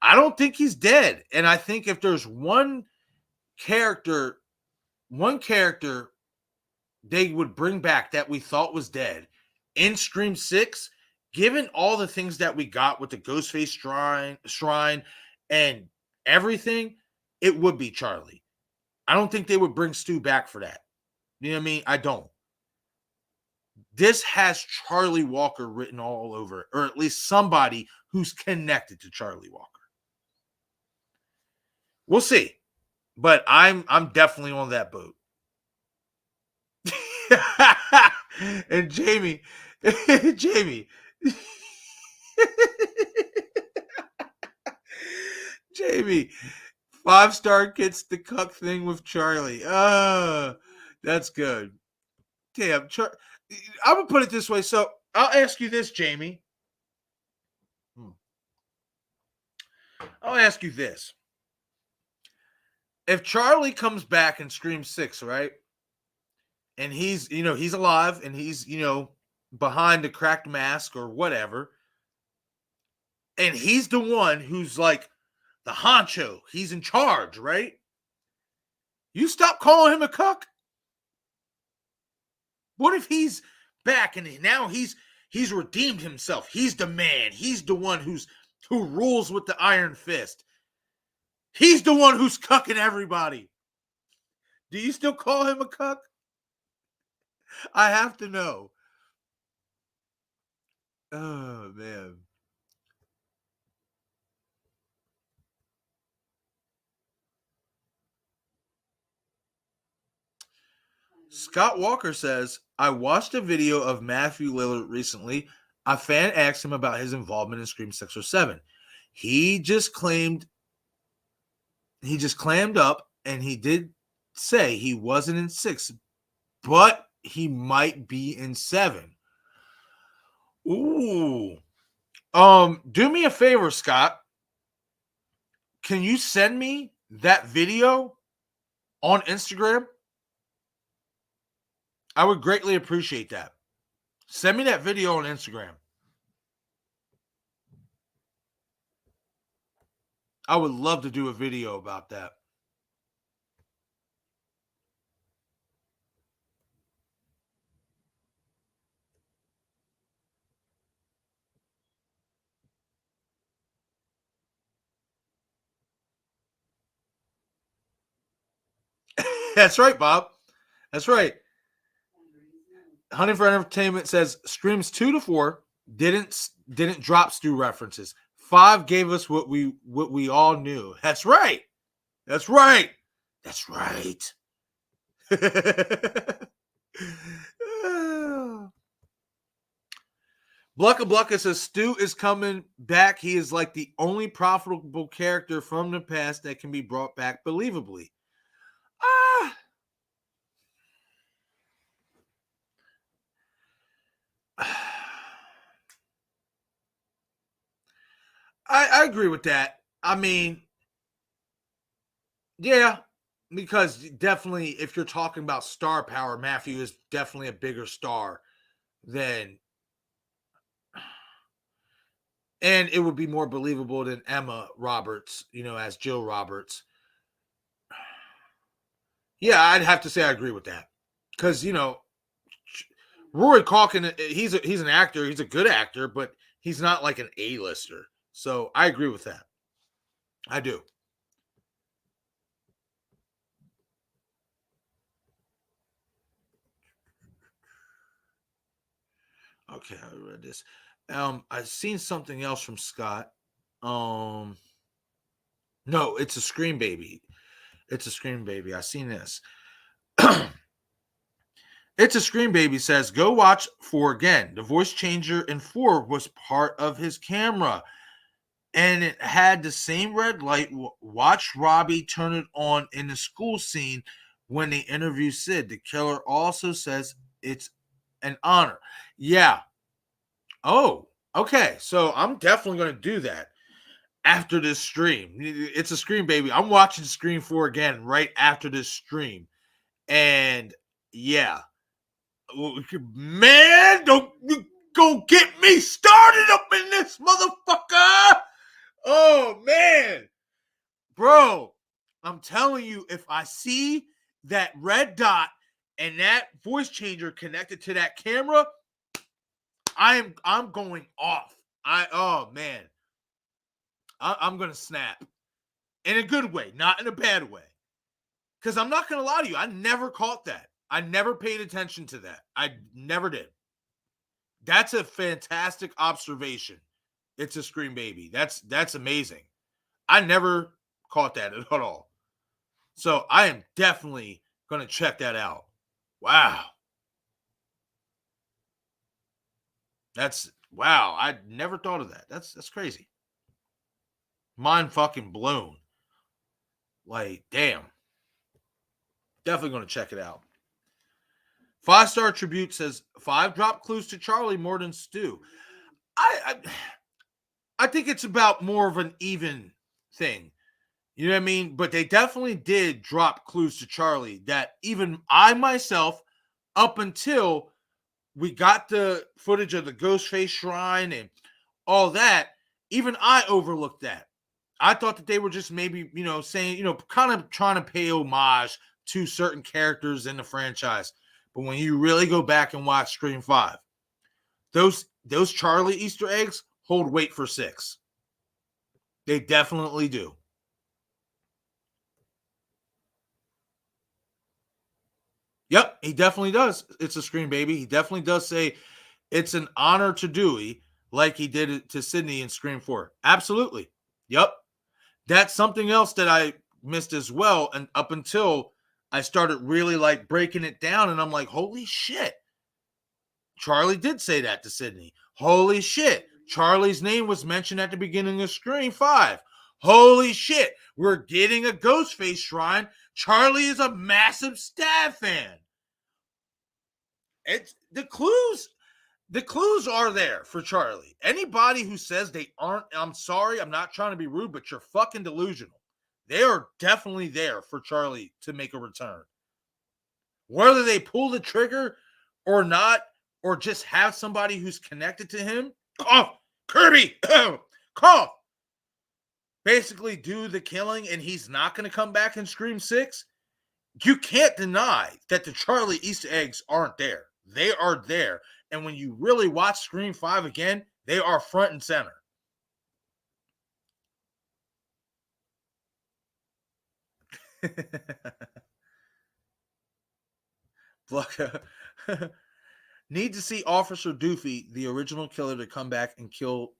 I don't think he's dead. And I think if there's one character they would bring back that we thought was dead in Scream 6, given all the things that we got with the Ghostface shrine and everything, it would be Charlie. I don't think they would bring Stu back for that. You know what I mean? I don't. This has Charlie Walker written all over it, or at least somebody who's connected to Charlie Walker. We'll see. But I'm definitely on that boat. And Jamie. Jamie, 5-star gets the cuck thing with Charlie. That's good. Damn, I'm gonna put it this way. So I'll ask you this, Jamie. I'll ask you this. If Charlie comes back in Scream 6, right? and he's, he's alive, and he's, behind a cracked mask or whatever. And he's the one who's like the honcho. He's in charge, right? You stop calling him a cuck. What if he's back and now he's redeemed himself? He's the man. He's the one who rules with the iron fist. He's the one who's cucking everybody. Do you still call him a cuck? I have to know. Oh, man. Scott Walker says, I watched a video of Matthew Lillard recently. A fan asked him about his involvement in Scream 6 or 7. He just clammed up, and he did say he wasn't in 6, but he might be in 7. Ooh. Do me a favor, Scott. Can you send me that video on Instagram? I would greatly appreciate that. Send me that video on Instagram. I would love to do a video about that. That's right, Bob. That's right. Hunting for Entertainment says Screams 2 to 4 didn't drop Stu references. 5 gave us what we all knew. That's right. That's right. That's right. Blucka Blucka says Stu is coming back. He is like the only profitable character from the past that can be brought back believably. I agree with that. I mean, yeah, because definitely if you're talking about star power, Matthew is definitely a bigger star than, and it would be more believable than Emma Roberts, as Jill Roberts. Yeah, I'd have to say I agree with that. Because, Rory Culkin, he's an actor. He's a good actor, but he's not like an A-lister. So I agree with that. I do. Okay, I read this. I've seen something else from Scott. No, it's a Scream Baby. It's a Scream Baby. I've seen this. It's a Scream Baby says, go watch 4 again. The voice changer in 4 was part of his camera. And it had the same red light. Watch Robbie turn it on in the school scene when they interview Sid. The killer also says it's an honor. Yeah. Oh, okay. So I'm definitely going to do that after this stream. It's a Scream Baby. I'm watching Scream 4 again right after this stream. And yeah. Man, don't go get me started up in this motherfucker. Oh, man. Bro, I'm telling you, if I see that red dot and that voice changer connected to that camera, I'm going off. Oh, man. I'm going to snap. In a good way, not in a bad way. Because I'm not going to lie to you, I never caught that. I never paid attention to that. I never did. That's a fantastic observation. It's a Scream Baby. That's amazing. I never caught that at all. So I am definitely going to check that out. Wow. Wow. I never thought of that. That's crazy. Mind fucking blown. Like, damn. Definitely going to check it out. 5-star tribute says 5 drop clues to Charlie more than Stu. I think it's about more of an even thing. You know what I mean? But they definitely did drop clues to Charlie that even I myself up until we got the footage of the Ghostface shrine and all that, even I overlooked that. I thought that they were just maybe, saying, kind of trying to pay homage to certain characters in the franchise. But when you really go back and watch Scream 5, those Charlie Easter eggs hold weight for 6. They definitely do. Yep, he definitely does. It's a Scream baby. He definitely does say it's an honor to Dewey, like he did it to Sydney in Scream 4. Absolutely. Yep. That's something else that I missed as well. And up until I started really like breaking it down, and I'm like, holy shit. Charlie did say that to Sydney. Holy shit. Charlie's name was mentioned at the beginning of Scream 5. Holy shit. We're getting a Ghostface shrine. Charlie is a massive Stab fan. It's the clues. The clues are there for Charlie. Anybody who says they aren't, I'm sorry, I'm not trying to be rude, but you're fucking delusional. They are definitely there for Charlie to make a return. Whether they pull the trigger or not, or just have somebody who's connected to him, cough, Kirby, cough, basically do the killing and he's not going to come back in Scream 6, you can't deny that the Charlie Easter eggs aren't there. They are there. And when you really watch Scream 5 again, they are front and center. Need to see Officer Doofy, the original killer, to come back and kill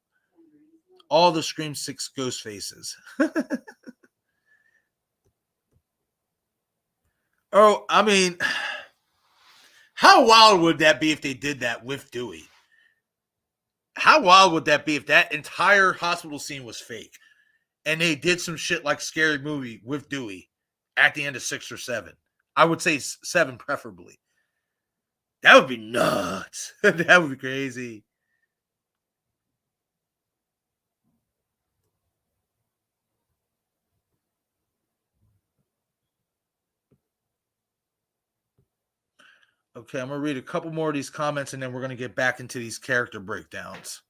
all the Scream 6 ghost faces. Oh, I mean, how wild would that be if they did that with Dewey? How wild would that be if that entire hospital scene was fake and they did some shit like Scary Movie with Dewey at the end of 6 or 7? I would say 7 preferably. That would be nuts. That would be crazy. Okay, I'm going to read a couple more of these comments and then we're going to get back into these character breakdowns.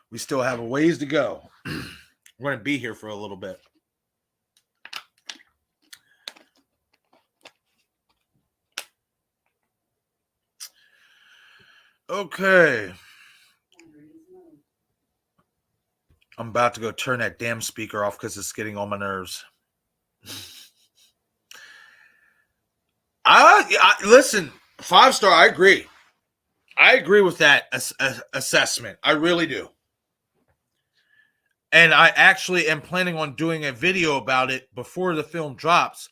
We still have a ways to go. We're going to be here for a little bit. Okay. I'm about to go turn that damn speaker off because it's getting on my nerves. I listen, 5-star, I agree. I agree with that assessment. I really do. And I actually am planning on doing a video about it before the film drops,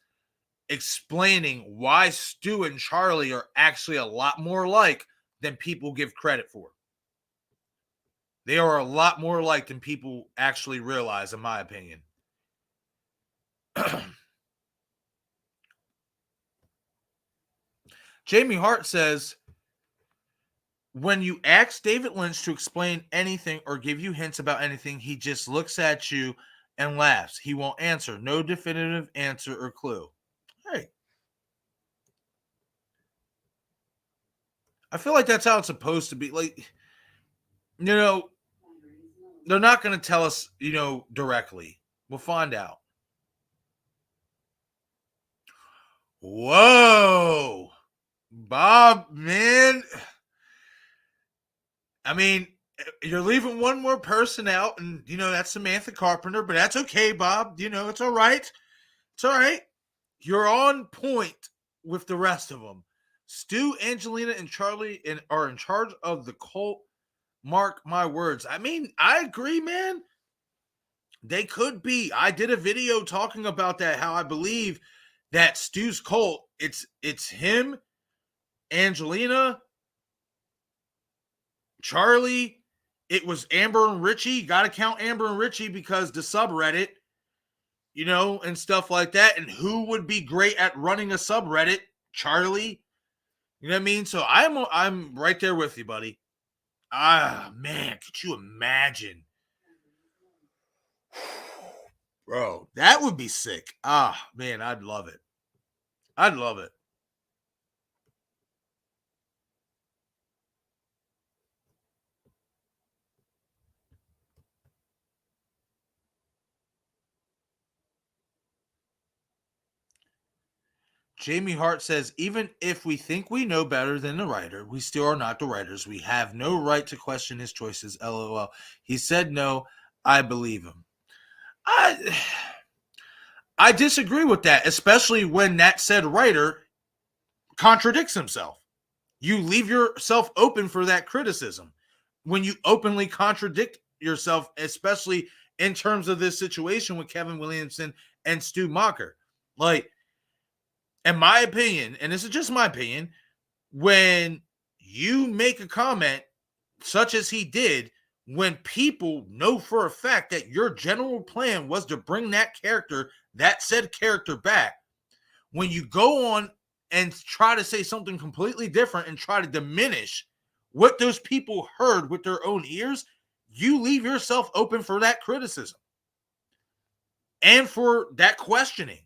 explaining why Stu and Charlie are actually a lot more alike than people give credit for. They are a lot more alike than people actually realize, in my opinion. Jamie Hart says, when you ask David Lynch to explain anything or give you hints about anything, he just looks at you and laughs. He won't answer. No definitive answer or clue. Hey. I feel like that's how it's supposed to be. Like, they're not going to tell us, directly. We'll find out. Whoa. Bob, man. I mean, you're leaving one more person out, and, that's Samantha Carpenter, but that's okay, Bob. It's all right. It's all right. You're on point with the rest of them. Stu, Angelina, and Charlie are in charge of the cult. Mark my words. I mean, I agree, man. They could be. I did a video talking about that, how I believe that Stu's cult, it's him, Angelina, Charlie. It was Amber and Richie. Got to count Amber and Richie because the subreddit, and stuff like that. And who would be great at running a subreddit? Charlie. You know what I mean? So I'm right there with you, buddy. Ah, man, could you imagine? Bro, that would be sick. Ah, man, I'd love it. I'd love it. Jamie Hart says, even if we think we know better than the writer, we still are not the writers. We have no right to question his choices. LOL. He said no. I believe him. I disagree with that, especially when that said writer contradicts himself. You leave yourself open for that criticism when you openly contradict yourself, especially in terms of this situation with Kevin Williamson and Stu Macher. Like, in my opinion, and this is just my opinion, when you make a comment such as he did, when people know for a fact that your general plan was to bring that said character back, when you go on and try to say something completely different and try to diminish what those people heard with their own ears, you leave yourself open for that criticism and for that questioning.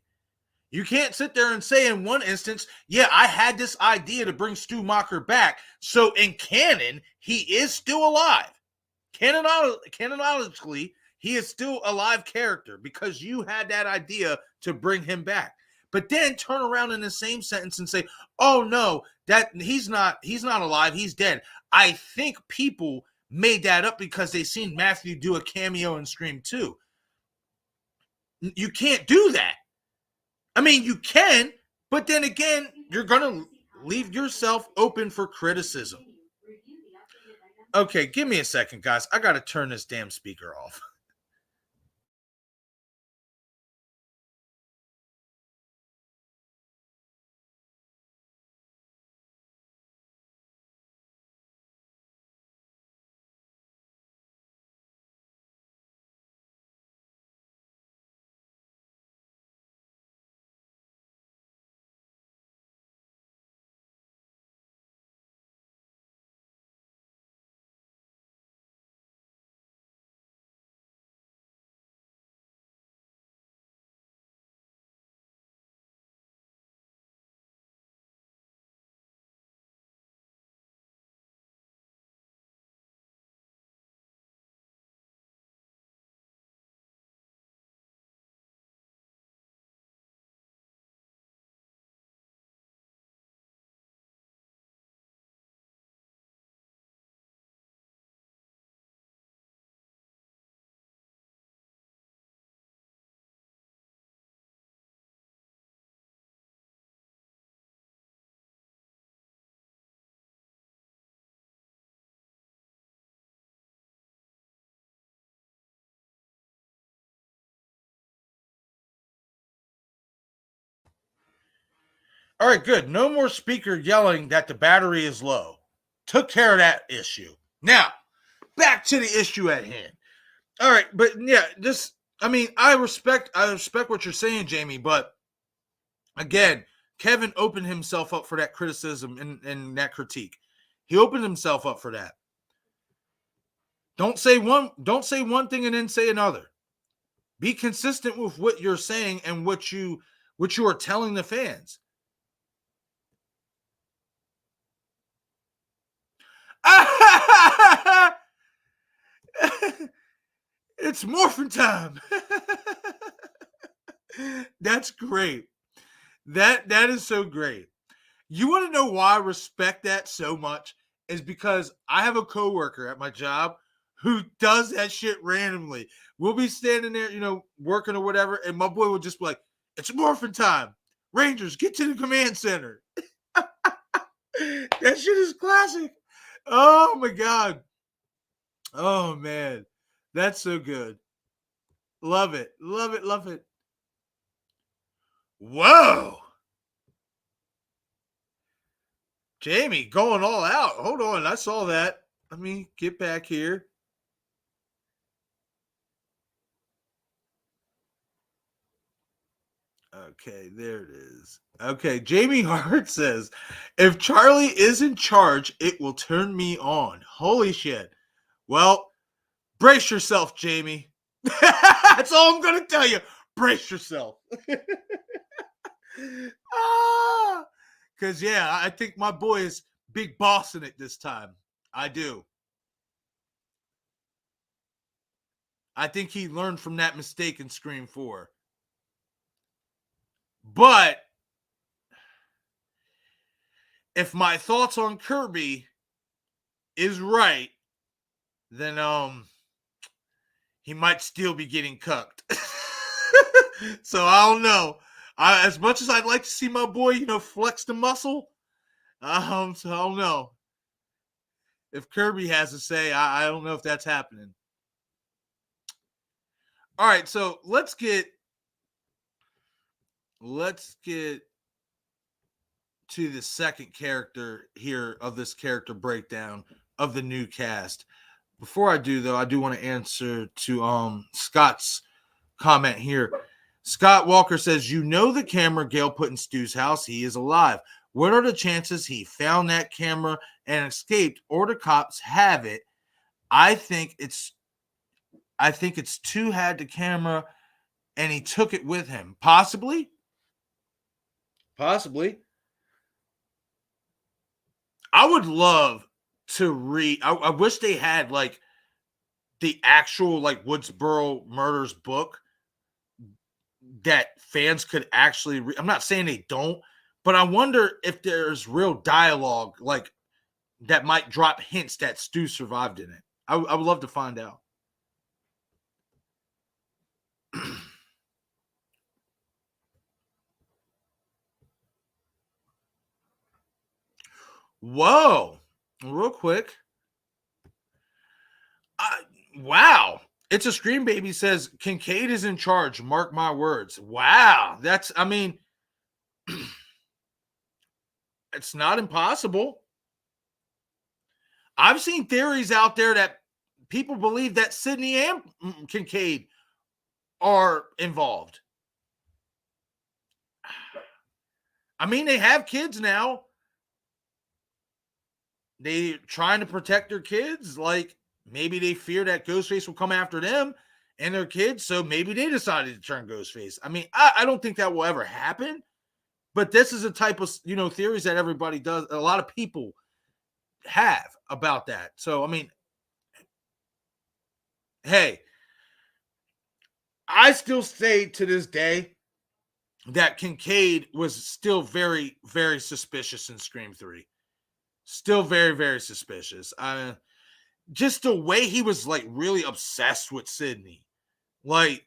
You can't sit there and say in one instance, yeah, I had this idea to bring Stu Macher back, so in canon, he is still alive. Canonically, he is still a live character because you had that idea to bring him back. But then turn around in the same sentence and say, oh no, that he's not alive, he's dead. I think people made that up because they seen Matthew do a cameo in Scream 2. You can't do that. I mean, you can, but then again, you're going to leave yourself open for criticism. Okay, give me a second, guys. I got to turn this damn speaker off. All right, good. No more speaker yelling that the battery is low. Took care of that issue. Now, back to the issue at hand. All right, but yeah, I respect what you're saying, Jamie, but again, Kevin opened himself up for that criticism and that critique. He opened himself up for that. Don't say one thing and then say another. Be consistent with what you're saying and what you are telling the fans. It's morphin' time. That's great. That is so great. You want to know why I respect that so much? Is because I have a coworker at my job who does that shit randomly. We'll be standing there, working or whatever, and my boy will just be like, "It's morphin' time. Rangers, get to the command center." That shit is classic. Oh my god. Oh man. That's so good. Love it. Love it. Love it. Whoa. Jamie going all out. Hold on. I saw that. Let me get back here. Okay, there it is. Okay, Jamie Hart says, if Charlie is in charge, it will turn me on. Holy shit. Well, brace yourself, Jamie. That's all I'm going to tell you. Brace yourself. Because, yeah, I think my boy is big bossing it this time. I do. I think he learned from that mistake in Scream 4. But if my thoughts on Kirby is right, then he might still be getting cucked. So I don't know. As much as I'd like to see my boy, flex the muscle, so I don't know. If Kirby has to say, I don't know if that's happening. All right, so let's get to the second character here of this character breakdown of the new cast. Before I do, though, I do want to answer to Scott's comment here. Scott Walker says, the camera Gale put in Stu's house, he is alive. What are the chances he found that camera and escaped, or the cops have it? I think it's Stu had the camera and he took it with him. Possibly. I would love to read. I wish they had like the actual like Woodsboro Murders book that fans could actually read. I'm not saying they don't, but I wonder if there's real dialogue like that might drop hints that Stu survived in it. I would love to find out. Whoa. Real quick. Wow. It's a Scream Baby says Kincaid is in charge. Mark my words. Wow. It's not impossible. I've seen theories out there that people believe that Sidney and Kincaid are involved. I mean, they have kids now. They're trying to protect their kids. Like, maybe they fear that Ghostface will come after them and their kids, so maybe they decided to turn Ghostface. I mean, I don't think that will ever happen, but this is a type of, theories that everybody does. A lot of people have about that. So, I mean, hey, I still say to this day that Kincaid was still very, very suspicious in Scream 3. Still very, very suspicious. Just the way he was like really obsessed with Sidney. Like,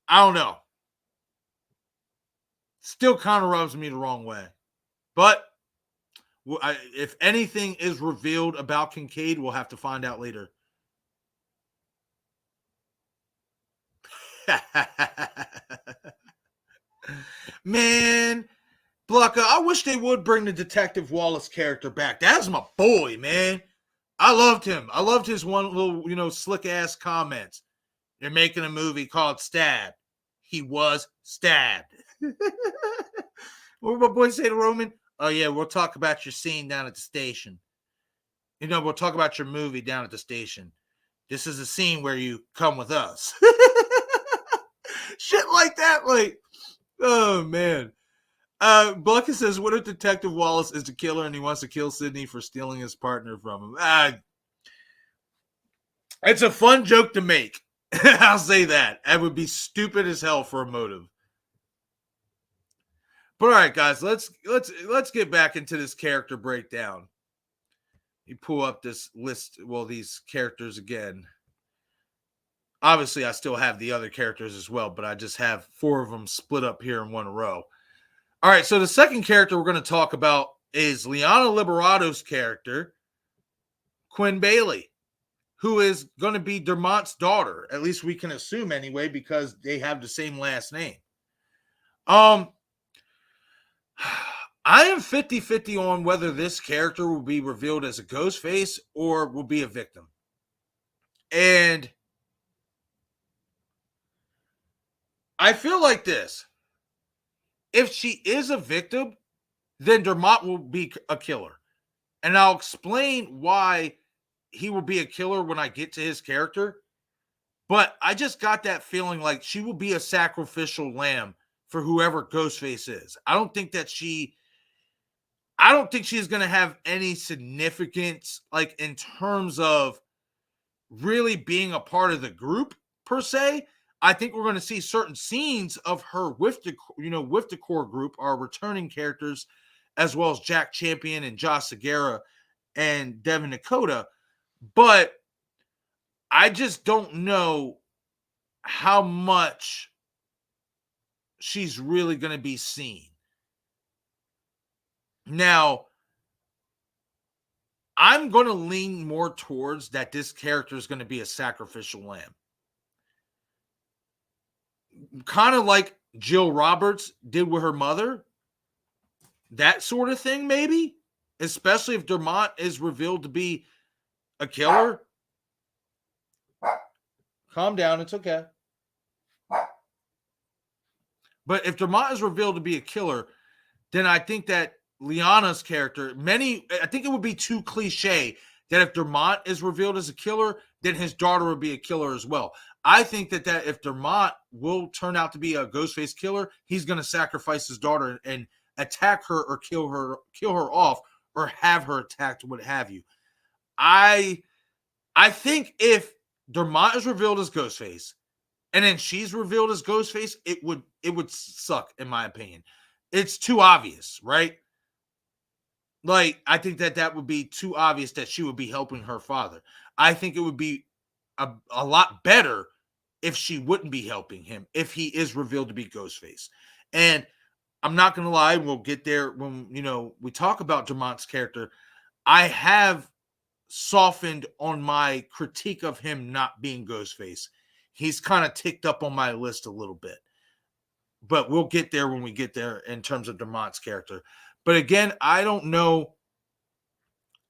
I don't know. Still kind of rubs me the wrong way. But if anything is revealed about Kincaid, we'll have to find out later. Man, Blanca, I wish they would bring the Detective Wallace character back. That's my boy, man. I loved him. I loved his one little, slick-ass comments. They're making a movie called Stabbed. He was stabbed. What did my boy say to Roman? Oh, yeah, we'll talk about your scene down at the station. We'll talk about your movie down at the station. This is a scene where you come with us. Shit like that. Like, oh, man. Blanca says, what if Detective Wallace is the killer and he wants to kill Sidney for stealing his partner from him? It's a fun joke to make. I'll say that. It would be stupid as hell for a motive. But all right, guys, let's get back into this character breakdown. You pull up this list, these characters again. Obviously, I still have the other characters as well, but I just have 4 of them split up here in one row. All right, so the second character we're going to talk about is Liana Liberado's character, Quinn Bailey, who is going to be Dermont's daughter. At least we can assume anyway, because they have the same last name. I am 50-50 on whether this character will be revealed as a Ghostface or will be a victim. And I feel like this. If she is a victim, then Dermont will be a killer. And I'll explain why he will be a killer when I get to his character. But I just got that feeling like she will be a sacrificial lamb for whoever Ghostface is. I don't think she's going to have any significance, like in terms of really being a part of the group per se. I think we're going to see certain scenes of her with the core group, our returning characters, as well as Jack Champion and Josh Segura and Devin Dakota. But I just don't know how much she's really going to be seen. Now, I'm going to lean more towards that this character is going to be a sacrificial lamb. Kind of like Jill Roberts did with her mother. That sort of thing, maybe. Especially if Dermot is revealed to be a killer. Calm down, it's okay. But if Dermot is revealed to be a killer, then I think that Liana's character, I think it would be too cliche that if Dermot is revealed as a killer, then his daughter would be a killer as well. I think that if Dermot will turn out to be a Ghostface killer, he's going to sacrifice his daughter and attack her or kill her off, or have her attacked, what have you. I think if Dermot is revealed as Ghostface and then she's revealed as Ghostface, it would suck, in my opinion. It's too obvious, right? Like, I think that would be too obvious that she would be helping her father. I think it would be a lot better if she wouldn't be helping him, if he is revealed to be Ghostface. And I'm not going to lie, we'll get there when, we talk about Dermot's character. I have softened on my critique of him not being Ghostface. He's kind of ticked up on my list a little bit. But we'll get there when we get there in terms of Dermot's character. But again, I don't know.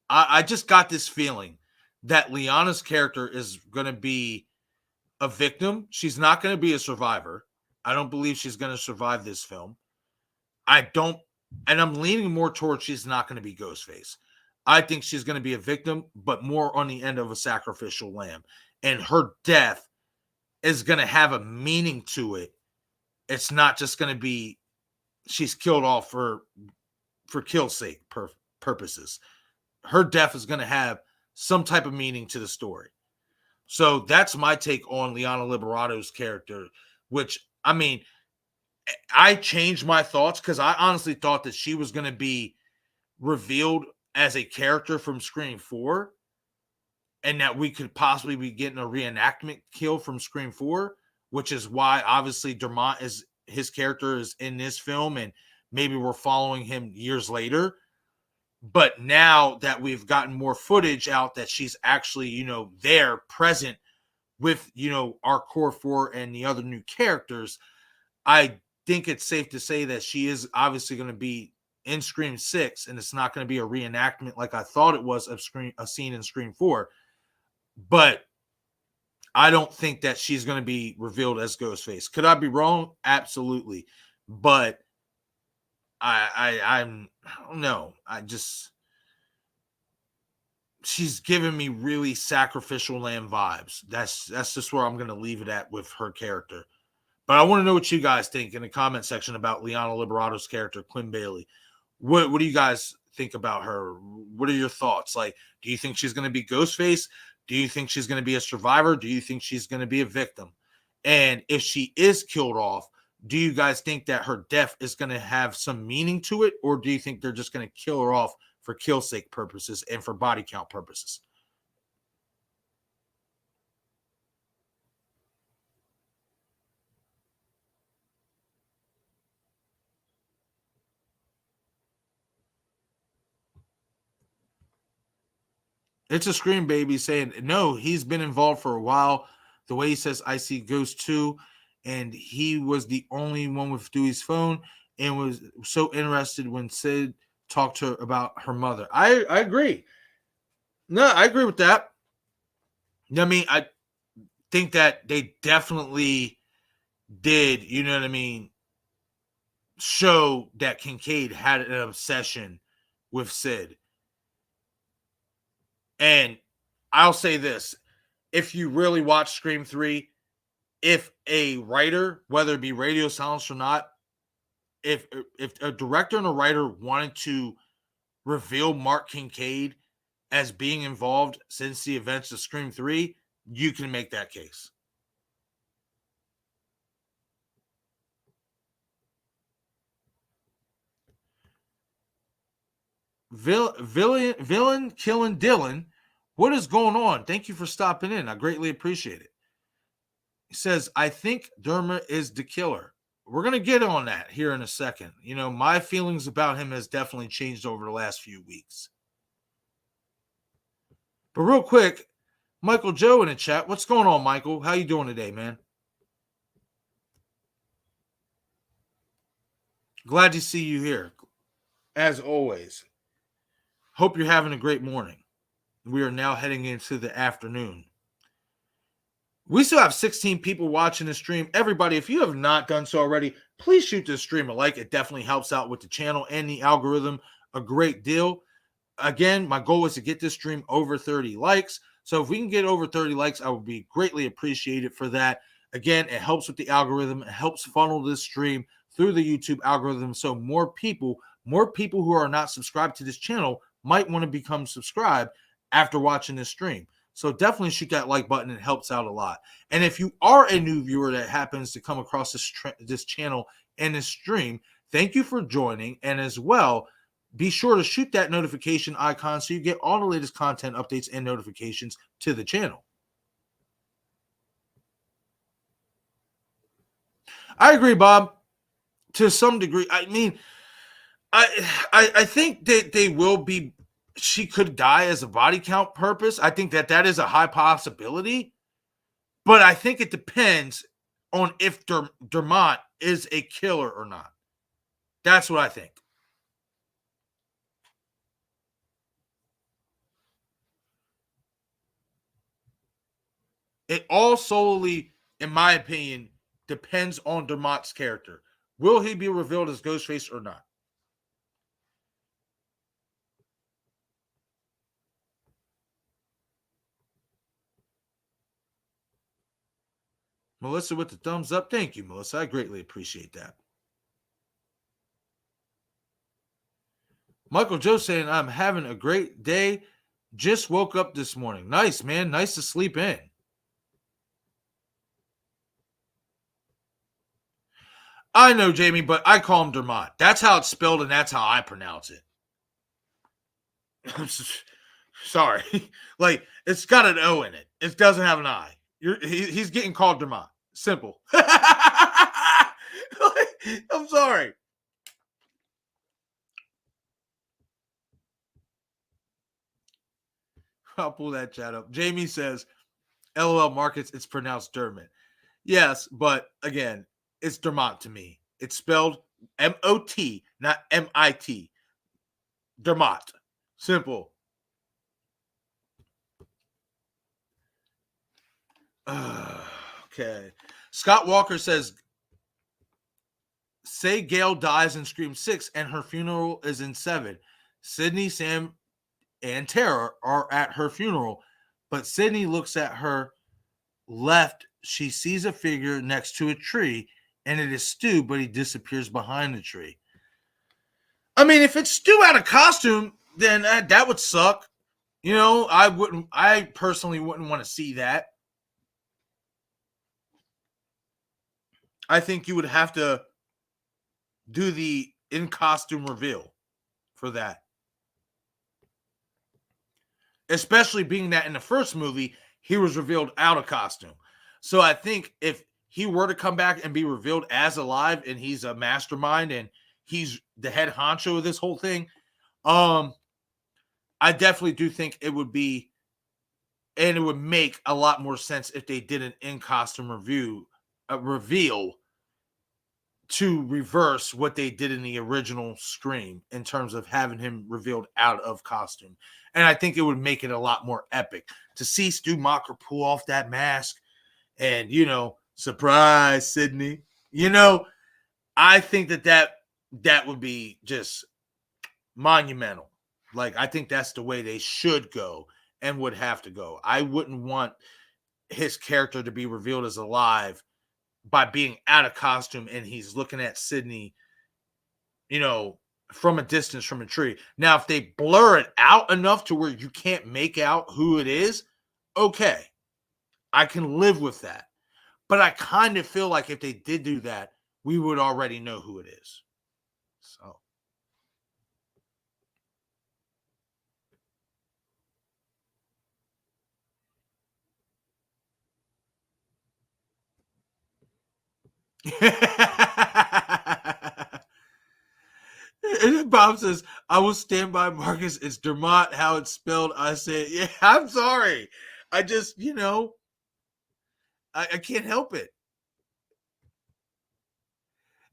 I just got this feeling that Liana's character is going to be a victim. She's not going to be a survivor. I don't believe she's going to survive this film. And I'm leaning more towards she's not going to be Ghostface. I think she's going to be a victim, but more on the end of a sacrificial lamb. And her death is going to have a meaning to it. It's not just going to be she's killed off for kill's sake purposes. Her death is going to have some type of meaning to the story. So that's my take on Liana Liberato's character, which, I mean, I changed my thoughts because I honestly thought that she was going to be revealed as a character from Scream 4 and that we could possibly be getting a reenactment kill from Scream 4, which is why obviously Dermot his character is in this film and maybe we're following him years later. But now that we've gotten more footage out that she's actually, there present with, our core 4 and the other new characters, I think it's safe to say that she is obviously going to be in Scream 6 and it's not going to be a reenactment like I thought it was of a scene in Scream 4. But I don't think that she's going to be revealed as Ghostface. Could I be wrong? Absolutely. But I don't know. She's giving me really sacrificial lamb vibes. That's just where I'm going to leave it at with her character. But I want to know what you guys think in the comment section about Liana Liberato's character, Quinn Bailey. What do you guys think about her? What are your thoughts? Like, do you think she's going to be Ghostface? Do you think she's going to be a survivor? Do you think she's going to be a victim? And if she is killed off, do you guys think that her death is going to have some meaning to it? Or do you think they're just going to kill her off for kill sake purposes and for body count purposes? It's a Scream Baby saying, no, he's been involved for a while. The way he says, I see Ghost too. And he was the only one with Dewey's phone and was so interested when Sid talked to her about her mother. I agree. No, I agree with that. I mean, I think that they definitely did, you know what I mean, show that Kincaid had an obsession with Sid. And I'll say this. If you really watch Scream 3, if a writer, whether it be radio silence or not, if a director and a writer wanted to reveal Mark Kincaid as being involved since the events of Scream 3, you can make that case. Villain killing Dylan. What is going on? Thank you for stopping in. I greatly appreciate it. He says, I think Dermot is the killer. We're going to get on that here in a second. You know, my feelings about him has definitely changed over the last few weeks. But real quick, Michael Joe in the chat. What's going on, Michael? How you doing today, man? Glad to see you here, as always. Hope you're having a great morning. We are now heading into the afternoon. We still have 16 people watching the stream. Everybody, if you have not done so already, please shoot this stream a like. It definitely helps out with the channel and the algorithm a great deal. Again, my goal is to get this stream over 30 likes. So if we can get over 30 likes, I would be greatly appreciated for that. Again, it helps with the algorithm. It helps funnel this stream through the YouTube algorithm. So more people who are not subscribed to this channel might want to become subscribed after watching this stream. So definitely shoot that like button. It helps out a lot. And if you are a new viewer that happens to come across this channel and this stream, thank you for joining. And as well, be sure to shoot that notification icon so you get all the latest content updates and notifications to the channel. I agree, Bob, to some degree. I mean, I think that they will be. She could die as a body count purpose. I think that is a high possibility, but I think it depends on if Dermot is a killer or not. That's what I think. It all solely, in my opinion, depends on Dermot's character. Will he be revealed as Ghostface or not? Melissa with the thumbs up. Thank you, Melissa. I greatly appreciate that. Michael Joe saying, I'm having a great day. Just woke up this morning. Nice, man. Nice to sleep in. I know, Jamie, but I call him Dermot. That's how it's spelled, and that's how I pronounce it. I'm sorry. Like, it's got an O in it. It doesn't have an I. He's getting called Dermot. Simple. I'm sorry. I'll pull that chat up. Jamie says, LOL Markets, it's pronounced Dermot. Yes, but again, it's Dermot to me. It's spelled M-O-T, not M-I-T. Dermot. Simple. Okay. Scott Walker says, say Gale dies in Scream 6 and her funeral is in 7. Sydney, Sam, and Tara are at her funeral, but Sydney looks at her left. She sees a figure next to a tree, and it is Stu, but he disappears behind the tree. I mean, if it's Stu out of costume, then that would suck. You know, I personally wouldn't want to see that. I think you would have to do the in-costume reveal for that. Especially being that in the first movie, he was revealed out of costume. So I think if he were to come back and be revealed as alive and he's a mastermind and he's the head honcho of this whole thing, I definitely do think it would be, and it would make a lot more sense if they did an in-costume reveal to reverse what they did in the original Scream in terms of having him revealed out of costume. And I think it would make it a lot more epic to see Stu Macher pull off that mask and, you know, surprise, Sydney. You know, I think that would be just monumental. Like, I think that's the way they should go and would have to go. I wouldn't want his character to be revealed as alive by being out of costume and he's looking at Sydney, from a distance from a tree. Now, if they blur it out enough to where you can't make out who it is, okay, I can live with that. But I kind of feel like if they did do that, we would already know who it is. So. And then Bob says, I will stand by Marcus. It's Dermot, how it's spelled. I said, yeah, I'm sorry. I just, I can't help it.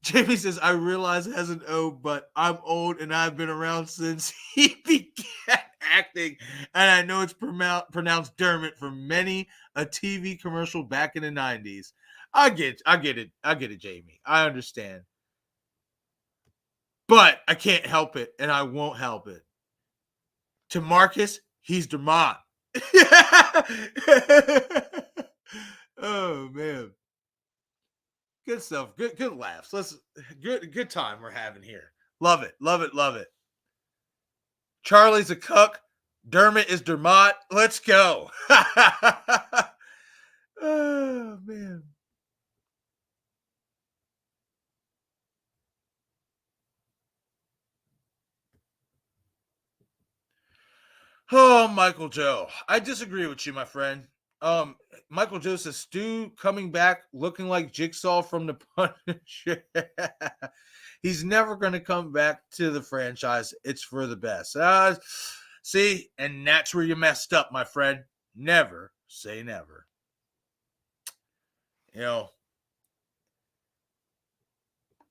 Jamie says, I realize it has an O, but I'm old and I've been around since he began acting. And I know it's pronounced Dermot from many a TV commercial back in the 90s. I get it, Jamie. I understand. But I can't help it, and I won't help it. To Marcus, he's Dermot. Oh man, good stuff. Good laughs. Good time we're having here. Love it, love it, love it. Charlie's a cuck. Dermot is Dermot. Let's go. Oh man. Oh, Michael Joe. I disagree with you, my friend. Michael Joe says Stu coming back looking like Jigsaw from the Punisher. He's never going to come back to the franchise. It's for the best. See, and that's where you messed up, my friend. Never say never.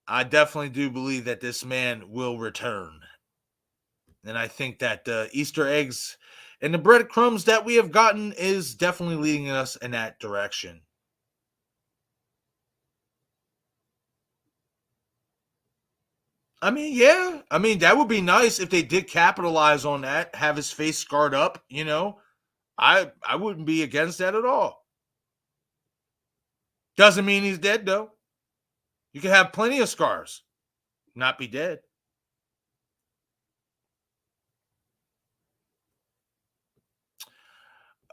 I definitely do believe that this man will return. And I think that the Easter eggs and the breadcrumbs that we have gotten is definitely leading us in that direction. I mean, yeah. I mean, that would be nice if they did capitalize on that, have his face scarred up, I wouldn't be against that at all. Doesn't mean he's dead, though. You can have plenty of scars, not be dead.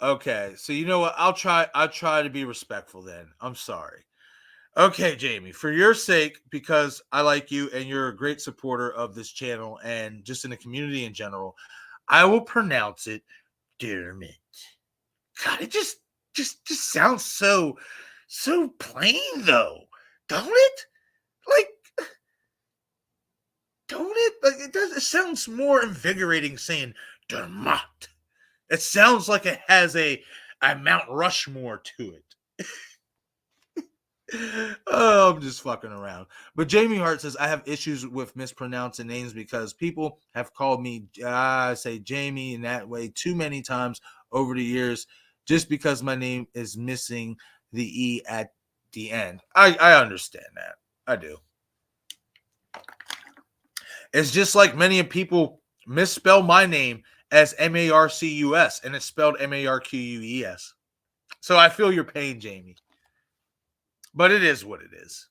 Okay, so you know what? I'll try to be respectful then. I'm sorry. Okay, Jamie, for your sake, because I like you and you're a great supporter of this channel and just in the community in general, I will pronounce it Dermot. God, it just sounds so plain though, don't it? Like, don't it? Like it does. It sounds more invigorating saying Dermot. It sounds like it has a Mount Rushmore to it. Oh, I'm just fucking around. But Jamie Hart says, I have issues with mispronouncing names because people have called me, say Jamie in that way too many times over the years just because my name is missing the E at the end. I understand that. I do. It's just like many people misspell my name as Marcus and it's spelled Marques. So I feel your pain, Jamie. But it is what it is.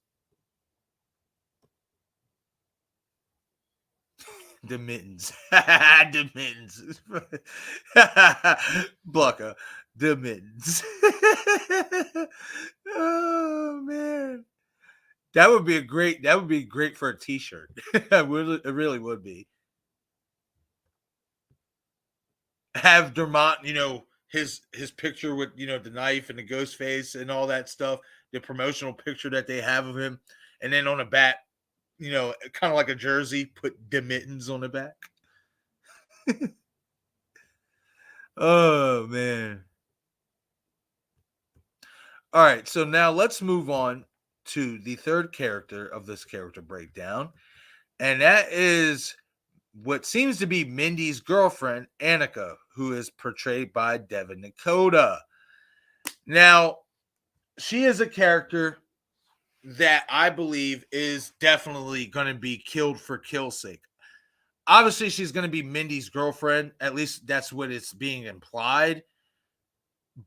The mittens. The mittens. Blucka. The mittens. Oh man. That would be great for a t-shirt. It really would be. Have Dermot, his picture with, the knife and the ghost face and all that stuff, the promotional picture that they have of him, and then on the back, kind of like a jersey, put the mittens on the back. Oh man. All right, so now let's move on to the third character of this character breakdown, and that is what seems to be Mindy's girlfriend, Annika, who is portrayed by Devin Nakota. Now, she is a character that I believe is definitely going to be killed for kill's sake. Obviously, she's going to be Mindy's girlfriend. At least that's what it's being implied.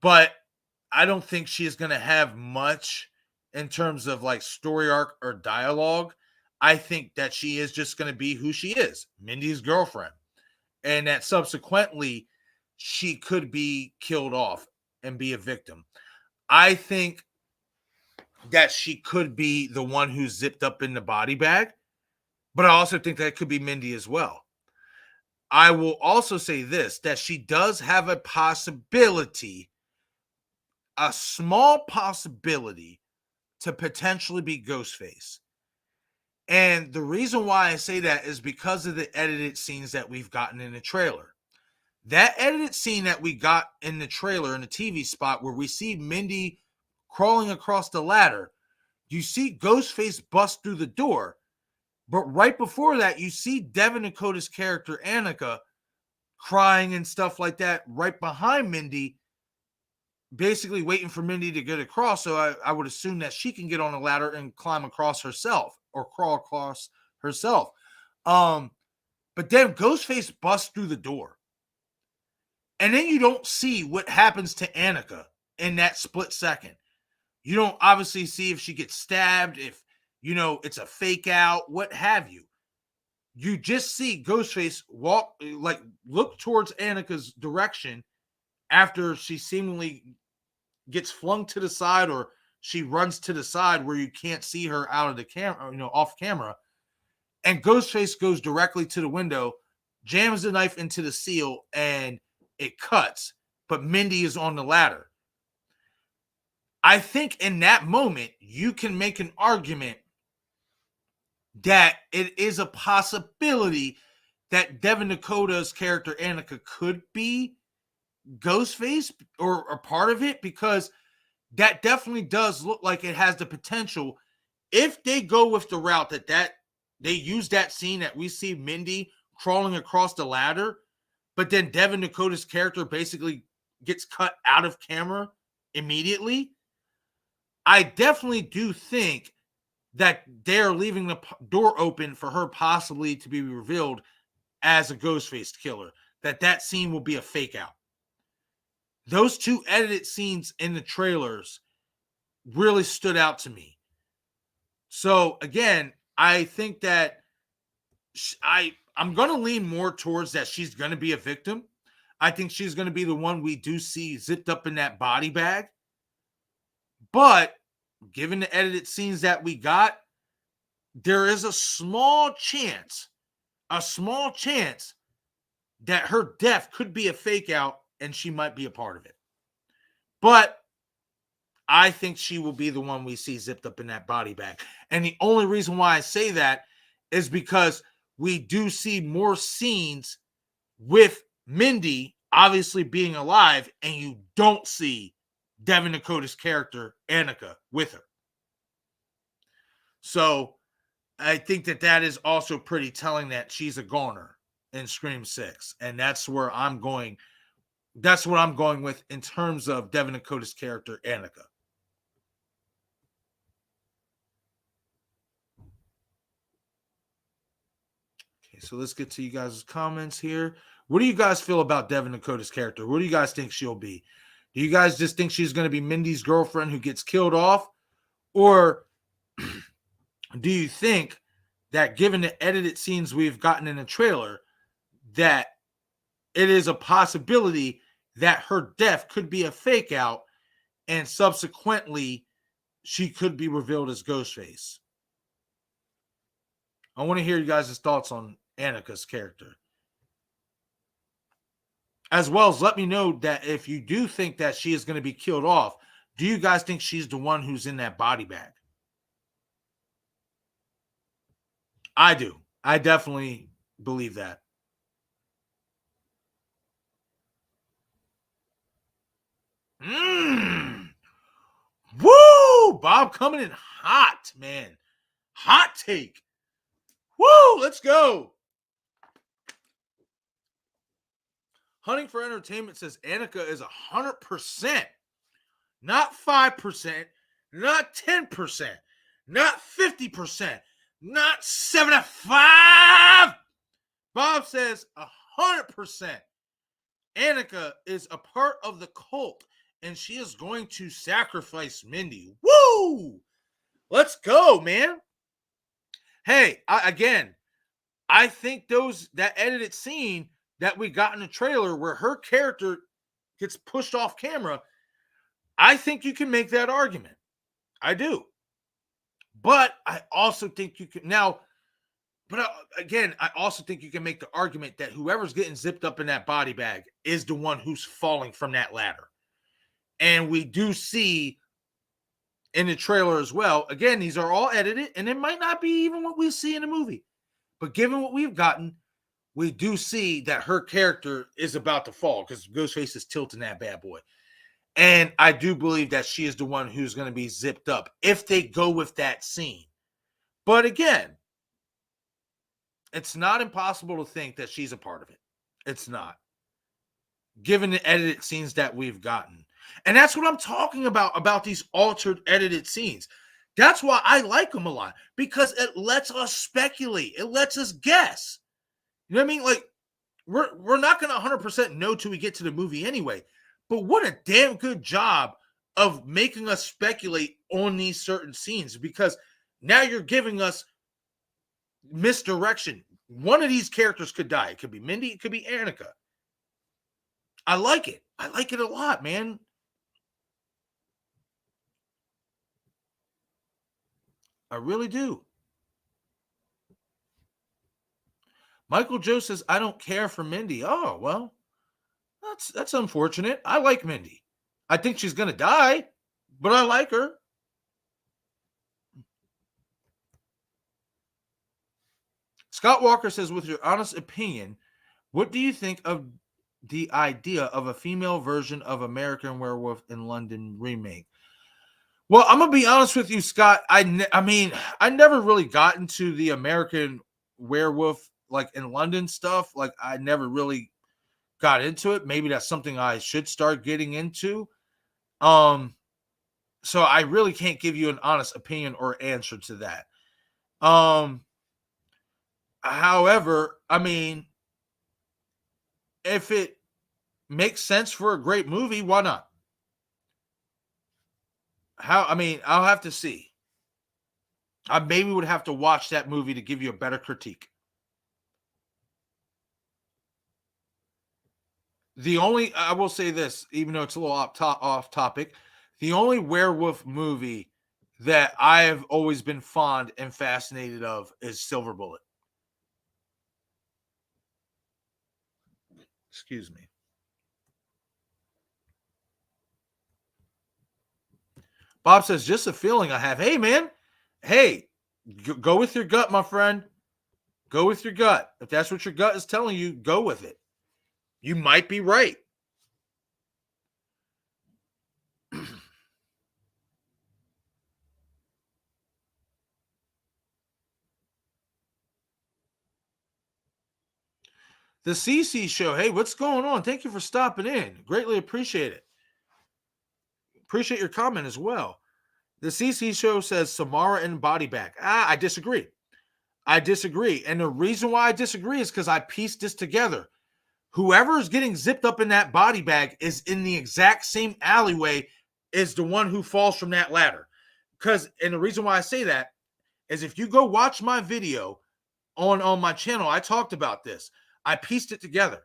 But I don't think she is going to have much in terms of like story arc or dialogue. I think that she is just going to be who she is, Mindy's girlfriend, and that subsequently she could be killed off and be a victim. I think that she could be the one who's zipped up in the body bag, but I also think that it could be Mindy as well. I will also say this, that she does have a possibility, a small possibility, to potentially be Ghostface. And the reason why I say that is because of the edited scenes that we've gotten in the trailer. That edited scene that we got in the trailer, in the TV spot, where we see Mindy crawling across the ladder, you see Ghostface bust through the door. But right before that, you see Devin Dakota's character, Annika, crying and stuff like that right behind Mindy, basically waiting for Mindy to get across. So I would assume that she can get on a ladder and climb across herself or crawl across herself. But then Ghostface busts through the door. And then you don't see what happens to Annika in that split second. You don't obviously see if she gets stabbed, if, it's a fake out, what have you. You just see Ghostface look towards Annika's direction after she seemingly gets flung to the side, or she runs to the side where you can't see her out of the camera, off camera. And Ghostface goes directly to the window, jams the knife into the seal, and it cuts. But Mindy is on the ladder. I think in that moment, you can make an argument that it is a possibility that Devin Dakota's character, Annika, could be Ghostface or a part of it, because that definitely does look like it has the potential, if they go with the route that they use that scene that we see Mindy crawling across the ladder, but then Devin Dakota's character basically gets cut out of camera immediately. I definitely do think that they're leaving the door open for her possibly to be revealed as a Ghostface killer, that scene will be a fake out. Those two edited scenes in the trailers really stood out to me. So again, I think that I'm going to lean more towards that she's going to be a victim. I think she's going to be the one we do see zipped up in that body bag. But given the edited scenes that we got, there is a small chance that her death could be a fake out and she might be a part of it. But I think she will be the one we see zipped up in that body bag. And the only reason why I say that is because we do see more scenes with Mindy obviously being alive, and you don't see Devin Dakota's character, Annika, with her. So I think that is also pretty telling that she's a goner in Scream 6. And that's where I'm going. That's what I'm going with in terms of Devin Dakota's character, Annika. Okay, so let's get to you guys' comments here. What do you guys feel about Devin Dakota's character? What do you guys think she'll be? Do you guys just think she's going to be Mindy's girlfriend who gets killed off? Or do you think that, given the edited scenes we've gotten in the trailer, that it is a possibility that her death could be a fake out and subsequently she could be revealed as Ghostface? I want to hear you guys' thoughts on Annika's character. As well as let me know that if you do think that she is going to be killed off, do you guys think she's the one who's in that body bag? I do. I definitely believe that. Woo! Bob coming in hot, man. Hot take. Woo! Let's go. Hunting for Entertainment says Annika is 100%. Not 5%. Not 10%. Not 50%. Not 75. Bob says 100%. Annika is a part of the cult, and she is going to sacrifice Mindy. Woo! Let's go, man. Hey, I think that edited scene that we got in the trailer where her character gets pushed off camera, I think you can make that argument. I do. But I also think you can now. Again, I also think you can make the argument that whoever's getting zipped up in that body bag is the one who's falling from that ladder. And we do see in the trailer as well. Again, these are all edited, and it might not be even what we see in the movie. But given what we've gotten, we do see that her character is about to fall because Ghostface is tilting that bad boy. And I do believe that she is the one who's going to be zipped up if they go with that scene. But again, it's not impossible to think that she's a part of it. It's not. Given the edited scenes that we've gotten. And that's what I'm talking about these altered edited scenes. That's why I like them a lot, because it lets us speculate. It lets us guess. You know what I mean? Like, we're not going to 100% know till we get to the movie anyway. But what a damn good job of making us speculate on these certain scenes, because now you're giving us misdirection. One of these characters could die. It could be Mindy. It could be Annika. I like it. I like it a lot, man. I really do. Michael Joe says, I don't care for Mindy. Oh, well, that's unfortunate. I like Mindy. I think she's going to die, but I like her. Scott Walker says, with your honest opinion, what do you think of the idea of a female version of American Werewolf in London remake? Well, I'm going to be honest with you, Scott. I mean, I never really got into the American Werewolf, like in London stuff. Like, I never really got into it. Maybe that's something I should start getting into. So I really can't give you an honest opinion or answer to that. However, I mean, if it makes sense for a great movie, why not? I'll have to see. I maybe would have to watch that movie to give you a better critique. I will say this, even though it's a little off topic, the only werewolf movie that I have always been fond and fascinated of is Silver Bullet. Excuse me. Bob says, just a feeling I have. Hey, man. Hey, go with your gut, my friend. Go with your gut. If that's what your gut is telling you, go with it. You might be right. The CC show. Hey, what's going on? Thank you for stopping in. Greatly appreciate it. Appreciate your comment as well. The CC show says Samara and body bag. I disagree. I disagree. And the reason why I disagree is because I pieced this together. Whoever is getting zipped up in that body bag is in the exact same alleyway as the one who falls from that ladder. And the reason why I say that is if you go watch my video on my channel, I talked about this. I pieced it together.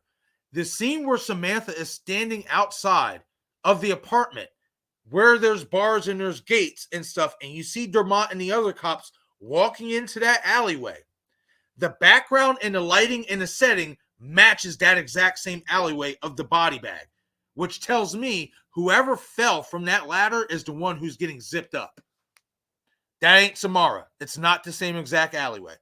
The scene where Samantha is standing outside of the apartment where there's bars and there's gates and stuff, and you see Dermot and the other cops walking into that alleyway. The background and the lighting and the setting matches that exact same alleyway of the body bag, which tells me whoever fell from that ladder is the one who's getting zipped up. That ain't Samara. It's not the same exact alleyway.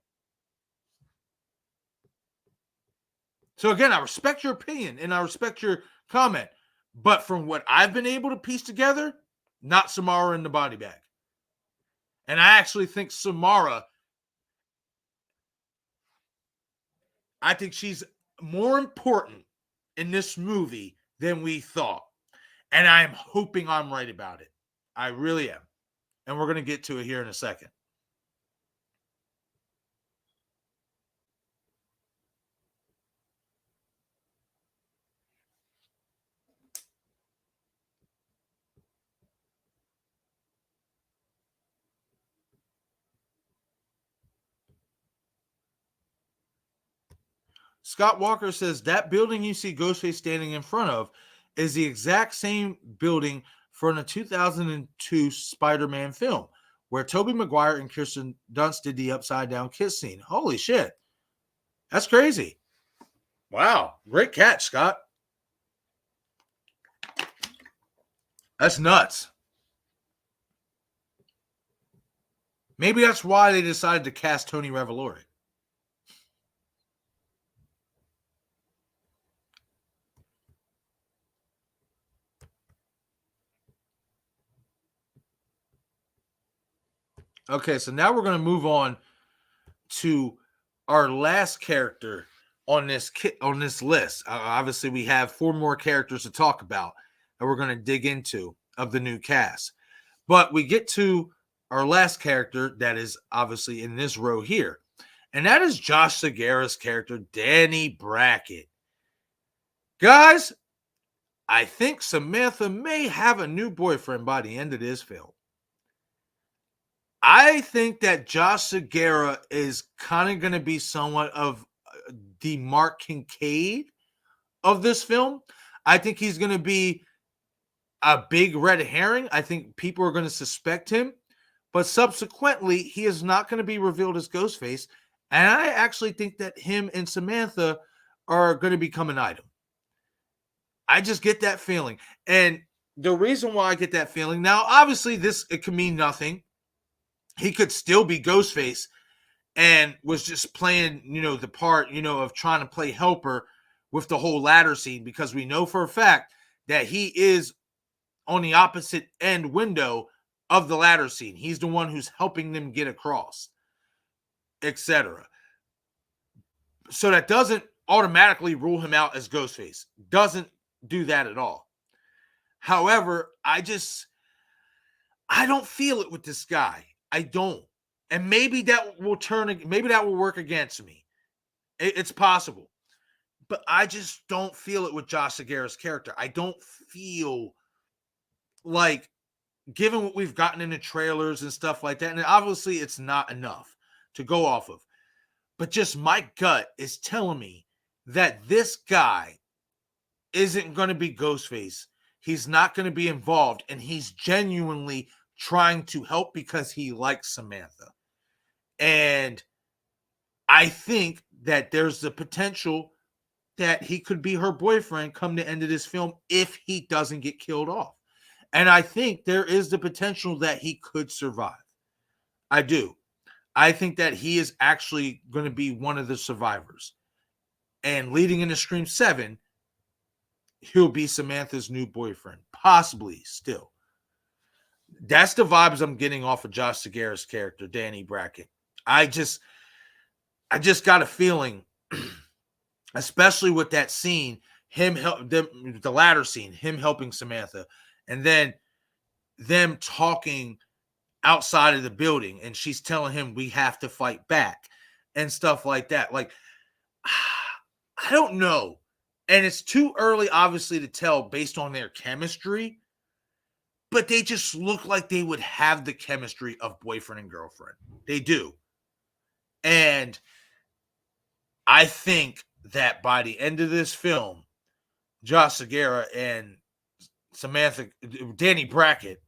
So again, I respect your opinion and I respect your comment. But from what I've been able to piece together, not Samara in the body bag. And I actually think Samara, I think she's more important in this movie than we thought. And I'm hoping I'm right about it. I really am. And we're going to get to it here in a second. Scott Walker says that building you see Ghostface standing in front of is the exact same building from the 2002 Spider-Man film where Tobey Maguire and Kirsten Dunst did the upside down kiss scene. Holy shit. That's crazy. Wow. Great catch, Scott. That's nuts. Maybe that's why they decided to cast Tony Revolori. Okay, so now we're going to move on to our last character on this list. Obviously, we have 4 more characters to talk about that we're going to dig into of the new cast. But we get to our last character that is obviously in this row here, and that is Josh Segarra's character, Danny Brackett. Guys, I think Samantha may have a new boyfriend by the end of this film. I think that Josh Segarra is kind of going to be somewhat of the Mark Kincaid of this film. I think he's going to be a big red herring. I think people are going to suspect him, but subsequently, he is not going to be revealed as Ghostface. And I actually think that him and Samantha are going to become an item. I just get that feeling. And the reason why I get that feeling, now, obviously, it can mean nothing. He could still be Ghostface and was just playing, the part, of trying to play helper with the whole ladder scene, because we know for a fact that he is on the opposite end window of the ladder scene. He's the one who's helping them get across, etc. So that doesn't automatically rule him out as Ghostface. Doesn't do that at all. However, I don't feel it with this guy. I don't. And maybe that will work against me. It's possible. But I just don't feel it with Josh Segarra's character. I don't feel like, given what we've gotten in the trailers and stuff like that, and obviously it's not enough to go off of, but just my gut is telling me that this guy isn't going to be Ghostface. He's not going to be involved, and he's genuinely trying to help because he likes Samantha. And I think that there's the potential that he could be her boyfriend come the end of this film if he doesn't get killed off. And I think there is the potential that he could survive. I do. I think that he is actually going to be one of the survivors. And leading into Scream 7, he'll be Samantha's new boyfriend. Possibly still. That's the vibes I'm getting off of Josh Segarra's character, Danny Brackett. I just got a feeling, especially with that scene, the ladder scene, him helping Samantha, and then them talking outside of the building, and she's telling him we have to fight back and stuff like that. Like, I don't know. And it's too early, obviously, to tell based on their chemistry. But they just look like they would have the chemistry of boyfriend and girlfriend. They do. And I think that by the end of this film, Josh Segarra and Danny Brackett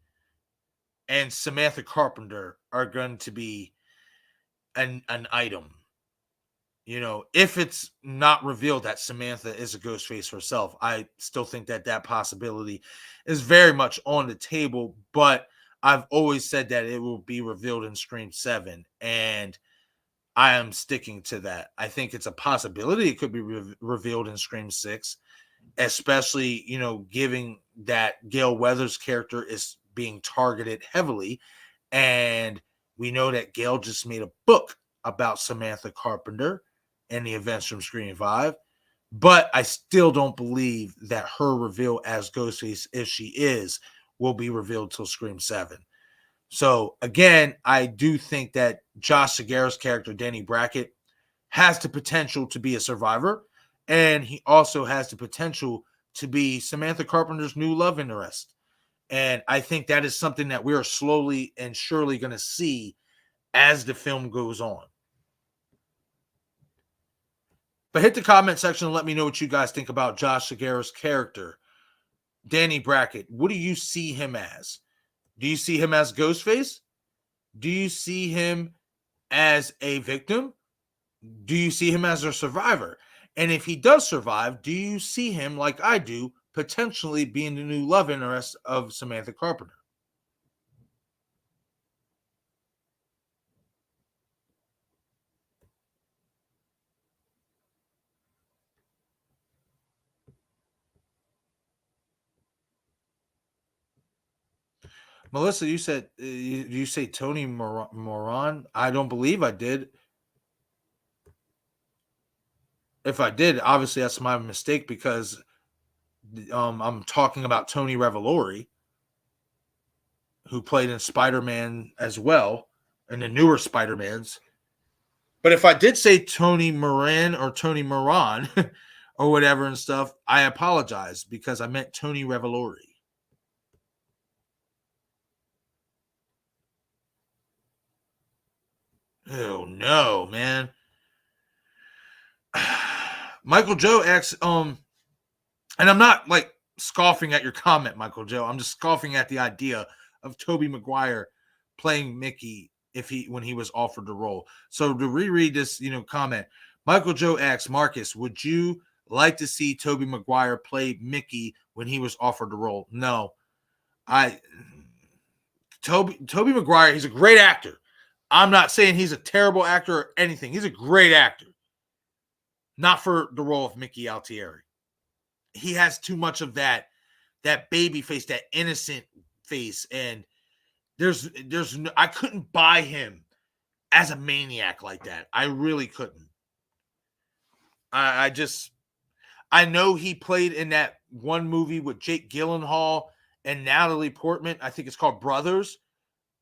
and Samantha Carpenter are going to be an item. If it's not revealed that Samantha is a Ghostface herself, I still think that possibility is very much on the table, but I've always said that it will be revealed in Scream 7, and I am sticking to that. I think it's a possibility it could be revealed in Scream 6, especially, given that Gale Weathers' character is being targeted heavily, and we know that Gale just made a book about Samantha Carpenter and the events from Scream 5, but I still don't believe that her reveal as Ghostface, if she is, will be revealed till Scream 7. So, again, I do think that Josh Segarra's character, Danny Brackett, has the potential to be a survivor, and he also has the potential to be Samantha Carpenter's new love interest. And I think that is something that we are slowly and surely going to see as the film goes on. But hit the comment section and let me know what you guys think about Josh Segarra's character, Danny Brackett. What do you see him as? Do you see him as Ghostface? Do you see him as a victim? Do you see him as a survivor? And if he does survive, do you see him, like I do, potentially being the new love interest of Samantha Carpenter? Melissa, you said you say Tony Moran? I don't believe I did. If I did, obviously that's my mistake because I'm talking about Tony Revolori, who played in Spider-Man as well, and the newer Spider-Mans. But if I did say Tony Moran or Tony Moran or whatever and stuff, I apologize because I meant Tony Revolori. Oh no, man. Michael Joe asks, and I'm not like scoffing at your comment, Michael Joe. I'm just scoffing at the idea of Tobey Maguire playing Mickey when he was offered the role. So to reread this, comment, Michael Joe asks, Marcus, would you like to see Tobey Maguire play Mickey when he was offered the role? No. Tobey Maguire, he's a great actor. I'm not saying he's a terrible actor or anything. He's a great actor. Not for the role of Mickey Altieri. He has too much of that baby face, that innocent face, and I couldn't buy him as a maniac like that. I really couldn't. I know he played in that one movie with Jake Gyllenhaal and Natalie Portman. I think it's called Brothers,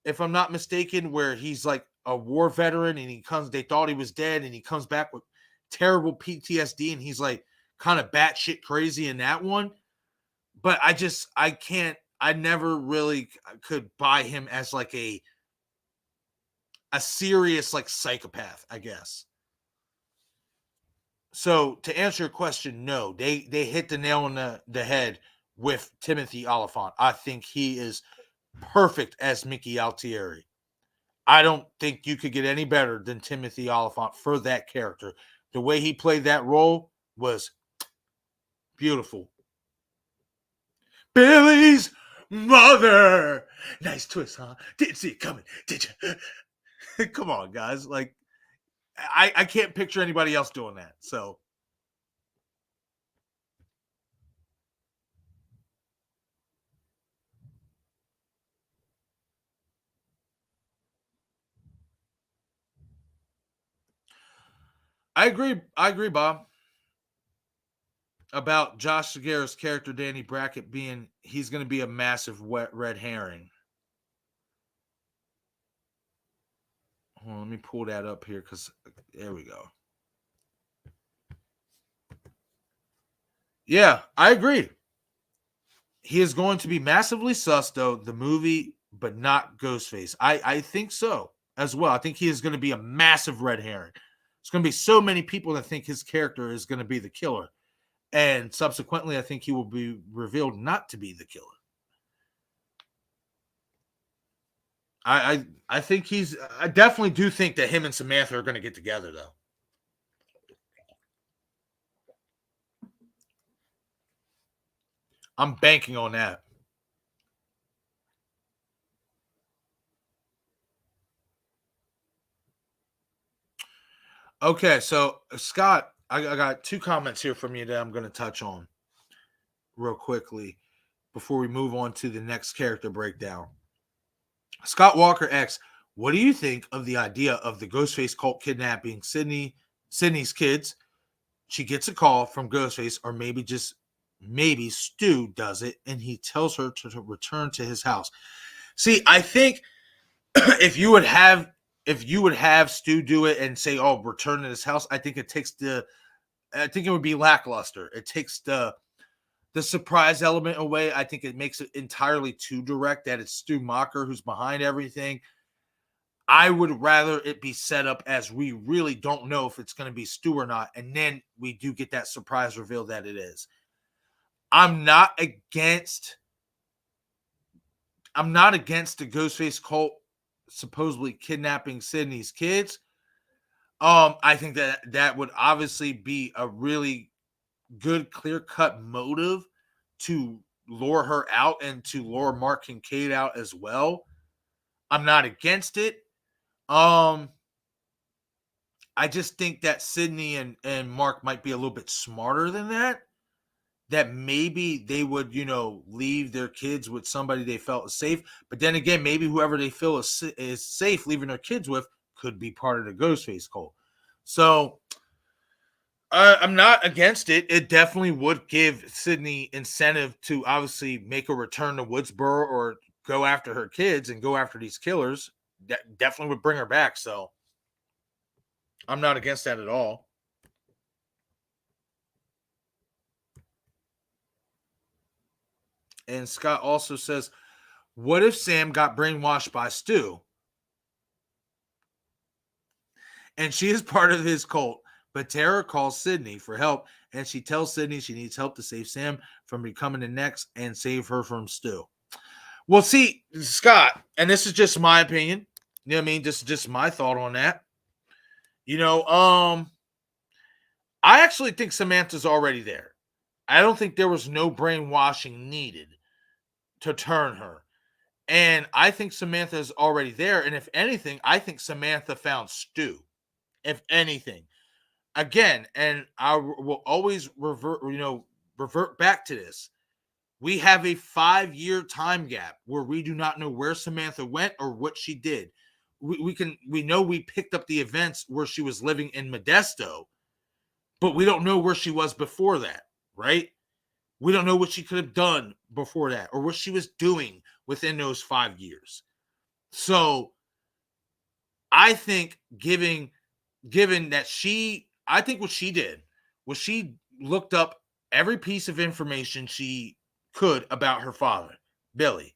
if I'm not mistaken, where he's like a war veteran and they thought he was dead and he comes back with terrible PTSD and he's like kind of batshit crazy in that one. But I never really could buy him as like a serious like psychopath, I guess. So to answer your question, no, they hit the nail on the head with Timothy Olyphant. I think he is perfect as Mickey Altieri. I don't think you could get any better than Timothy Olyphant for that character. The way he played that role was beautiful. Billy's mother. Nice twist, huh? Didn't see it coming, did you? Come on, guys. Like, I can't picture anybody else doing that. So I agree, Bob, about Josh Segarra's character, Danny Brackett, he's going to be a massive red herring. Hold on, let me pull that up here because there we go. Yeah, I agree. He is going to be massively sus, though, the movie, but not Ghostface. I think so as well. I think he is going to be a massive red herring. There's going to be so many people that think his character is going to be the killer. And subsequently, I think he will be revealed not to be the killer. I think I definitely do think that him and Samantha are going to get together, though. I'm banking on that. Okay, so Scott, I got two comments here from you that I'm going to touch on real quickly before we move on to the next character breakdown. Scott Walker X, what do you think of the idea of the Ghostface cult kidnapping Sydney's kids? She gets a call from Ghostface, or maybe Stu does it, and he tells her to return to his house. See, I think if you would have Stu do it and say, "Oh, return to his house," I think it would be lackluster. It takes the surprise element away. I think it makes it entirely too direct that it's Stu Macher who's behind everything. I would rather it be set up as we really don't know if it's going to be Stu or not, and then we do get that surprise reveal that it is. I'm not against the Ghostface cult supposedly kidnapping Sydney's kids. I think that would obviously be a really good, clear-cut motive to lure her out and to lure Mark Kincaid out as well. I'm not against it. I just think that Sydney and Mark might be a little bit smarter than that. That maybe they would, leave their kids with somebody they felt is safe. But then again, maybe whoever they feel is safe leaving their kids with could be part of the Ghostface cult. So I'm not against it. It definitely would give Sydney incentive to obviously make a return to Woodsboro or go after her kids and go after these killers. That definitely would bring her back. So I'm not against that at all. And Scott also says, what if Sam got brainwashed by Stu? And she is part of his cult, but Tara calls Sydney for help, and she tells Sydney she needs help to save Sam from becoming the next and save her from Stu. Well, see, Scott, and this is just my opinion. You know what I mean? This is just my thought on that. I actually think Samantha's already there. I don't think there was no brainwashing needed to turn her. And I think Samantha is already there. And if anything, I think Samantha found Stu. If anything. Again, and I will always revert back to this. We have a 5-year time gap where we do not know where Samantha went or what she did. We know we picked up the events where she was living in Modesto, but we don't know where she was before that, right? We don't know what she could have done before that or what she was doing within those 5 years. So I think given that I think what she did was she looked up every piece of information she could about her father, Billy.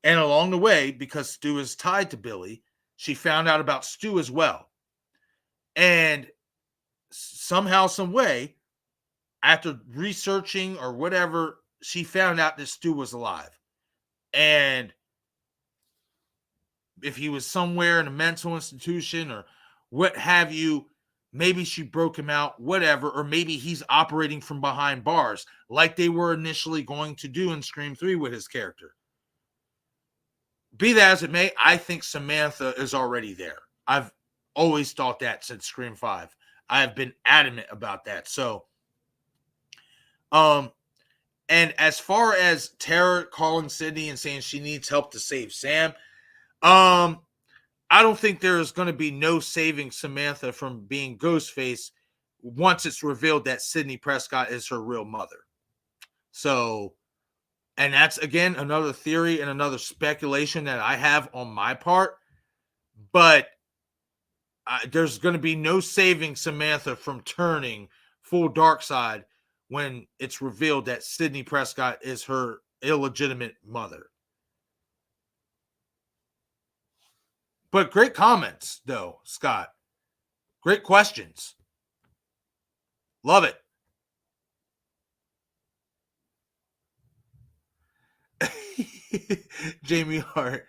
And along the way, because Stu is tied to Billy, she found out about Stu as well. And somehow, some way, after researching or whatever, she found out that Stu was alive. And if he was somewhere in a mental institution or what have you, maybe she broke him out, whatever, or maybe he's operating from behind bars like they were initially going to do in Scream 3 with his character. Be that as it may, I think Samantha is already there. I've always thought that since Scream 5. I have been adamant about that. So, and as far as Tara calling Sydney and saying she needs help to save Sam, I don't think there's going to be no saving Samantha from being Ghostface once it's revealed that Sydney Prescott is her real mother. So, and that's, again, another theory and another speculation that I have on my part. But there's going to be no saving Samantha from turning full dark side when it's revealed that Sydney Prescott is her illegitimate mother. But great comments, though, Scott. Great questions. Love it. Jamie Hart.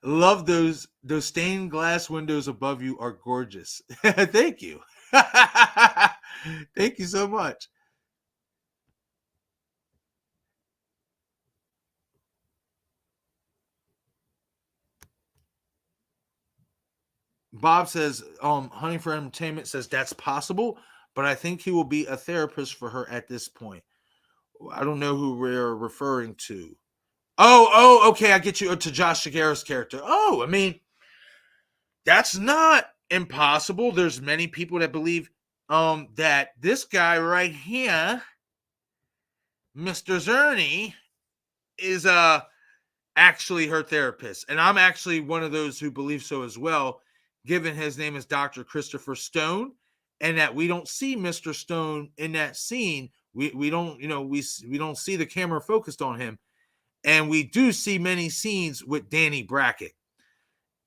Love those stained glass windows above you are gorgeous. Thank you. Thank you so much. Bob says, Honey for Entertainment says that's possible, but I think he will be a therapist for her at this point. I don't know who we're referring to. Oh, okay, I get you, to Josh Shigera's character. Oh, I mean, that's not impossible. There's many people that believe that this guy right here, Mr. Zerny, is actually her therapist. And I'm actually one of those who believe so as well, given his name is Dr. Christopher Stone, and that we don't see Mr. Stone in that scene. We don't, we don't see the camera focused on him. And we do see many scenes with Danny Brackett.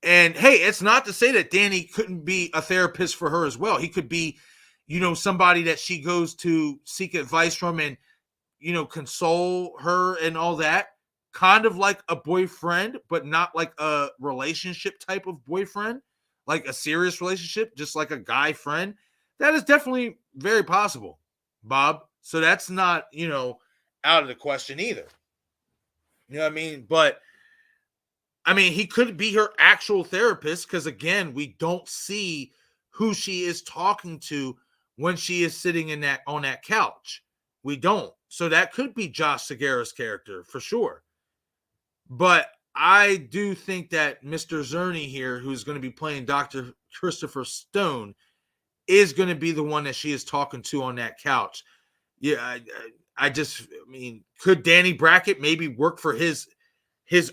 And hey, it's not to say that Danny couldn't be a therapist for her as well. He could be, somebody that she goes to seek advice from and, console her and all that. Kind of like a boyfriend, but not like a relationship type of boyfriend, like a serious relationship, just like a guy friend. That is definitely very possible, Bob. So that's not, out of the question either. You know what I mean? But I mean, he could be her actual therapist because, again, we don't see who she is talking to when she is sitting on that couch. We don't. So that could be Josh Segarra's character for sure. But I do think that Mr. Zerny here, who's going to be playing Dr. Christopher Stone, is going to be the one that she is talking to on that couch. Yeah, I mean, could Danny Brackett maybe work for his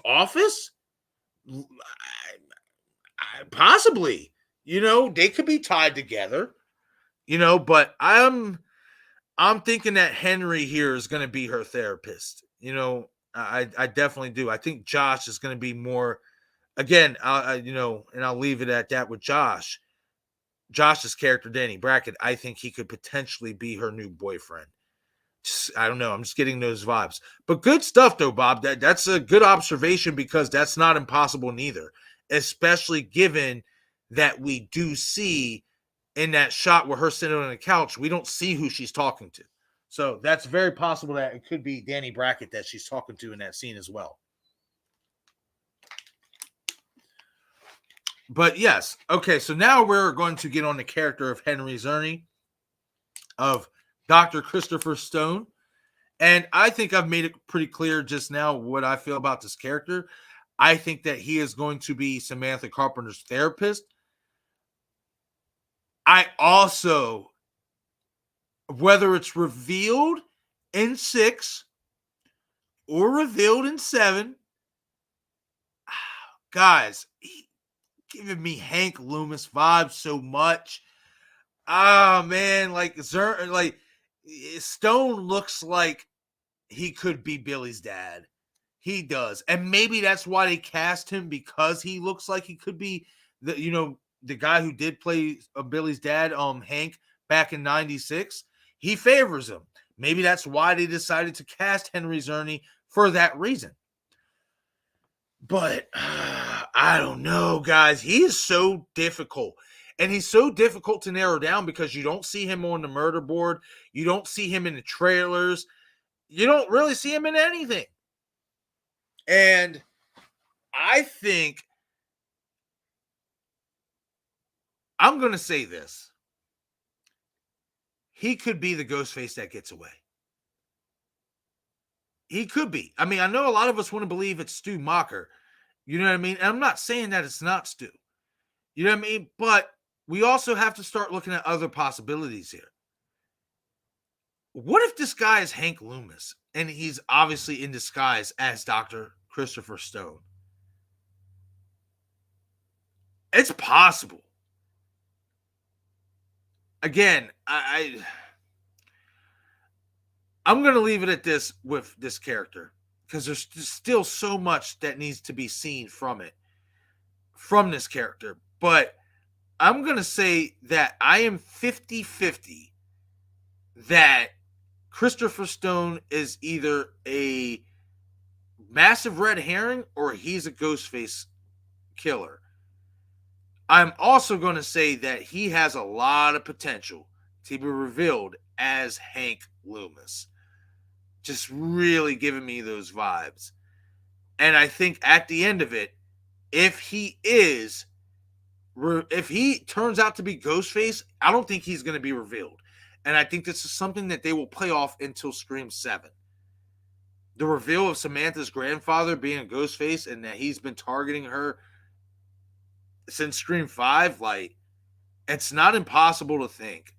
office? Possibly, they could be tied together, but I'm thinking that Henry here is going to be her therapist. I definitely do. I think Josh is going to be more, again, and I'll leave it at that with Josh. Josh's character, Danny Brackett, I think he could potentially be her new boyfriend. I don't know. I'm just getting those vibes. But good stuff, though, Bob. That's a good observation because that's not impossible neither, especially given that we do see in that shot where her sitting on the couch, we don't see who she's talking to. So that's very possible that it could be Danny Brackett that she's talking to in that scene as well. But yes. Okay, so now we're going to get on the character of Henry Zerny, of Dr. Christopher Stone. And I think I've made it pretty clear just now what I feel about this character. I think that he is going to be Samantha Carpenter's therapist. I also, whether it's revealed in 6 or revealed in 7, guys, giving me Hank Loomis vibes so much. Man, like Stone looks like he could be Billy's dad. He does. And maybe that's why they cast him, because he looks like he could be the guy who did play Billy's dad, Hank, back in 96. He favors him. Maybe that's why they decided to cast Henry Zerny for that reason. But I don't know, guys. He is so difficult. And he's so difficult to narrow down because you don't see him on the murder board. You don't see him in the trailers. You don't really see him in anything. And I think I'm going to say this. He could be the Ghostface that gets away. He could be. I mean, I know a lot of us want to believe it's Stu Macher. You know what I mean? And I'm not saying that it's not Stu. You know what I mean? But we also have to start looking at other possibilities here. What if this guy is Hank Loomis and he's obviously in disguise as Dr. Christopher Stone? It's possible. Again, I'm going to leave it at this with this character because there's still so much that needs to be seen from this character. But I'm going to say that I am 50-50 that Christopher Stone is either a massive red herring or he's a Ghostface killer. I'm also going to say that he has a lot of potential to be revealed as Hank Loomis. Just really giving me those vibes. And I think at the end of it, if he turns out to be Ghostface, I don't think he's going to be revealed. And I think this is something that they will play off until Scream 7. The reveal of Samantha's grandfather being a Ghostface and that he's been targeting her since Scream 5, like, it's not impossible to think.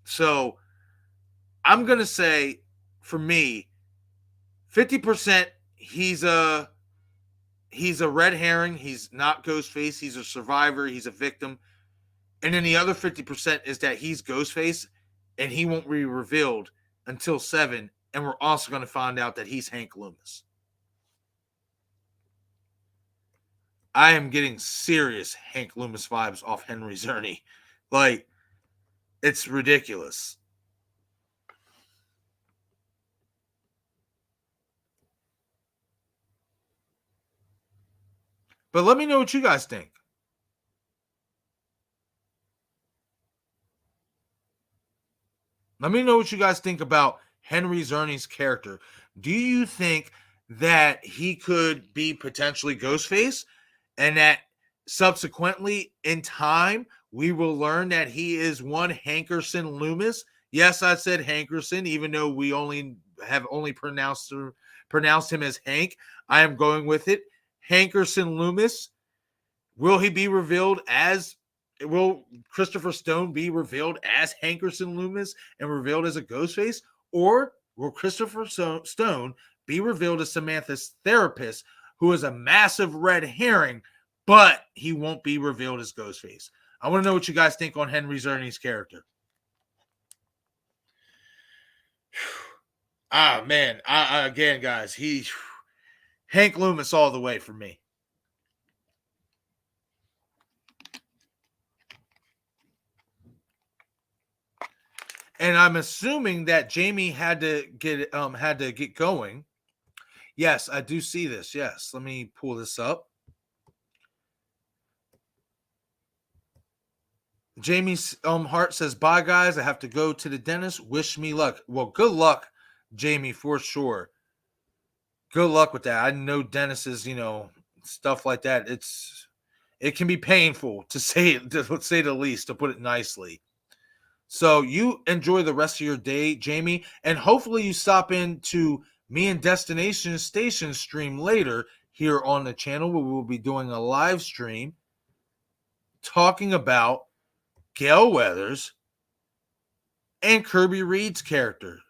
So I'm going to say, for me, 50% he's a red herring. He's not Ghostface. He's a survivor. He's a victim. And then the other 50% is that he's Ghostface and he won't be revealed until 7. And we're also going to find out that he's Hank Loomis. I am getting serious Hank Loomis vibes off Henry Czerny. Like, it's ridiculous. But let me know what you guys think. Let me know what you guys think about Henry Czerny's character. Do you think that he could be potentially Ghostface, and that subsequently in time we will learn that he is one Hankerson Loomis? Yes, I said Hankerson, even though we have pronounced him as Hank. I am going with it. Hankerson Loomis. Will he be revealed as will Christopher Stone be revealed as Hankerson Loomis and revealed as a Ghostface? Or will Christopher Stone be revealed as Samantha's therapist, who is a massive red herring, but he won't be revealed as Ghostface? I want to know what you guys think on Henry Czerny's character. Man. Again, guys, Hank Loomis all the way for me. And I'm assuming that Jamie had to get going. Yes, I do see this. Yes, let me pull this up. Jamie's heart says, "Bye, guys. I have to go to the dentist. Wish me luck." Well, good luck, Jamie, for sure. Good luck with that. I know dentists, stuff like that. It can be painful to say the least, to put it nicely. So you enjoy the rest of your day, Jamie, and hopefully you stop into me and Destination Station stream later here on the channel, where we'll be doing a live stream talking about Gale Weathers and Kirby Reed's characters.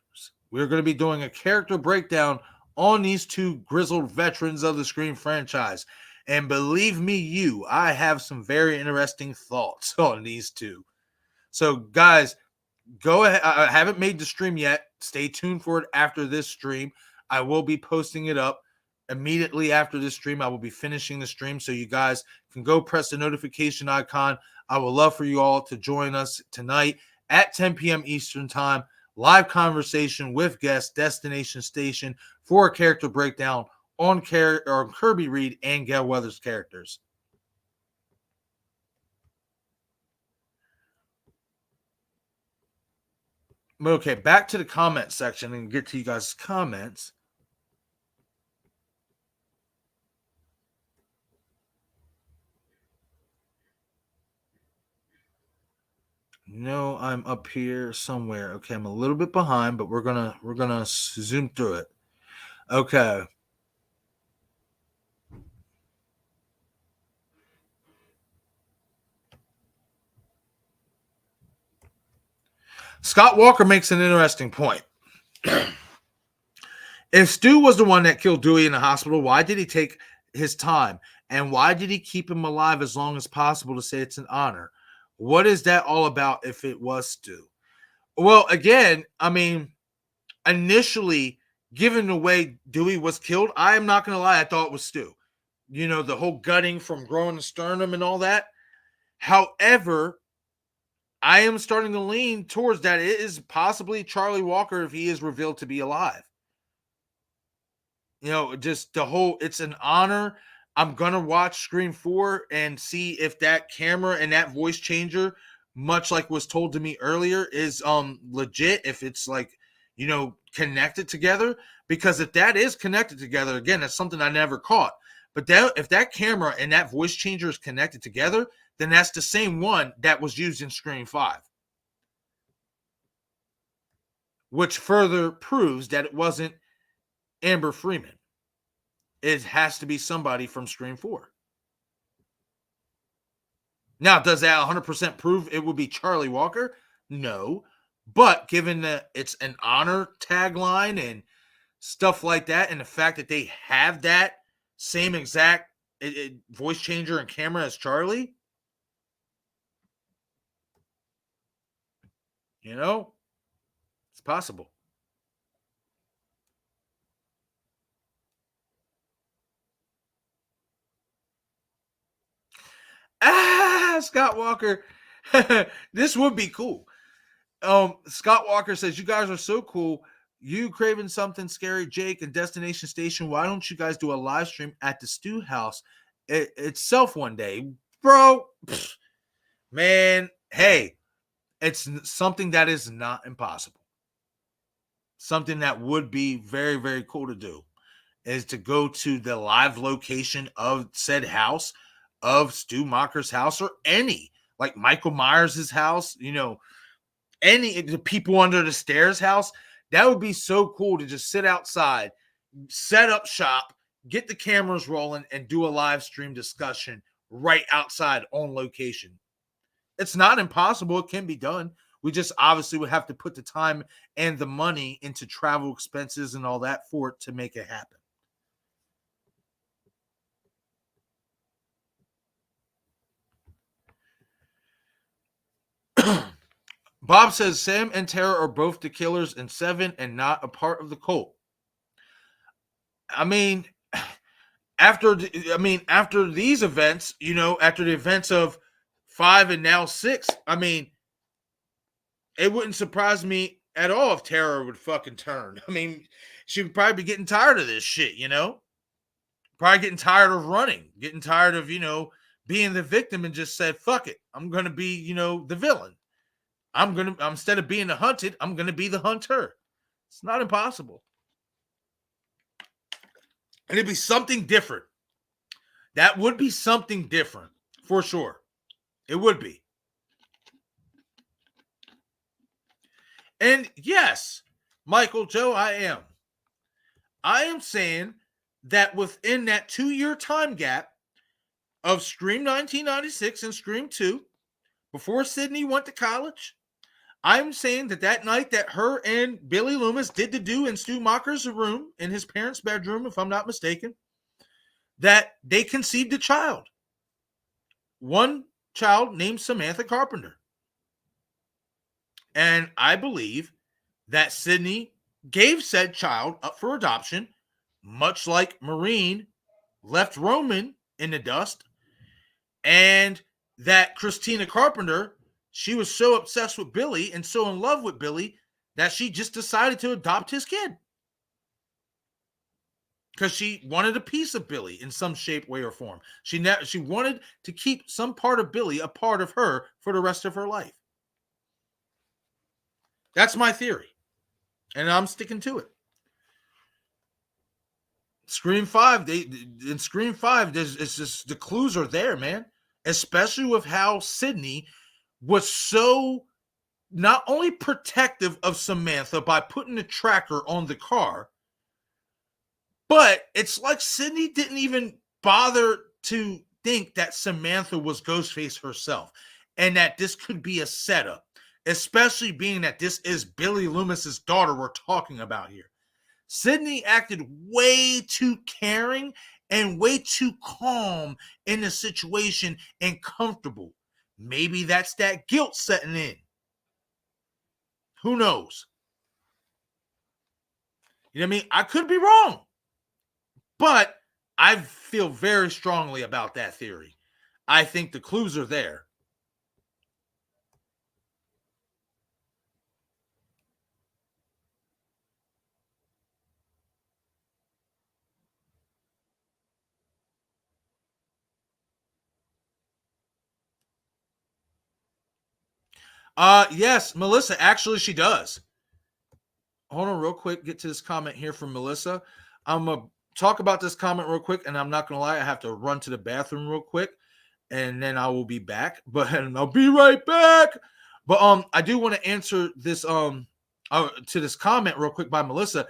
We're going to be doing a character breakdown on these two grizzled veterans of the Scream franchise. And believe me, I have some very interesting thoughts on these two. So, guys, go ahead. I haven't made the stream yet. Stay tuned for it after this stream. I will be posting it up immediately after this stream. I will be finishing the stream, so you guys can go press the notification icon. I would love for you all to join us tonight at 10 p.m. Eastern Time. Live conversation with guest Destination Station for a character breakdown on Kirby Reed and Gale Weathers characters. Okay, back to the comment section and get to you guys' comments. No, I'm up here somewhere. Okay, I'm a little bit behind, but we're gonna zoom through it. Okay. Scott Walker makes an interesting point. If Stu was the one that killed Dewey in the hospital, why did he take his time? And why did he keep him alive as long as possible to say it's an honor? What is that all about if it was Stu? Well, again, I mean, initially, given the way Dewey was killed, I am not going to lie, I thought it was Stu. The whole gutting from growing the sternum and all that. However, I am starting to lean towards that it is possibly Charlie Walker if he is revealed to be alive. Just the whole, it's an honor. I'm going to watch Scream 4 and see if that camera and that voice changer, much like was told to me earlier, is legit, if it's connected together. Because if that is connected together, again, that's something I never caught. But if that camera and that voice changer is connected together, then that's the same one that was used in Scream 5. Which further proves that it wasn't Amber Freeman. It has to be somebody from Scream 4. Now, does that 100% prove it would be Charlie Walker? No. But given that it's an honor tagline and stuff like that, and the fact that they have that same exact voice changer and camera as Charlie, it's possible. Scott Walker. This would be cool. Scott Walker says, you guys are so cool. You craving something scary, Jake, and Destination Station. Why don't you guys do a live stream at the Stew House itself one day? Bro, man, hey, it's something that is not impossible. Something that would be very, very cool to do is to go to the live location of said house, of Stu Macher's house, or any, like Michael Myers' house, you know, any the people under the stairs house. That would be so cool to just sit outside, set up shop, get the cameras rolling, and do a live stream discussion right outside on location. It's not impossible. It can be done. We just obviously would have to put the time and the money into travel expenses and all that for it to make it happen. Bob says Sam and Tara are both the killers in 7 and not a part of the cult. I mean, after these events, you know, after the events of 5 and now 6, I mean, it wouldn't surprise me at all if Tara would fucking turn. I mean, she would probably be getting tired of this shit, you know? Probably getting tired of running, getting tired of, you know, being the victim, and just said, fuck it. I'm going to be, you know, the villain. Instead of being the hunted, I'm going to be the hunter. It's not impossible. And it'd be something different. That would be something different for sure. It would be. And yes, Michael, Joe, I am saying that within that 2-year time gap of Scream 1996 and Scream 2, before Sydney went to college, I'm saying that night that her and Billy Loomis did the do in Stu Macher's room, in his parents' bedroom, if I'm not mistaken, that they conceived a child. One child named Samantha Carpenter. And I believe that Sydney gave said child up for adoption, much like Maureen left Roman in the dust, and that Christina Carpenter, she was so obsessed with Billy and so in love with Billy that she just decided to adopt his kid. Because she wanted a piece of Billy in some shape, way, or form. She wanted to keep some part of Billy a part of her for the rest of her life. That's my theory. And I'm sticking to it. Scream 5, it's just the clues are there, man. Especially with how Sydney was so not only protective of Samantha by putting a tracker on the car, but it's like Sydney didn't even bother to think that Samantha was Ghostface herself and that this could be a setup, especially being that this is Billy Loomis's daughter we're talking about here. Sydney acted way too caring and way too calm in the situation and comfortable. Maybe that's that guilt setting in. Who knows? You know what I mean? I could be wrong. But I feel very strongly about that theory. I think the clues are there. Yes, Melissa, actually she does. Hold on real quick, get to this comment here from Melissa. I'm going to talk about this comment real quick, and I'm not going to lie, I have to run to the bathroom real quick, and then I will be back. And I'll be right back. But I do want to answer this to this comment real quick by Melissa.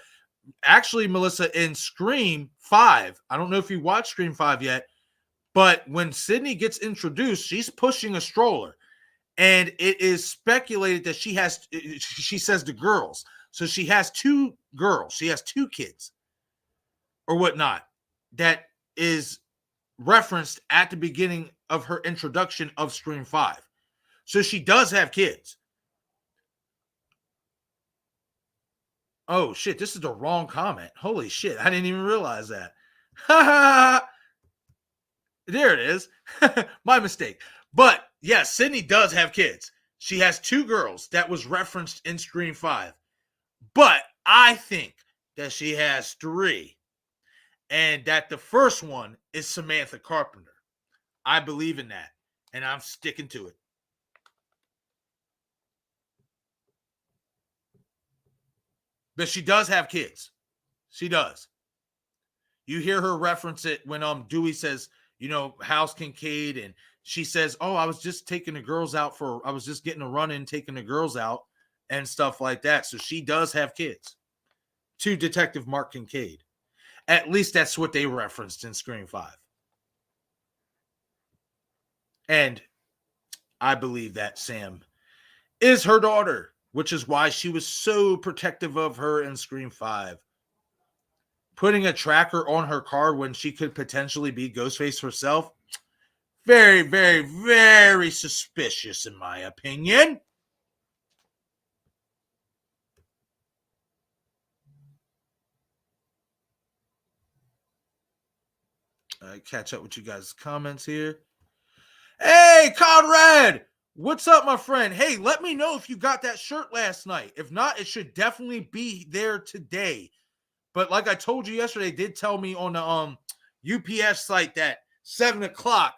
Actually, Melissa, in Scream 5, I don't know if you watched Scream 5 yet, but when Sydney gets introduced, she's pushing a stroller. And it is speculated that she says the girls. So she has 2 girls. She has 2 kids or whatnot. That is referenced at the beginning of her introduction of Scream 5. So she does have kids. Oh, shit. This is the wrong comment. Holy shit. I didn't even realize that. Ha ha. There it is. My mistake. But Yes, Sydney does have kids. She has 2 girls that was referenced in Scream 5. But I think that she has 3. And that the first one is Samantha Carpenter. I believe in that. And I'm sticking to it. But she does have kids. She does. You hear her reference it when Dewey says, House Kincaid, and she says, "Oh, I was just taking the girls out I was just getting a run in, taking the girls out," and stuff like that. So she does have kids. To Detective Mark Kincaid. At least that's what they referenced in Scream 5. And I believe that Sam is her daughter, which is why she was so protective of her in Scream 5. Putting a tracker on her car when she could potentially be Ghostface herself, very, very, very suspicious in my opinion. I catch up with you guys' comments here. Hey, Conrad! What's up, my friend? Hey, let me know if you got that shirt last night. If not, it should definitely be there today. But like I told you yesterday, they did tell me on the UPS site that 7 o'clock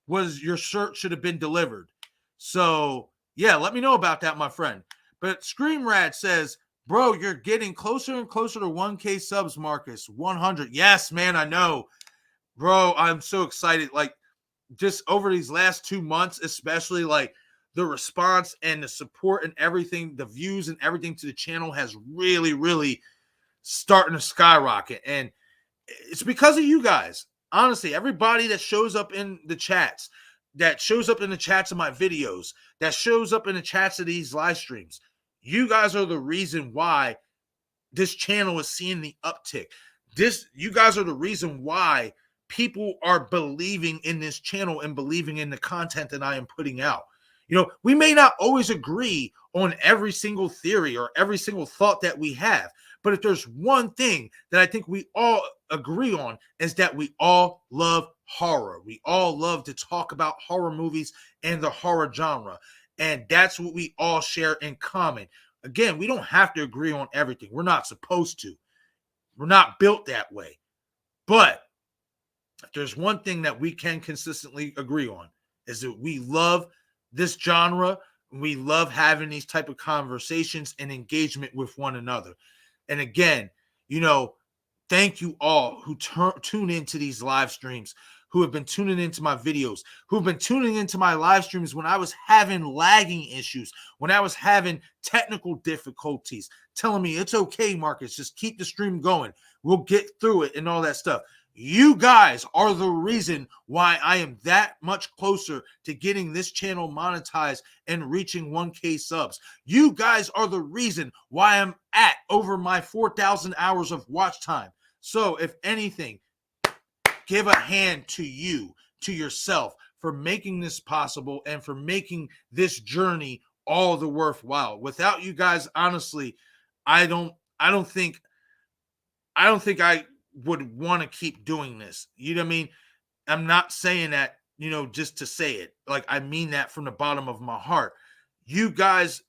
was your shirt should have been delivered. So, yeah, let me know about that, my friend. But Scream Rad says, bro, you're getting closer and closer to 1K subs, Marcus. 100. Yes, man, I know. Bro, I'm so excited. Like, just over these last 2 months, especially, like, the response and the support and everything, the views and everything to the channel has really, really starting to skyrocket. And it's because of you guys. Honestly, everybody that shows up in the chats, that shows up in the chats of my videos, that shows up in the chats of these live streams, you guys are the reason why this channel is seeing the uptick. You guys are the reason why people are believing in this channel and believing in the content that I am putting out. We may not always agree on every single theory or every single thought that we have, but if there's one thing that I think we all agree on, is that we all love horror. We all love to talk about horror movies and the horror genre. And that's what we all share in common. Again, we don't have to agree on everything. We're not supposed to. We're not built that way. But if there's one thing that we can consistently agree on, is that we love this genre. We love having these type of conversations and engagement with one another. And again, thank you all who tune into these live streams, who have been tuning into my videos, who have been tuning into my live streams when I was having lagging issues, when I was having technical difficulties, telling me it's okay, Marcus, just keep the stream going. We'll get through it and all that stuff. You guys are the reason why I am that much closer to getting this channel monetized and reaching 1K subs. You guys are the reason why I'm at over my 4,000 hours of watch time. So if anything, give a hand to you, to yourself, for making this possible and for making this journey all the worthwhile. Without you guys, honestly, I don't think I would want to keep doing this. You know what I mean? I'm not saying that, just to say it. Like, I mean that from the bottom of my heart. You guys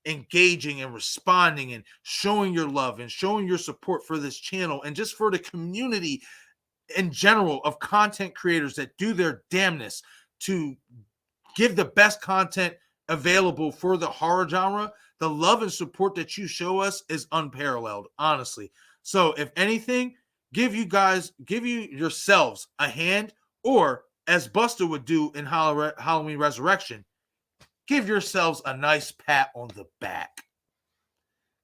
engaging and responding and showing your love and showing your support for this channel and just for the community in general of content creators that do their damnness to give the best content available for the horror genre. The love and support that you show us is unparalleled, honestly. So if anything, give you yourselves a hand, or as Buster would do in Halloween Resurrection, give yourselves a nice pat on the back.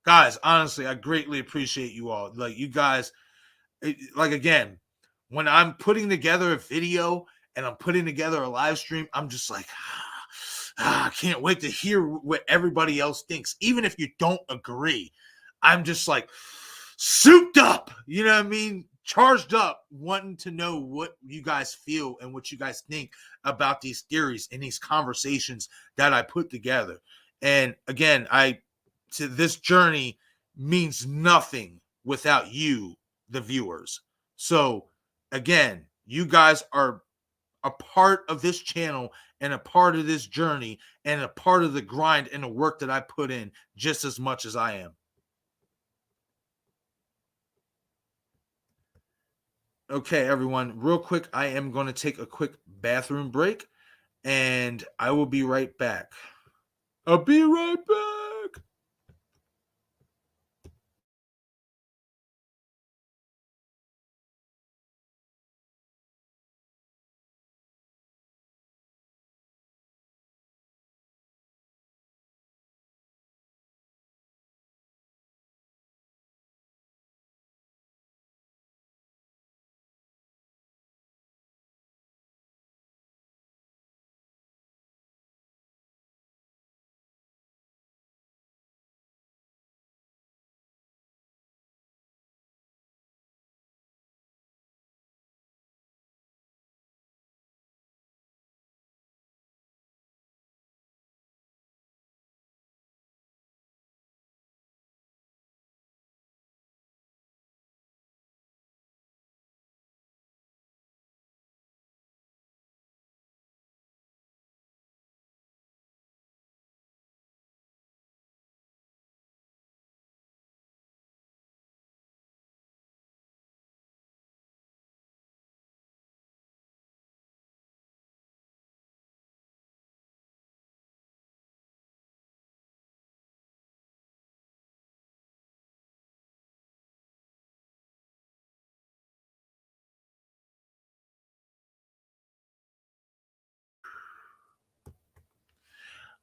Guys, honestly, I greatly appreciate you all. Like, you guys, again, when I'm putting together a video and I'm putting together a live stream, I'm just like, I can't wait to hear what everybody else thinks. Even if you don't agree, I'm just like souped up, you know what I mean? Charged up, wanting to know what you guys feel and what you guys think about these theories and these conversations that I put together. And again, this journey means nothing without you, the viewers. So again, you guys are a part of this channel and a part of this journey and a part of the grind and the work that I put in just as much as I am. Okay, everyone, real quick, I am going to take a quick bathroom break and I will be right back. I'll be right back.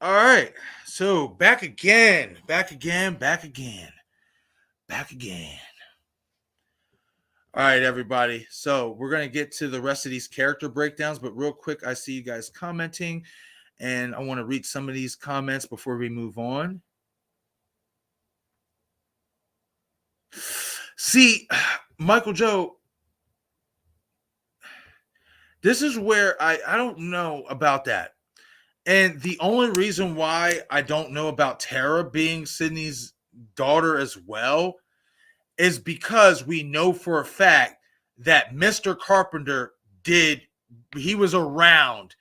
All right. So back again. All right, everybody. So we're going to get to the rest of these character breakdowns, but real quick, I see you guys commenting, and I want to read some of these comments before we move on. See, Michael Joe, this is where I don't know about that. And the only reason why I don't know about Tara being Sydney's daughter as well is because we know for a fact that Mr. Carpenter he was around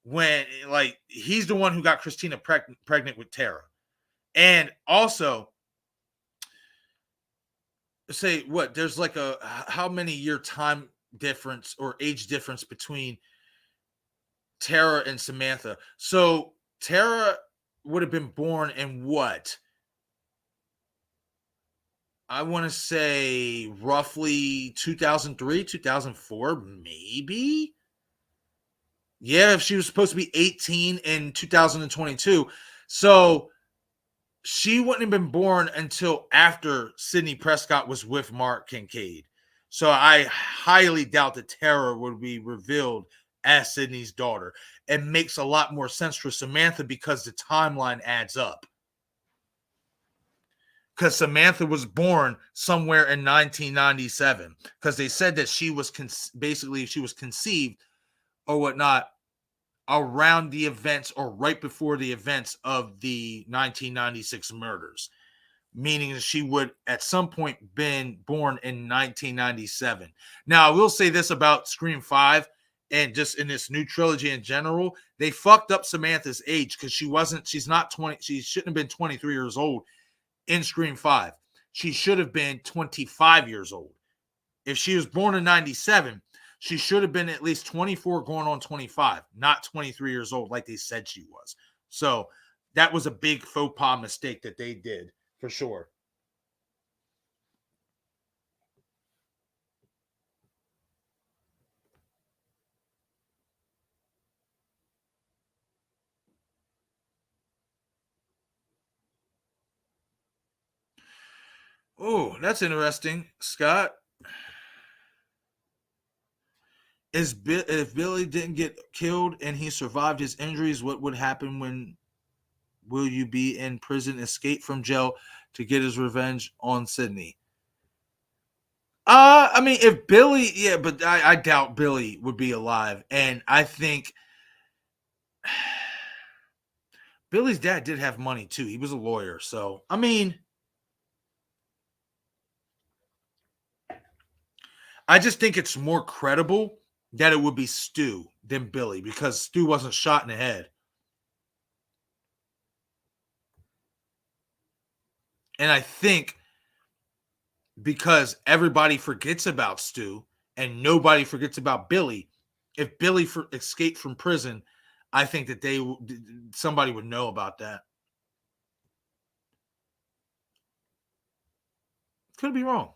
when, like, he's the one who got Christina pregnant with Tara. And also, say what, there's like a how many year time difference or age difference between Tara and Samantha. So Tara would have been born in what? I want to say roughly 2003, 2004, maybe. Yeah, if she was supposed to be 18 in 2022. So she wouldn't have been born until after Sidney Prescott was with Mark Kincaid. So I highly doubt that Tara would be revealed as Sydney's daughter. It makes a lot more sense for Samantha because the timeline adds up. Because Samantha was born somewhere in 1997. Because they said that she was she was conceived or whatnot around the events or right before the events of the 1996 murders, meaning that she would at some point been born in 1997. Now, I will say this about Scream 5 and just in this new trilogy in general, they fucked up Samantha's age because she's not 20, she shouldn't have been 23 years old in Scream 5. She should have been 25 years old. If she was born in 97, she should have been at least 24 going on 25, not 23 years old like they said she was. So that was a big faux pas mistake that they did for sure. Oh, that's interesting, Scott. If Billy didn't get killed and he survived his injuries, what would happen when will you be in prison, escape from jail to get his revenge on Sydney? I mean, if Billy, yeah, but I doubt Billy would be alive. And I think Billy's dad did have money too. He was a lawyer. So, I mean, I just think it's more credible that it would be Stu than Billy because Stu wasn't shot in the head. And I think because everybody forgets about Stu and nobody forgets about Billy, if Billy escaped from prison, I think that somebody would know about that. Could be wrong.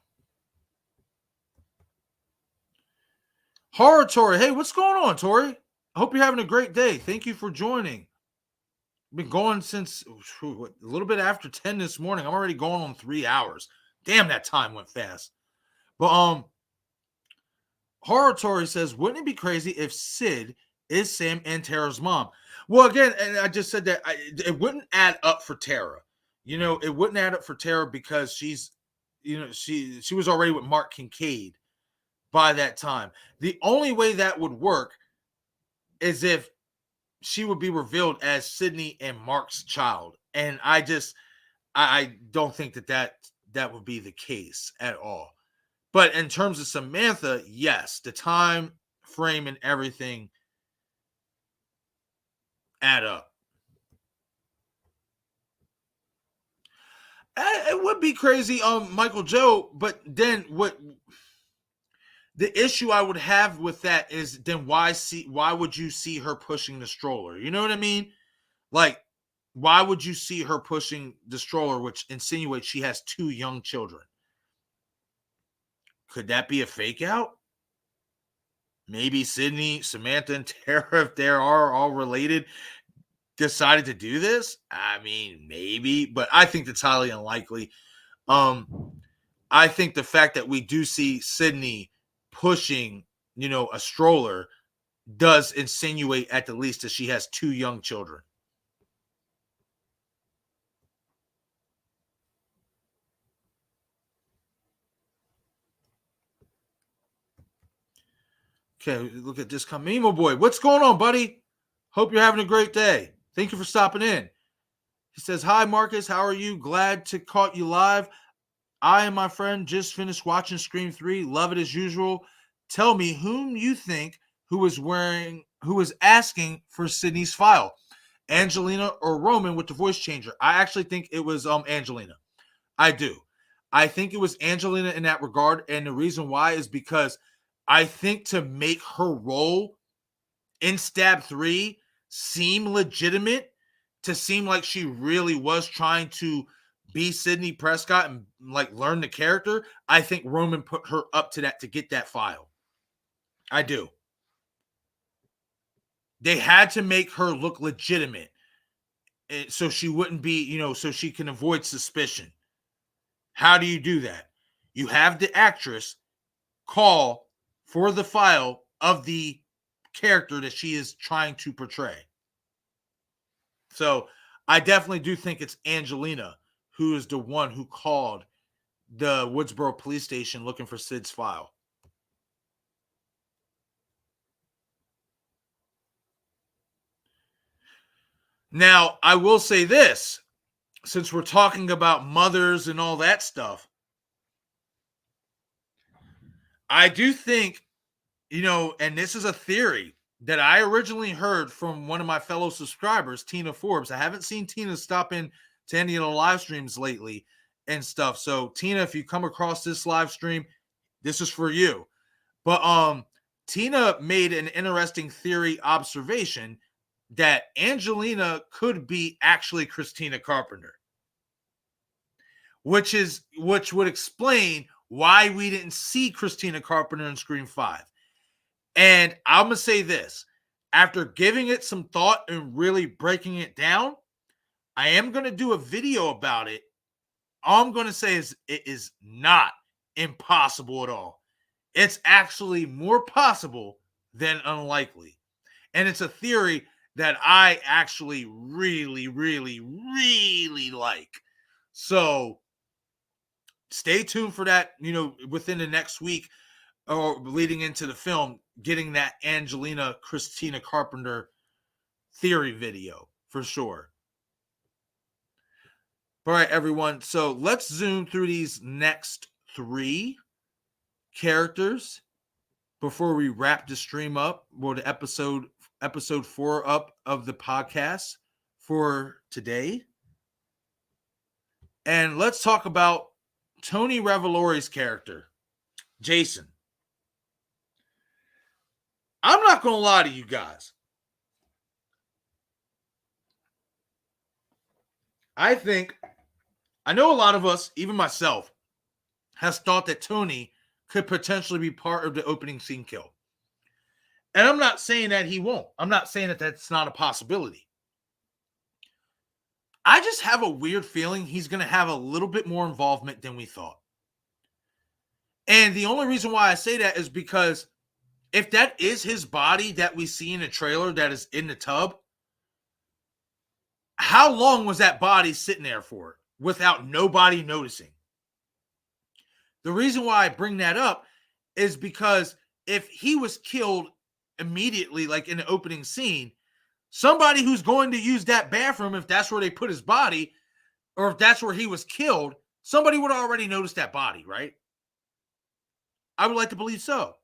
Horror Tori. Hey, what's going on, Tori? I hope you're having a great day. Thank you for joining. Been going since a little bit after 10 this morning. I'm already going on 3 hours. Damn, that time went fast. But Horror Tori says, wouldn't it be crazy if Sid is Sam and Tara's mom? Well, again, and I just said that it wouldn't add up for Tara. It wouldn't add up for Tara because she's, she was already with Mark Kincaid by that time. The only way that would work is if she would be revealed as Sydney and Mark's child. And I don't think that would be the case at all. But in terms of Samantha, yes, the time frame and everything add up. It would be crazy, Michael Joe, but then what the issue I would have with that is then why would you see her pushing the stroller? You know what I mean? Like, why would you see her pushing the stroller, which insinuates she has 2 young children? Could that be a fake out? Maybe Sydney, Samantha, and Tara, if they are all related, decided to do this. I mean, maybe, but I think that's highly unlikely. I think the fact that we do see Sydney pushing, a stroller does insinuate at the least that she has 2 young children. Okay, look at this. Mimo boy, what's going on, buddy? Hope you're having a great day. Thank you for stopping in. He says, hi, Marcus. How are you? Glad to caught you live. I and my friend just finished watching Scream 3. Love it as usual. Tell me whom you think who was asking for Sydney's file, Angelina or Roman with the voice changer. I actually think it was Angelina. I do. I think it was Angelina in that regard. And the reason why is because I think to make her role in Stab 3 seem legitimate, to seem like she really was trying to be Sydney Prescott and like learn the character, I think Roman put her up to that to get that file. I do. They had to make her look legitimate so she wouldn't be, so she can avoid suspicion. How do you do that? You have the actress call for the file of the character that she is trying to portray. So I definitely do think it's Angelina who is the one who called the Woodsboro police station looking for Sid's file. Now, I will say this, since we're talking about mothers and all that stuff, I do think, and this is a theory that I originally heard from one of my fellow subscribers, Tina Forbes. I haven't seen Tina stop in to any of the live streams lately and stuff. So, Tina, if you come across this live stream, this is for you. But Tina made an interesting theory observation that Angelina could be actually Christina Carpenter, which would explain why we didn't see Christina Carpenter in Scream 5. And I'm going to say this, after giving it some thought and really breaking it down, I am going to do a video about it. All I'm going to say is it is not impossible at all. It's actually more possible than unlikely. And it's a theory that I actually really, really, really like. So stay tuned for that, within the next week or leading into the film, getting that Angelina Christina Carpenter theory video for sure. All right, everyone. So let's zoom through these next 3 characters before we wrap the stream up, or the episode 4 up of the podcast for today. And let's talk about Tony Revolori's character, Jason. I'm not going to lie to you guys. I know a lot of us, even myself, has thought that Tony could potentially be part of the opening scene kill. And I'm not saying that he won't. I'm not saying that that's not a possibility. I just have a weird feeling he's going to have a little bit more involvement than we thought. And the only reason why I say that is because if that is his body that we see in the trailer that is in the tub, how long was that body sitting there for without nobody noticing? The reason why I bring that up is because if he was killed immediately, like in the opening scene, somebody who's going to use that bathroom, if that's where they put his body, or if that's where he was killed, somebody would have already noticed that body, right? I would like to believe so.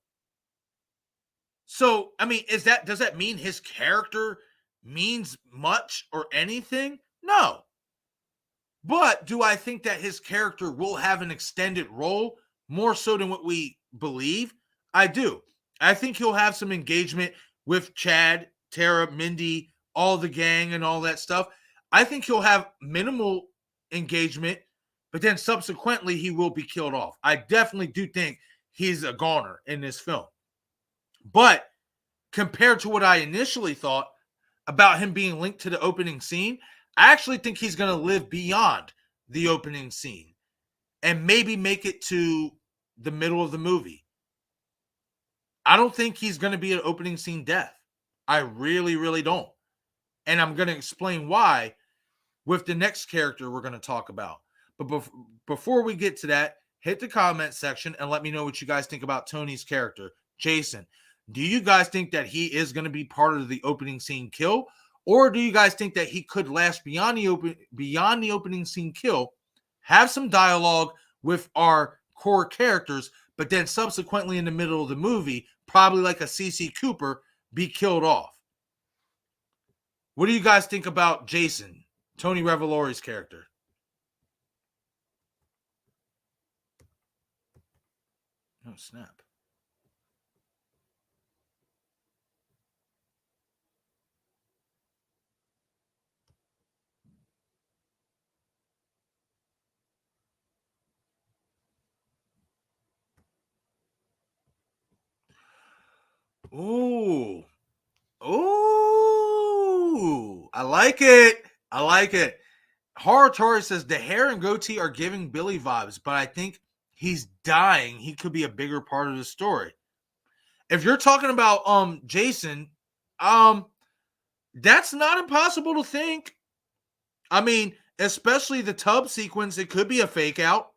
So, I mean, does that mean his character means much or anything? No. But do I think that his character will have an extended role more so than what we believe? I do. I think he'll have some engagement with Chad, Tara, Mindy, all the gang and all that stuff. I think he'll have minimal engagement, but then subsequently he will be killed off. I definitely do think he's a goner in this film. But compared to what I initially thought about him being linked to the opening scene, I actually think he's going to live beyond the opening scene and maybe make it to the middle of the movie. I don't think he's going to be an opening scene death. I really, really don't. And I'm going to explain why with the next character we're going to talk about. But before we get to that, hit the comment section and let me know what you guys think about Tony's character, Jason. Do you guys think that he is going to be part of the opening scene kill? Or do you guys think that he could last beyond the opening scene kill, have some dialogue with our core characters, but then subsequently in the middle of the movie, probably like a C.C. Cooper, be killed off? What do you guys think about Jason, Tony Revolori's character? Oh, snap. Ooh. I like it. Horror Tori says the hair and goatee are giving Billy vibes, but I think he's dying. He could be a bigger part of the story. If you're talking about Jason, that's not impossible to think. I mean, especially the tub sequence, it could be a fake out.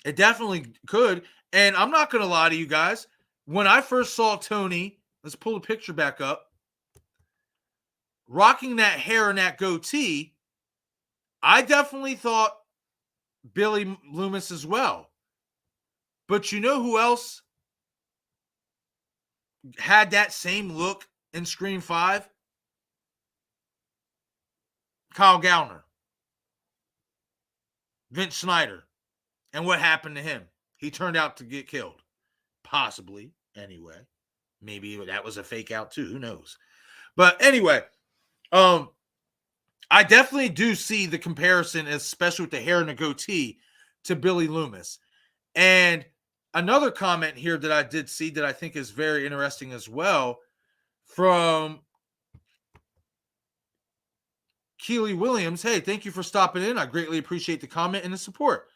It definitely could. And I'm not going to lie to you guys. When I first saw Tony, let's pull the picture back up, rocking that hair and that goatee, I definitely thought Billy Loomis as well. But you know who else had that same look in Scream 5? Kyle Gallner. Vince Schneider. And what happened to him? He turned out to get killed. Possibly, anyway. Maybe that was a fake out too. Who knows? But anyway, I definitely do see the comparison, especially with the hair and the goatee, to Billy Loomis. And another comment here that I did see that I think is very interesting as well from Keely Williams. Hey, thank you for stopping in. I greatly appreciate the comment and the support.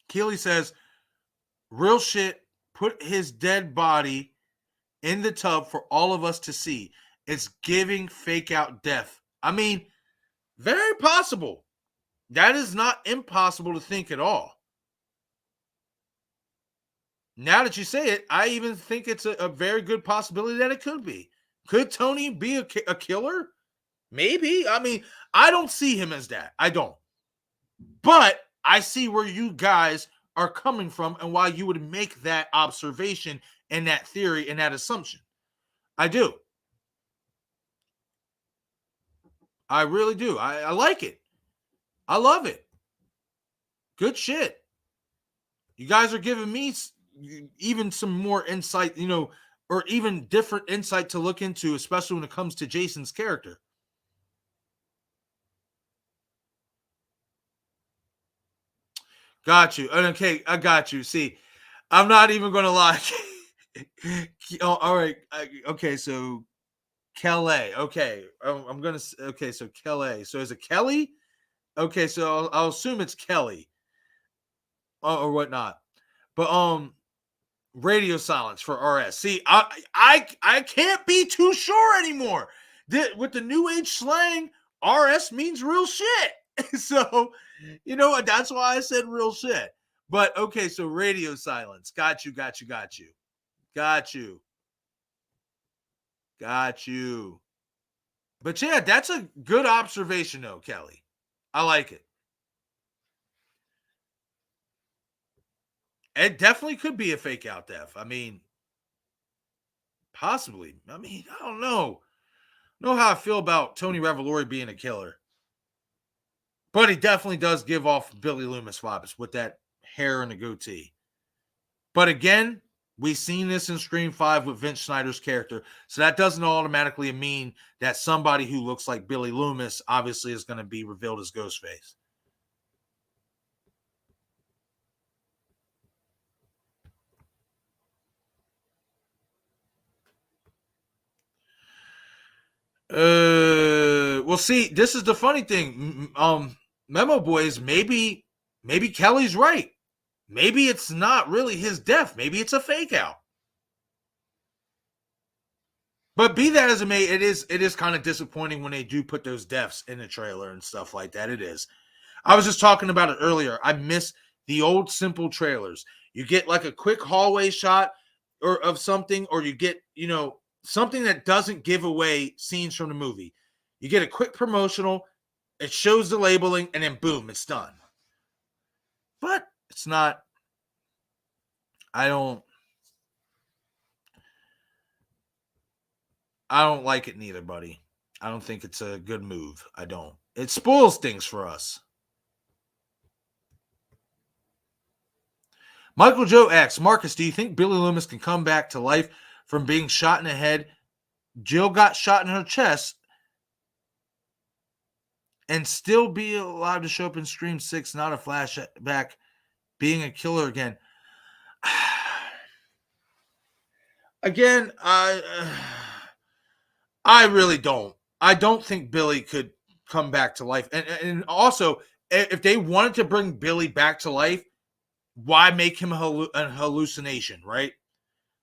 Keely says, real shit, put his dead body in the tub for all of us to see. It's giving fake out death. I mean, very possible. That is not impossible to think at all. Now that you say it, I even think it's a very good possibility that it could be. Could Tony be a killer? Maybe. I mean, I don't see him as that. I don't. But I see where you guys are coming from and why you would make that observation and that theory and that assumption. I do. I really do. I like it. I love it. Good shit. You guys are giving me even some more insight, or even different insight to look into, especially when it comes to Jason's character. Got you. Okay, I got you. See, I'm not even going to lie. Oh, all right. Okay, so Kelly. Okay, I'm going to. Okay, so Kelly. So is it Kelly? Okay, so I'll assume it's Kelly, or whatnot. But radio silence for RS. See, I can't be too sure anymore. With the new age slang, RS means real shit. So, that's why I said real shit. But okay, so radio silence. Got you. But yeah, that's a good observation though, Kelly. I like it. It definitely could be a fake out death. I mean, possibly. I mean, I don't know how I feel about Tony Revolori being a killer. But he definitely does give off Billy Loomis vibes with that hair and the goatee. But again, we've seen this in Scream 5 with Vince Schneider's character. So that doesn't automatically mean that somebody who looks like Billy Loomis obviously is going to be revealed as Ghostface. Well, see, this is the funny thing. Memo Boys, maybe Kelly's right. Maybe it's not really his death. Maybe it's a fake out. But be that as it may, it is kind of disappointing when they do put those deaths in the trailer and stuff like that. It is. I was just talking about it earlier. I miss the old simple trailers. You get like a quick hallway shot or of something, or you get, something that doesn't give away scenes from the movie. You get a quick promotional, it shows the labeling, and then boom, it's done. But it's not. I don't like it neither, buddy. I don't think it's a good move. I don't. It spoils things for us. Michael Joe asks, Marcus, do you think Billy Loomis can come back to life from being shot in the head? Jill got shot in her chest and still be allowed to show up in Scream 6, not a flashback, being a killer again. Again, I really don't. I don't think Billy could come back to life. And also, if they wanted to bring Billy back to life, why make him a hallucination, right?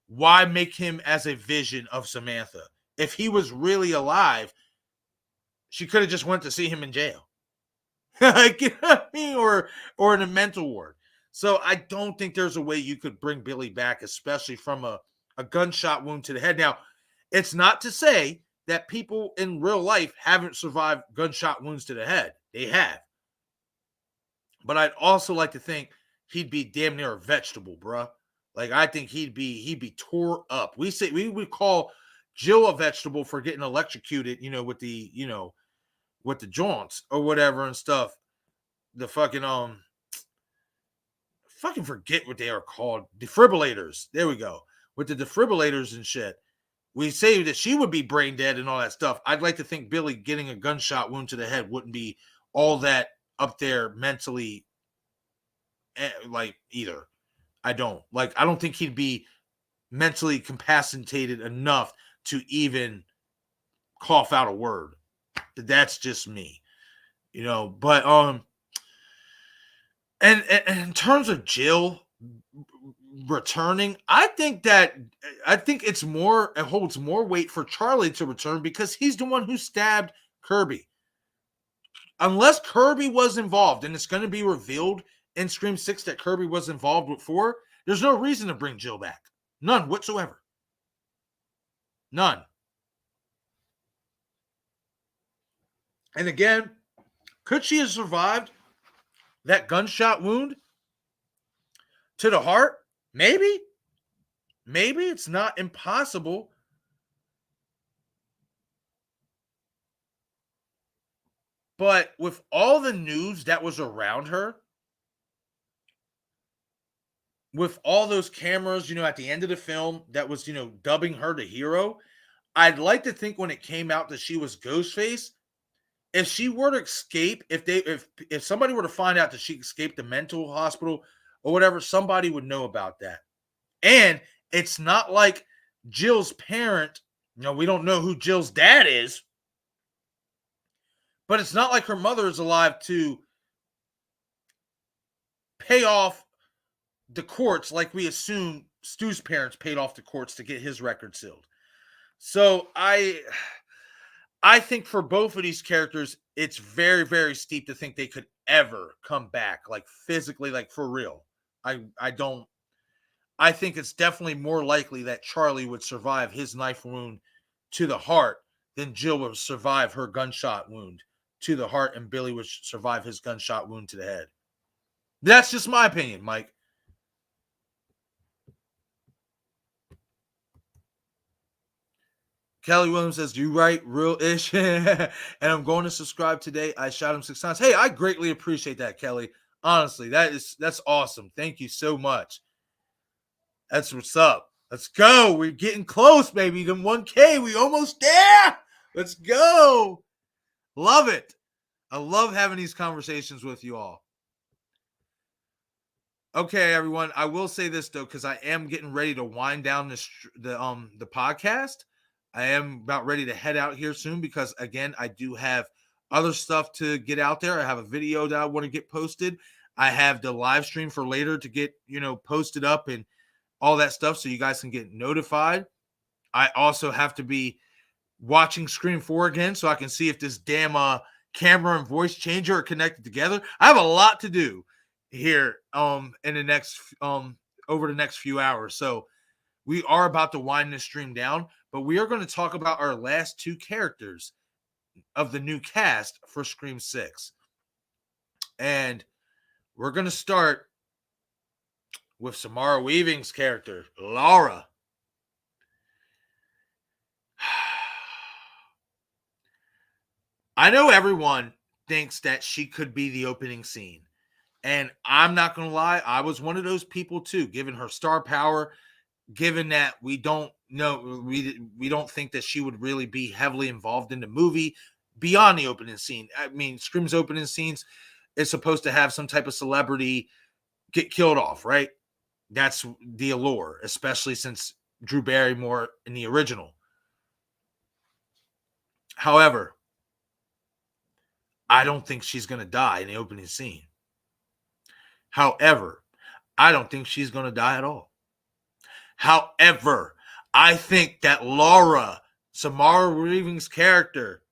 Why make him as a vision of Samantha? If he was really alive, she could have just went to see him in jail. Like, you know what I mean? Or in a mental ward. So I don't think there's a way you could bring Billy back, especially from a gunshot wound to the head. Now, it's not to say that people in real life haven't survived gunshot wounds to the head. They have. But I'd also like to think he'd be damn near a vegetable, bruh. Like, I think he'd be tore up. We would call Jill a vegetable for getting electrocuted, with the joints or whatever and stuff. The fucking forget what they are called. Defibrillators. There we go. With the defibrillators and shit. We say that she would be brain dead and all that stuff. I'd like to think Billy getting a gunshot wound to the head wouldn't be all that up there mentally, like, either. I don't think he'd be mentally incapacitated enough to even cough out a word. That's just me, but and in terms of Jill returning, I think it holds more weight for Charlie to return because he's the one who stabbed Kirby. Unless Kirby was involved, and it's going to be revealed in Scream 6 that Kirby was involved before, there's no reason to bring Jill back. None whatsoever. None. And again, could she have survived that gunshot wound? to the heart? Maybe. Maybe it's not impossible. But with all the news that was around her, with all those cameras, at the end of the film that was, dubbing her the hero, I'd like to think when it came out that she was Ghostface, if she were to escape, if somebody were to find out that she escaped the mental hospital or whatever, somebody would know about that. And it's not like Jill's parent, we don't know who Jill's dad is, but it's not like her mother is alive to pay off the courts like we assume Stu's parents paid off the courts to get his record sealed. So I think for both of these characters, it's very, very steep to think they could ever come back, like physically, like for real. I think it's definitely more likely that Charlie would survive his knife wound to the heart than Jill would survive her gunshot wound to the heart, and Billy would survive his gunshot wound to the head. That's just my opinion, Mike. Kelly Williams says, "You right, real ish." And I'm going to subscribe today. I shot him 6 times. Hey, I greatly appreciate that, Kelly. Honestly, that's awesome. Thank you so much. That's what's up. Let's go. We're getting close, baby. Them 1K. We almost there. Let's go. Love it. I love having these conversations with you all. Okay, everyone. I will say this though, because I am getting ready to wind down the podcast. I am about ready to head out here soon because, again, I do have other stuff to get out there. I have a video that I want to get posted. I have the live stream for later to get, posted up and all that stuff so you guys can get notified. I also have to be watching Scream 4 again so I can see if this damn camera and voice changer are connected together. I have a lot to do here in the next over the next few hours. So we are about to wind this stream down, but we are going to talk about our last 2 characters of the new cast for Scream 6. And we're going to start with Samara Weaving's character, Laura. I know everyone thinks that she could be the opening scene. And I'm not going to lie, I was one of those people too, given her star power, given that we don't know, we don't think that she would really be heavily involved in the movie beyond the opening scene. I mean, Scream's opening scenes is supposed to have some type of celebrity get killed off, right? That's the allure, especially since Drew Barrymore in the original. However, I don't think she's going to die in the opening scene. However, I don't think she's going to die at all. However, I think that Laura, Samara Weaving's character,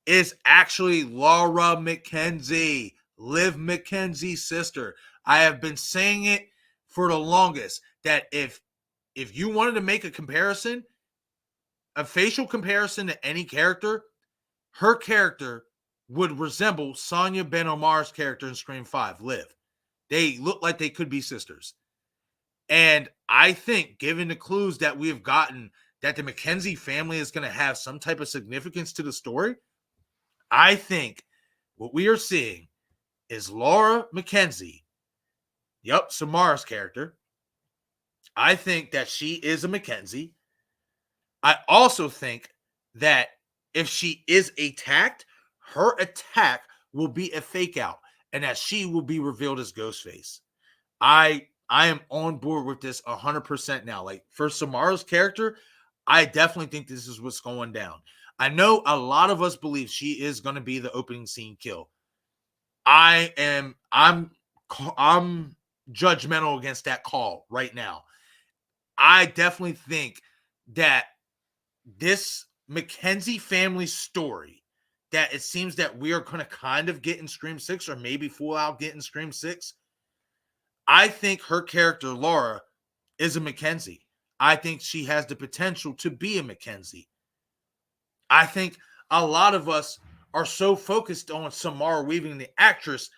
is actually Laura McKenzie, Liv McKenzie's sister. I have been saying it for the longest that if you wanted to make a comparison, a facial comparison to any character, her character would resemble Sonia Ben-Omar's character in Scream 5, Liv. They look like they could be sisters. And I think, given the clues that we have gotten, that the McKenzie family is going to have some type of significance to the story, I think what we are seeing is Laura McKenzie, Samara's character. I think that she is a McKenzie. I also think that if she is attacked, her attack will be a fake out and that she will be revealed as Ghostface. I am on board with this 100% now. Like, for Samara's character, I definitely think this is what's going down. I know a lot of us believe she is going to be the opening scene kill. I'm judgmental against that call right now. I definitely think that this McKenzie family story that it seems that we are going to kind of get in Scream 6 or maybe full out get in Scream 6, I think her character, Laura, is a McKenzie. I think she has the potential to be a McKenzie. I think a lot of us are so focused on Samara Weaving, the actress,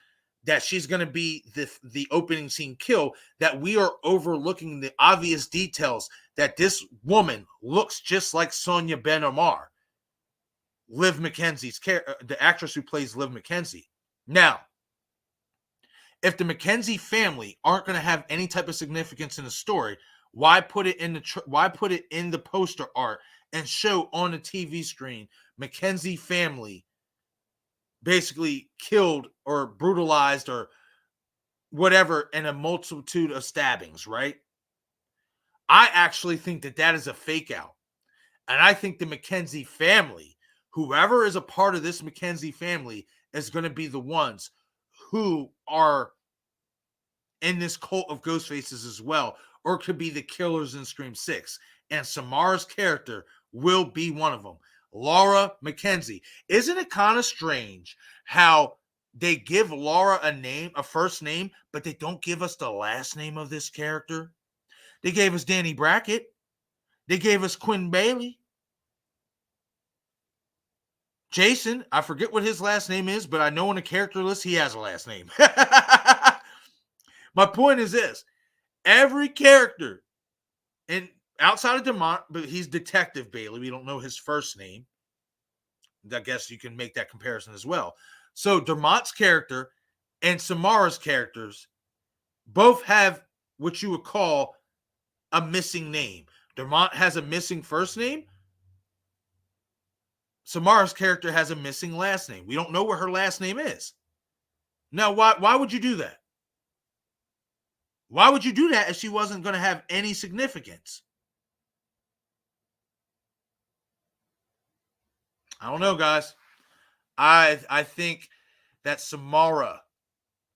that she's going to be the opening scene kill, that we are overlooking the obvious details that this woman looks just like Sonia Ben-Omar, Liv McKenzie's the actress who plays Liv McKenzie. Now, if the McKenzie family aren't going to have any type of significance in the story, why put it in the poster art and show on the TV screen McKenzie family basically killed or brutalized or whatever in a multitude of stabbings, right? I actually think that is a fake out. And I think the McKenzie family, whoever is a part of this McKenzie family, is going to be the ones who are in this cult of ghost faces as well, or it could be the killers in Scream 6. And Samara's character will be one of them. Laura McKenzie. Isn't it kind of strange how they give Laura a first name, but they don't give us the last name of this character? They gave us Danny Brackett. They gave us Quinn Bailey. Jason, I forget what his last name is, but I know on the character list he has a last name. My point is this. Every character, and outside of DeMont, but he's Detective Bailey. We don't know his first name. I guess you can make that comparison as well. So DeMont's character and Samara's characters both have what you would call a missing name. DeMont has a missing first name. Samara's character has a missing last name. We don't know what her last name is. Now, why would you do that? Why would you do that if she wasn't going to have any significance? I don't know, guys. I think that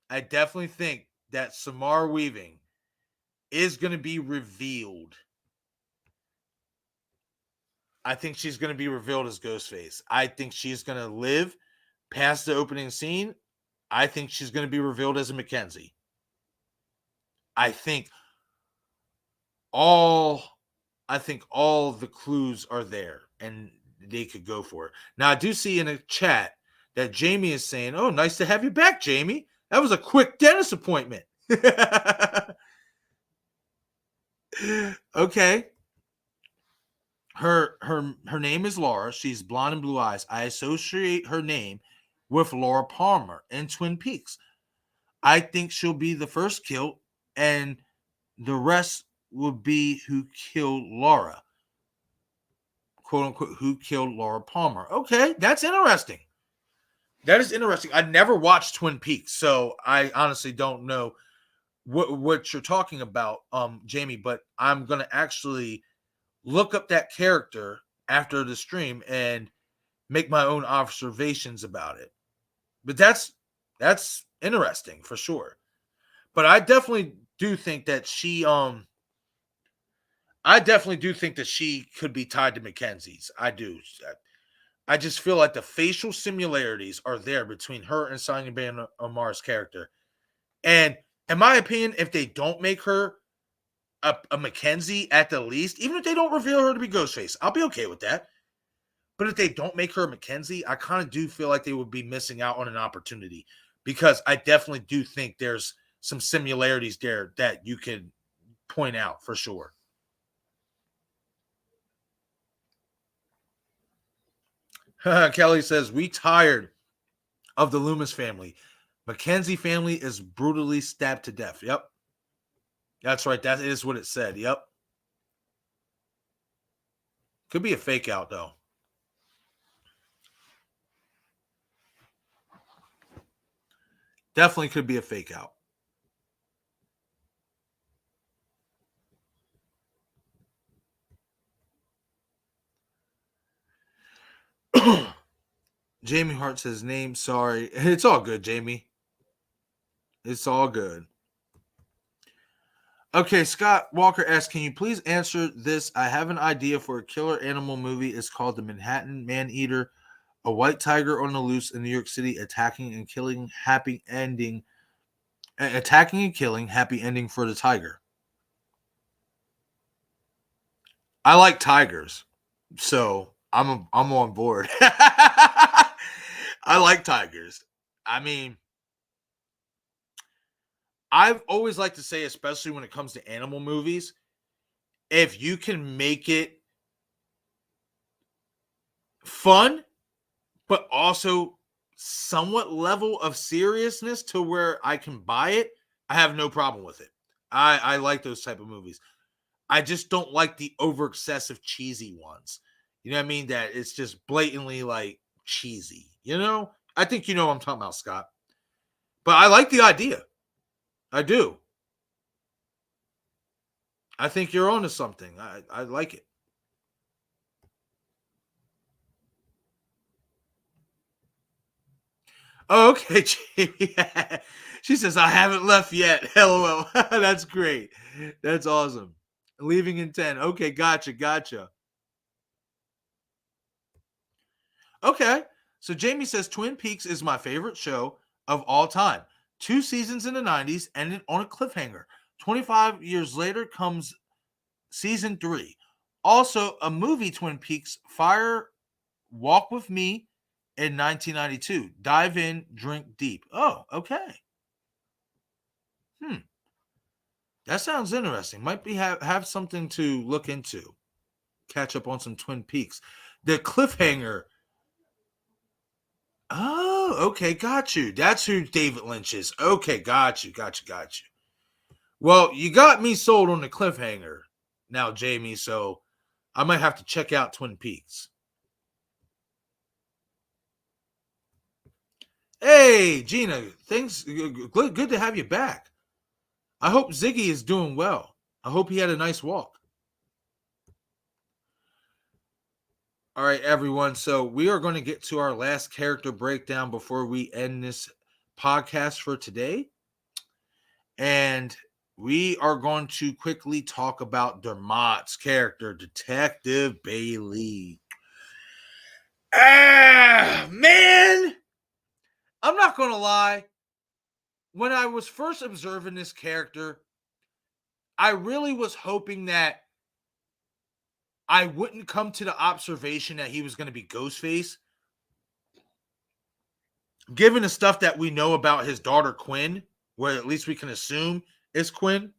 I definitely think that Samara Weaving is going to be revealed. I think she's going to be revealed as Ghostface. I think she's going to live past the opening scene. I think she's going to be revealed as a McKenzie. I think all the clues are there and they could go for it. Now, I do see in a chat that Jamie is saying, "Oh, nice to have you back, Jamie. That was a quick dentist appointment." Okay. Her name is Laura. She's blonde and blue eyes. I associate her name with Laura Palmer in Twin Peaks. I think she'll be the first killed, and the rest will be who killed Laura. Quote unquote, who killed Laura Palmer. Okay, that's interesting. That is interesting. I never watched Twin Peaks, so I honestly don't know what you're talking about, Jamie, but I'm gonna actually look up that character after the stream and make my own observations about it. But that's interesting for sure. But I definitely do think that she could be tied to Mackenzie's. I do. I just feel like the facial similarities are there between her and Sonia Ben-Omar's character. And in my opinion, if they don't make her a Mackenzie at the least, even if they don't reveal her to be Ghostface, I'll be okay with that. But if they don't make her a Mackenzie, I kind of do feel like they would be missing out on an opportunity, because I definitely do think there's some similarities there that you can point out for sure. Kelly says, "We tired of the Loomis family. Mackenzie family is brutally stabbed to death." Yep. That's right. That is what it said. Yep. Could be a fake out, though. Definitely could be a fake out. Jamie Hart says, "Name, sorry." It's all good, Jamie. It's all good. Okay, Scott Walker asks, "Can you please answer this? I have an idea for a killer animal movie. It's called The Manhattan Man-Eater. A white tiger on the loose in New York City, attacking and killing, happy ending for the tiger." I like tigers, so I'm on board. I like tigers. I mean, I've always liked to say, especially when it comes to animal movies, if you can make it fun, but also somewhat level of seriousness to where I can buy it, I have no problem with it. I like those type of movies. I just don't like the over excessive cheesy ones. You know what I mean? That it's just blatantly like cheesy. You know? I think you know what I'm talking about, Scott. But I like the idea. I do. I think you're onto something. I like it. Oh, okay, Jamie. She says, I haven't left yet. LOL. That's great. That's awesome. Leaving in 10. Okay, gotcha. Okay. So Jamie says Twin Peaks is my favorite show of all time. 2 seasons in the 90s ended on a cliffhanger. 25 years later comes season 3. Also, a movie, Twin Peaks Fire Walk with Me in 1992. Dive in, drink deep. Oh, okay. That sounds interesting. Might be have something to look into. Catch up on some Twin Peaks. The cliffhanger. Oh, okay, got you. That's who David Lynch is. Okay, got you. Well, you got me sold on the cliffhanger now, Jamie, so I might have to check out Twin Peaks. Hey, Gina, thanks. Good to have you back. I hope Ziggy is doing well. I hope he had a nice walk. All right, everyone. So we are going to get to our last character breakdown before we end this podcast for today. And we are going to quickly talk about Dermot's character, Detective Bailey. Man! I'm not going to lie. When I was first observing this character, I really was hoping that I wouldn't come to the observation that he was going to be Ghostface. Given the stuff that we know about his daughter Quinn, where at least we can assume is Quinn.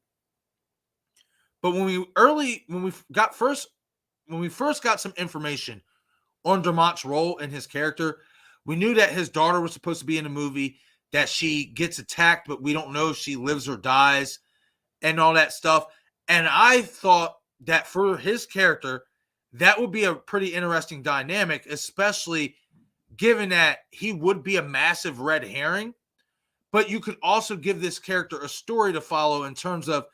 But when we first got some information on Dermot's role and his character, we knew that his daughter was supposed to be in the movie, that she gets attacked, but we don't know if she lives or dies and all that stuff. And I thought that for his character, that would be a pretty interesting dynamic, especially given that he would be a massive red herring. But you could also give this character a story to follow in terms of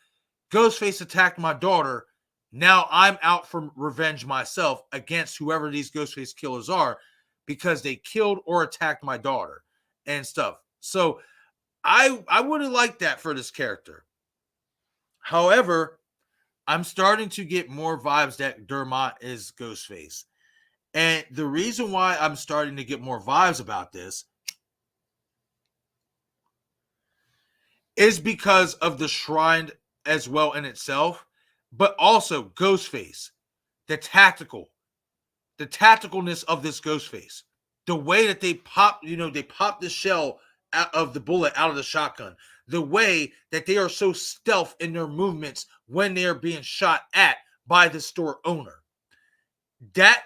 Ghostface attacked my daughter. Now I'm out for revenge myself against whoever these Ghostface killers are because they killed or attacked my daughter and stuff. So I would have liked that for this character. However, I'm starting to get more vibes that Dermot is Ghostface. And the reason why I'm starting to get more vibes about this is because of the shrine as well in itself, but also Ghostface, the tacticalness of this Ghostface, the way that they pop the shell out of the bullet out of the shotgun, the way that they are so stealth in their movements when they are being shot at by the store owner. That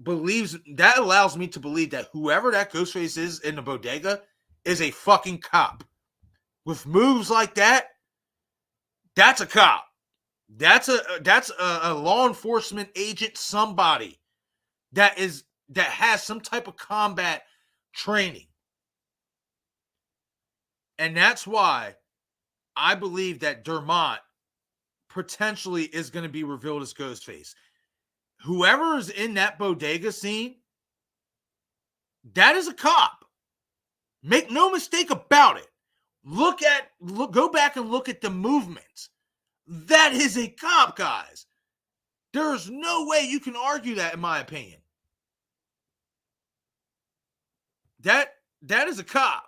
allows me to believe that whoever that Ghostface is in the bodega is a fucking cop. With moves like that, that's a cop. That's a law enforcement agent, somebody that has some type of combat training. And that's why I believe that Dermot potentially is going to be revealed as Ghostface. Whoever is in that bodega scene, that is a cop. Make no mistake about it. Go back and look at the movements. That is a cop, guys. There's no way you can argue that, in my opinion. That is a cop.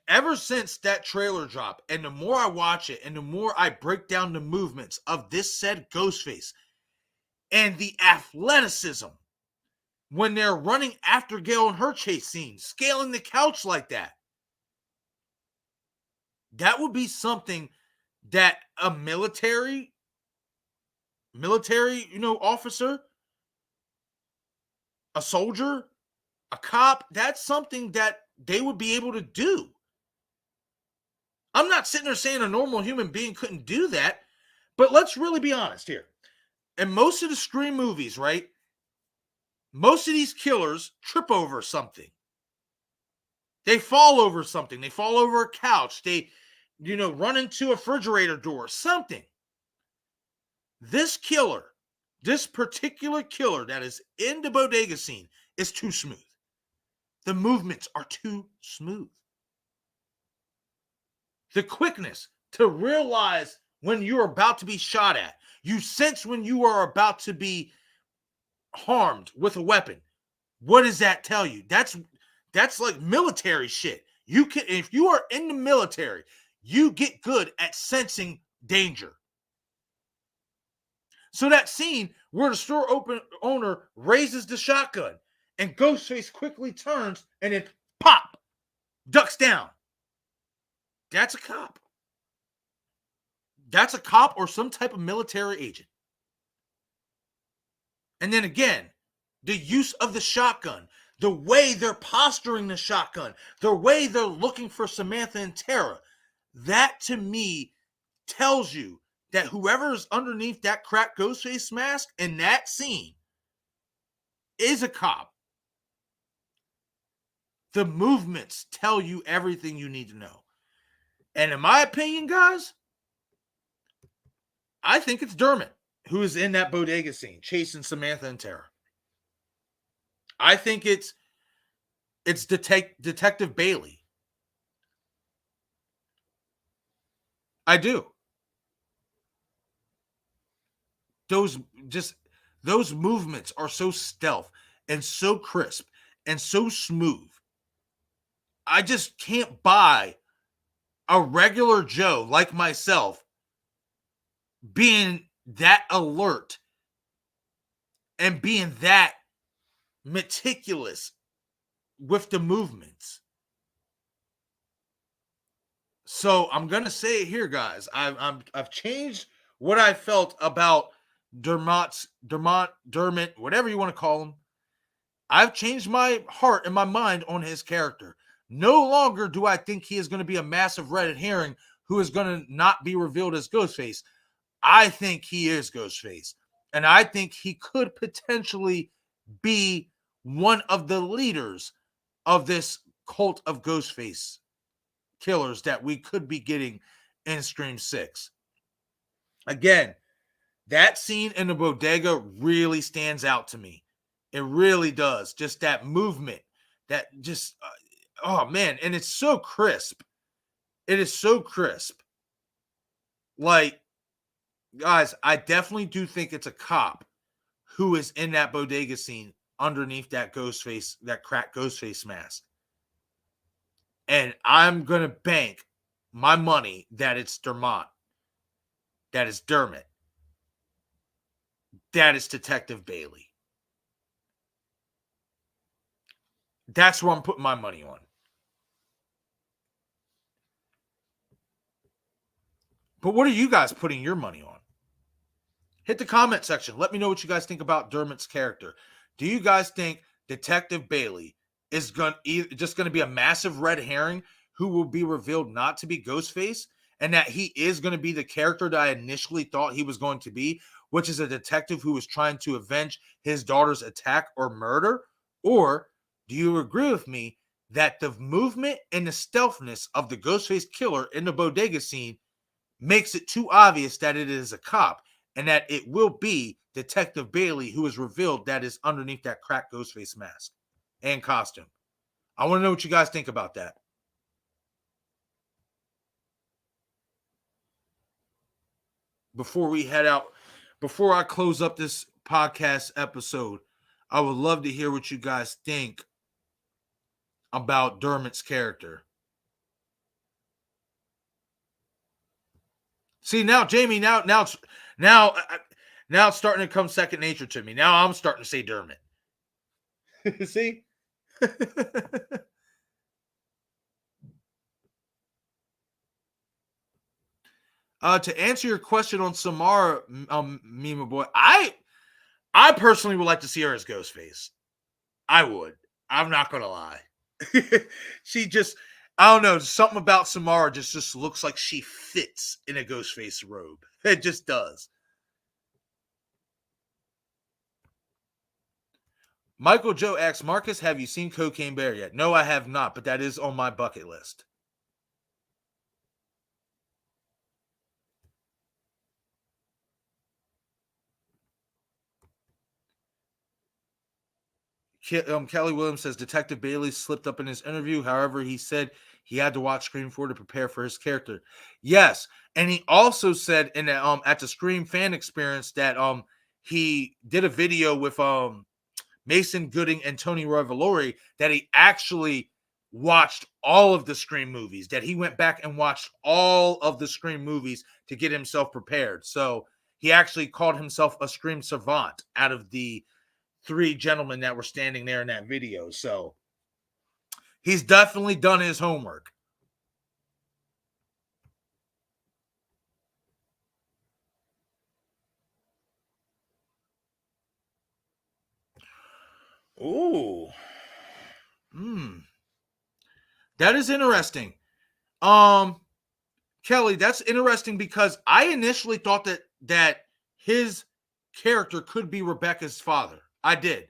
Ever since that trailer drop, and the more I watch it, and the more I break down the movements of this said Ghostface, and the athleticism when they're running after Gale in her chase scene, scaling the couch like that. That would be something that a military, officer, a soldier, a cop, that's something that they would be able to do. I'm not sitting there saying a normal human being couldn't do that, but let's really be honest here. In most of the Scream movies, right? Most of these killers trip over something. They fall over something. They fall over a couch. They, run into a refrigerator door, something. This killer, this particular killer that is in the bodega scene is too smooth. The movements are too smooth. The quickness to realize when you're about to be shot at. You sense when you are about to be harmed with a weapon. What does that tell you? That's like military shit. If you are in the military, you get good at sensing danger. So that scene where the store owner raises the shotgun and Ghostface quickly turns and then pop, ducks down. That's a cop. That's a cop or some type of military agent. And then again, the use of the shotgun, the way they're posturing the shotgun, the way they're looking for Samantha and Tara, that to me tells you that whoever is underneath that cracked Ghostface mask in that scene is a cop. The movements tell you everything you need to know. And in my opinion, guys, I think it's Dermot who is in that bodega scene chasing Samantha and Tara. I think it's Detective Bailey. I do. Those movements are so stealth and so crisp and so smooth. I just can't buy a regular Joe like myself being that alert and being that meticulous with the movements. So I'm gonna say it here, guys. I've changed what I felt about Dermot, whatever you want to call him. I've changed my heart and my mind on his character. No longer do I think he is going to be a massive red herring who is going to not be revealed as Ghostface. I think he is Ghostface. And I think he could potentially be one of the leaders of this cult of Ghostface killers that we could be getting in Scream 6. Again, that scene in the bodega really stands out to me. It really does. Just that movement, that just, oh man, and it's so crisp. It is so crisp. Like, guys, I definitely do think it's a cop who is in that bodega scene underneath that Ghostface, that cracked Ghostface mask. And I'm going to bank my money that it's Dermot. That is Dermot. That is Detective Bailey. That's where I'm putting my money on. But what are you guys putting your money on? Hit the comment section. Let me know what you guys think about Dermot's character. Do you guys think Detective Bailey is just going to be a massive red herring who will be revealed not to be Ghostface, and that he is going to be the character that I initially thought he was going to be, which is a detective who is trying to avenge his daughter's attack or murder? Or do you agree with me that the movement and the stealthiness of the Ghostface killer in the bodega scene makes it too obvious that it is a cop, and that it will be Detective Bailey who is revealed that is underneath that cracked Ghostface mask and costume? I want to know what you guys think about that. Before we head out, before I close up this podcast episode, I would love to hear what you guys think about Dermot's character. See, now, Jamie, now it's starting to come second nature to me. Now I'm starting to say Dermot. See? To answer your question on Samara, Mima boy, I personally would like to see her as Ghostface. I would. I'm not gonna lie. She just, I don't know, something about Samara just looks like she fits in a Ghostface robe. It just does. Michael Joe asks, Marcus, have you seen Cocaine Bear yet? No, I have not, but that is on my bucket list. Kelly Williams says Detective Bailey slipped up in his interview. However, he said he had to watch Scream 4 to prepare for his character. Yes, and he also said in at the Scream fan experience that he did a video with Mason Gooding and Tony Revolori that he actually watched all of the Scream movies, that he went back and watched all of the Scream movies to get himself prepared. So he actually called himself a Scream savant out of the three gentlemen that were standing there in that video. So he's definitely done his homework. Ooh. That is interesting. Kelly, that's interesting because I initially thought that his character could be Rebecca's father. I did.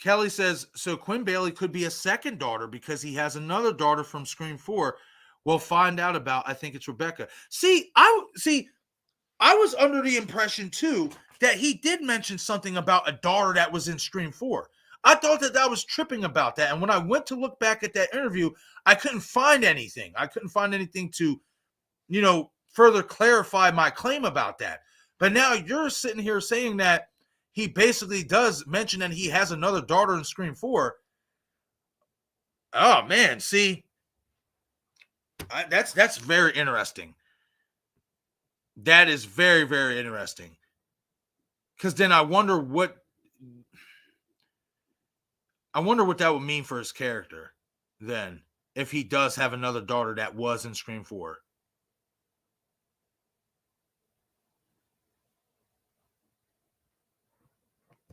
Kelly says, so Quinn Bailey could be a second daughter because he has another daughter from Scream 4. We'll find out about. I think it's Rebecca. I was under the impression too that he did mention something about a daughter that was in Scream 4. I thought that was tripping about that. And when I went to look back at that interview, I couldn't find anything. I couldn't find anything to, further clarify my claim about that. But now you're sitting here saying that he basically does mention that he has another daughter in Scream 4. Oh man, see, that's very interesting. That is very, very interesting. Because then I wonder what that would mean for his character. Then, if he does have another daughter that was in Scream 4.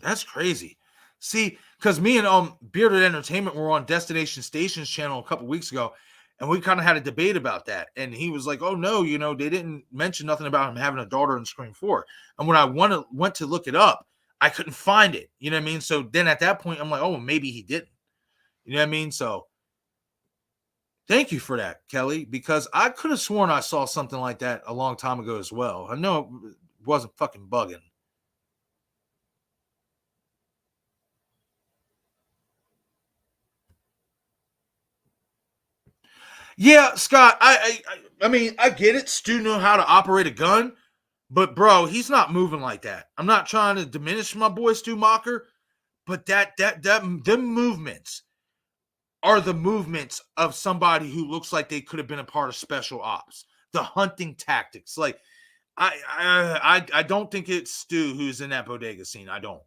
That's crazy. See, because me and Bearded Entertainment were on Destination Stations channel a couple weeks ago, and we kind of had a debate about that. And he was like, "Oh no, they didn't mention nothing about him having a daughter in Scream 4." And when I went to look it up, I couldn't find it. You know what I mean? So then at that point, I'm like, "Oh, maybe he didn't." You know what I mean? So thank you for that, Kelly, because I could have sworn I saw something like that a long time ago as well. I know it wasn't fucking bugging. Yeah, Scott. I mean, I get it. Stu knew how to operate a gun, but bro, he's not moving like that. I'm not trying to diminish my boy Stu Mocker, but them movements are the movements of somebody who looks like they could have been a part of special ops. The hunting tactics, like I don't think it's Stu who's in that bodega scene. I don't.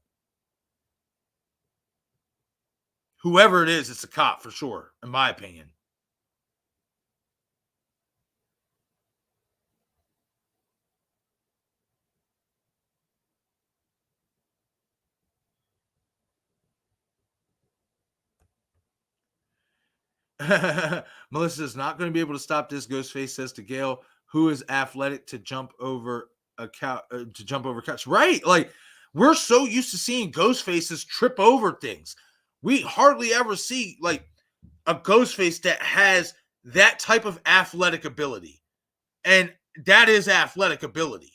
Whoever it is, it's a cop for sure, in my opinion. Melissa is not going to be able to stop this. Ghostface says to Gale, who is athletic to jump over a couch, Right? Like we're so used to seeing Ghostfaces trip over things. We hardly ever see like a Ghostface that has that type of athletic ability, and that is athletic ability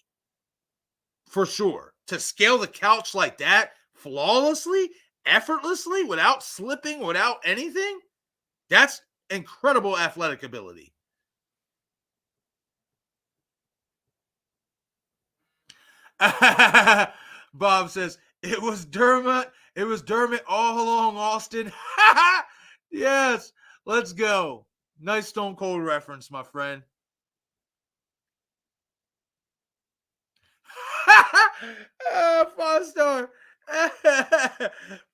for sure. To scale the couch like that flawlessly, effortlessly, without slipping, without anything. That's incredible athletic ability. Bob says it was Dermot. It was Dermot all along, Austin. Yes, let's go. Nice Stone Cold reference, my friend. Five star.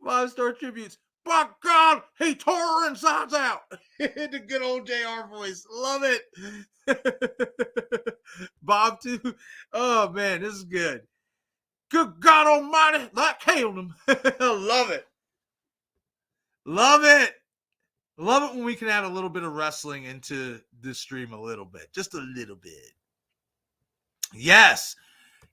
5-star tributes. by God, he tore her insides out. The good old JR voice. Love it. Bob, too. Oh, man, this is good. Good God Almighty, that killed him. Love it. Love it. Love it when we can add a little bit of wrestling into this stream a little bit. Just a little bit. Yes.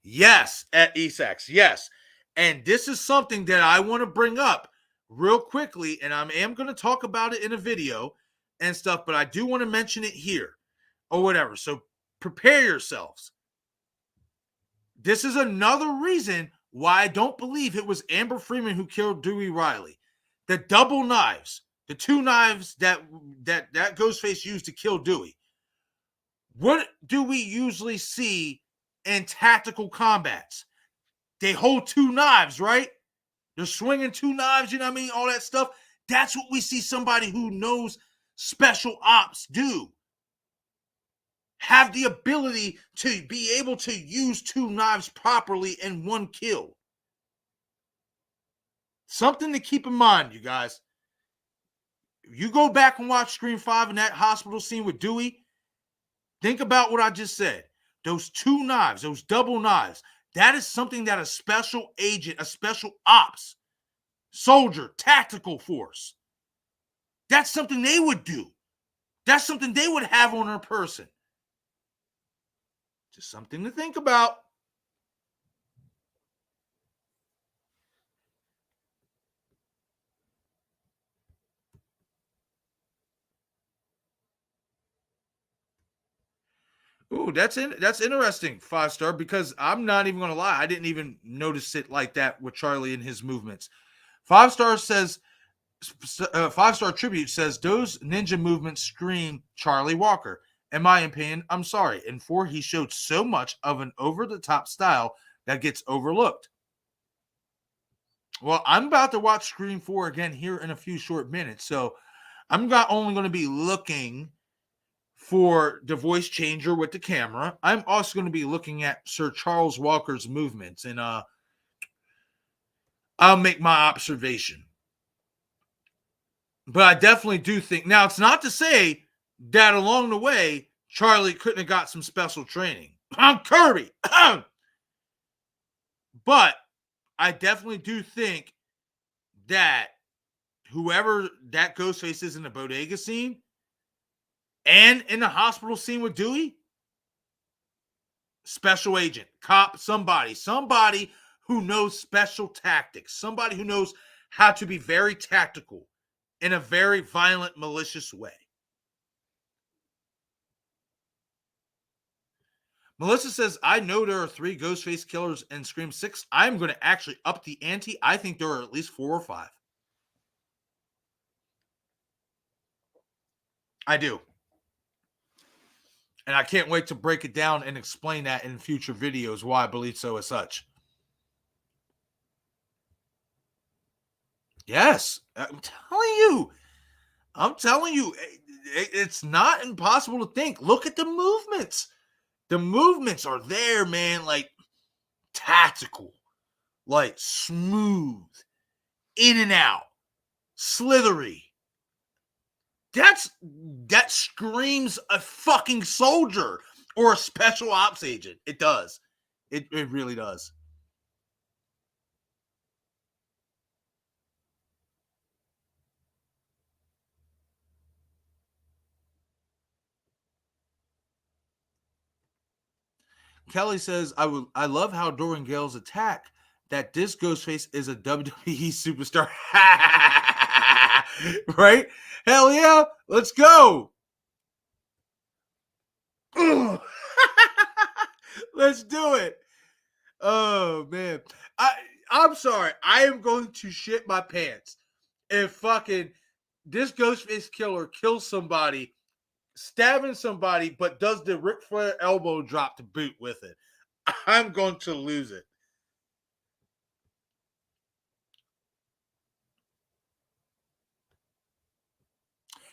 Yes, at ISH6XS. Yes. And this is something that I want to bring up real quickly, and I am going to talk about it in a video and stuff, but I do want to mention it here or whatever. So prepare yourselves. This is another reason why I don't believe it was Amber Freeman who killed Dewey Riley. The double knives, the two knives that Ghostface used to kill Dewey. What do we usually see in tactical combats? They hold two knives, right? They're swinging two knives, you know what I mean? All that stuff. That's what we see somebody who knows special ops do. Have the ability to be able to use two knives properly in one kill. Something to keep in mind, you guys. If you go back and watch Scream 5 in that hospital scene with Dewey, think about what I just said. Those two knives, those double knives, that is something that a special agent, a special ops, soldier, tactical force, that's something they would do. That's something they would have on their person. Just something to think about. Ooh, that's interesting, 5-star, because I'm not even going to lie. I didn't even notice it like that with Charlie and his movements. 5-star says, 5-star tribute says, those ninja movements scream Charlie Walker. In my opinion, I'm sorry. In 4, he showed so much of an over-the-top style that gets overlooked. Well, I'm about to watch Scream 4 again here in a few short minutes, so I'm not only going to be looking for the voice changer with the camera, I'm also going to be looking at Sir Charles Walker's movements, and I'll make my observation. But I definitely do think, now it's not to say that along the way, Charlie couldn't have got some special training. I'm Kirby. But I definitely do think that whoever that Ghostface is in the bodega scene and in the hospital scene with Dewey, special agent, cop, somebody who knows special tactics, somebody who knows how to be very tactical in a very violent, malicious way. Melissa says, I know there are 3 Ghostface killers in Scream 6. I'm going to actually up the ante. I think there are at least 4 or 5. I do. And I can't wait to break it down and explain that in future videos why I believe so as such. Yes, I'm telling you, it's not impossible to think. Look at the movements. The movements are there, man, like tactical, like smooth, in and out, slithery. That screams a fucking soldier or a special ops agent. It does. It really does. Kelly says, I love how during Gale's attack that this Ghostface is a WWE superstar. Right? Hell yeah. Let's go. Let's do it. Oh, man. I'm sorry. I am going to shit my pants if fucking this Ghostface killer kills somebody, stabbing somebody, but does the Ric Flair elbow drop to boot with it. I'm going to lose it.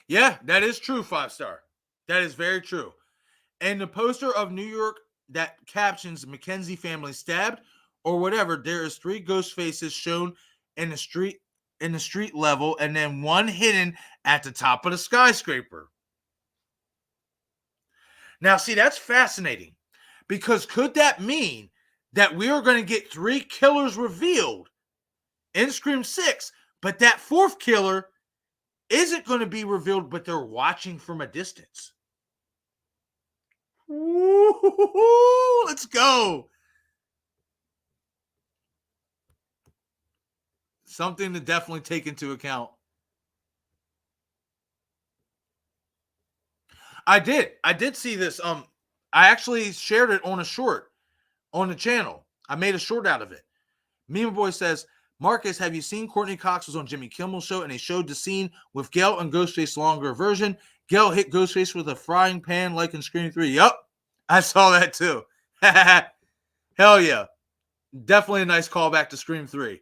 Yeah, that is true, 5-star. That is very true. And the poster of New York that captions Mackenzie family stabbed or whatever, there is 3 ghost faces shown in the street in the street level and then one hidden at the top of the skyscraper. Now, see, that's fascinating, because could that mean that we are going to get 3 killers revealed in Scream 6, but that 4th killer isn't going to be revealed, but they're watching from a distance? Woo-hoo-hoo-hoo, let's go. Something to definitely take into account. I did see this. I actually shared it on a short on the channel. I made a short out of it. Meme Boy says, Marcus, have you seen Courtney Cox was on Jimmy Kimmel's show and they showed the scene with Gale and Ghostface longer version? Gale hit Ghostface with a frying pan like in Scream 3. Yup, I saw that too. Hell yeah. Definitely a nice callback to Scream 3.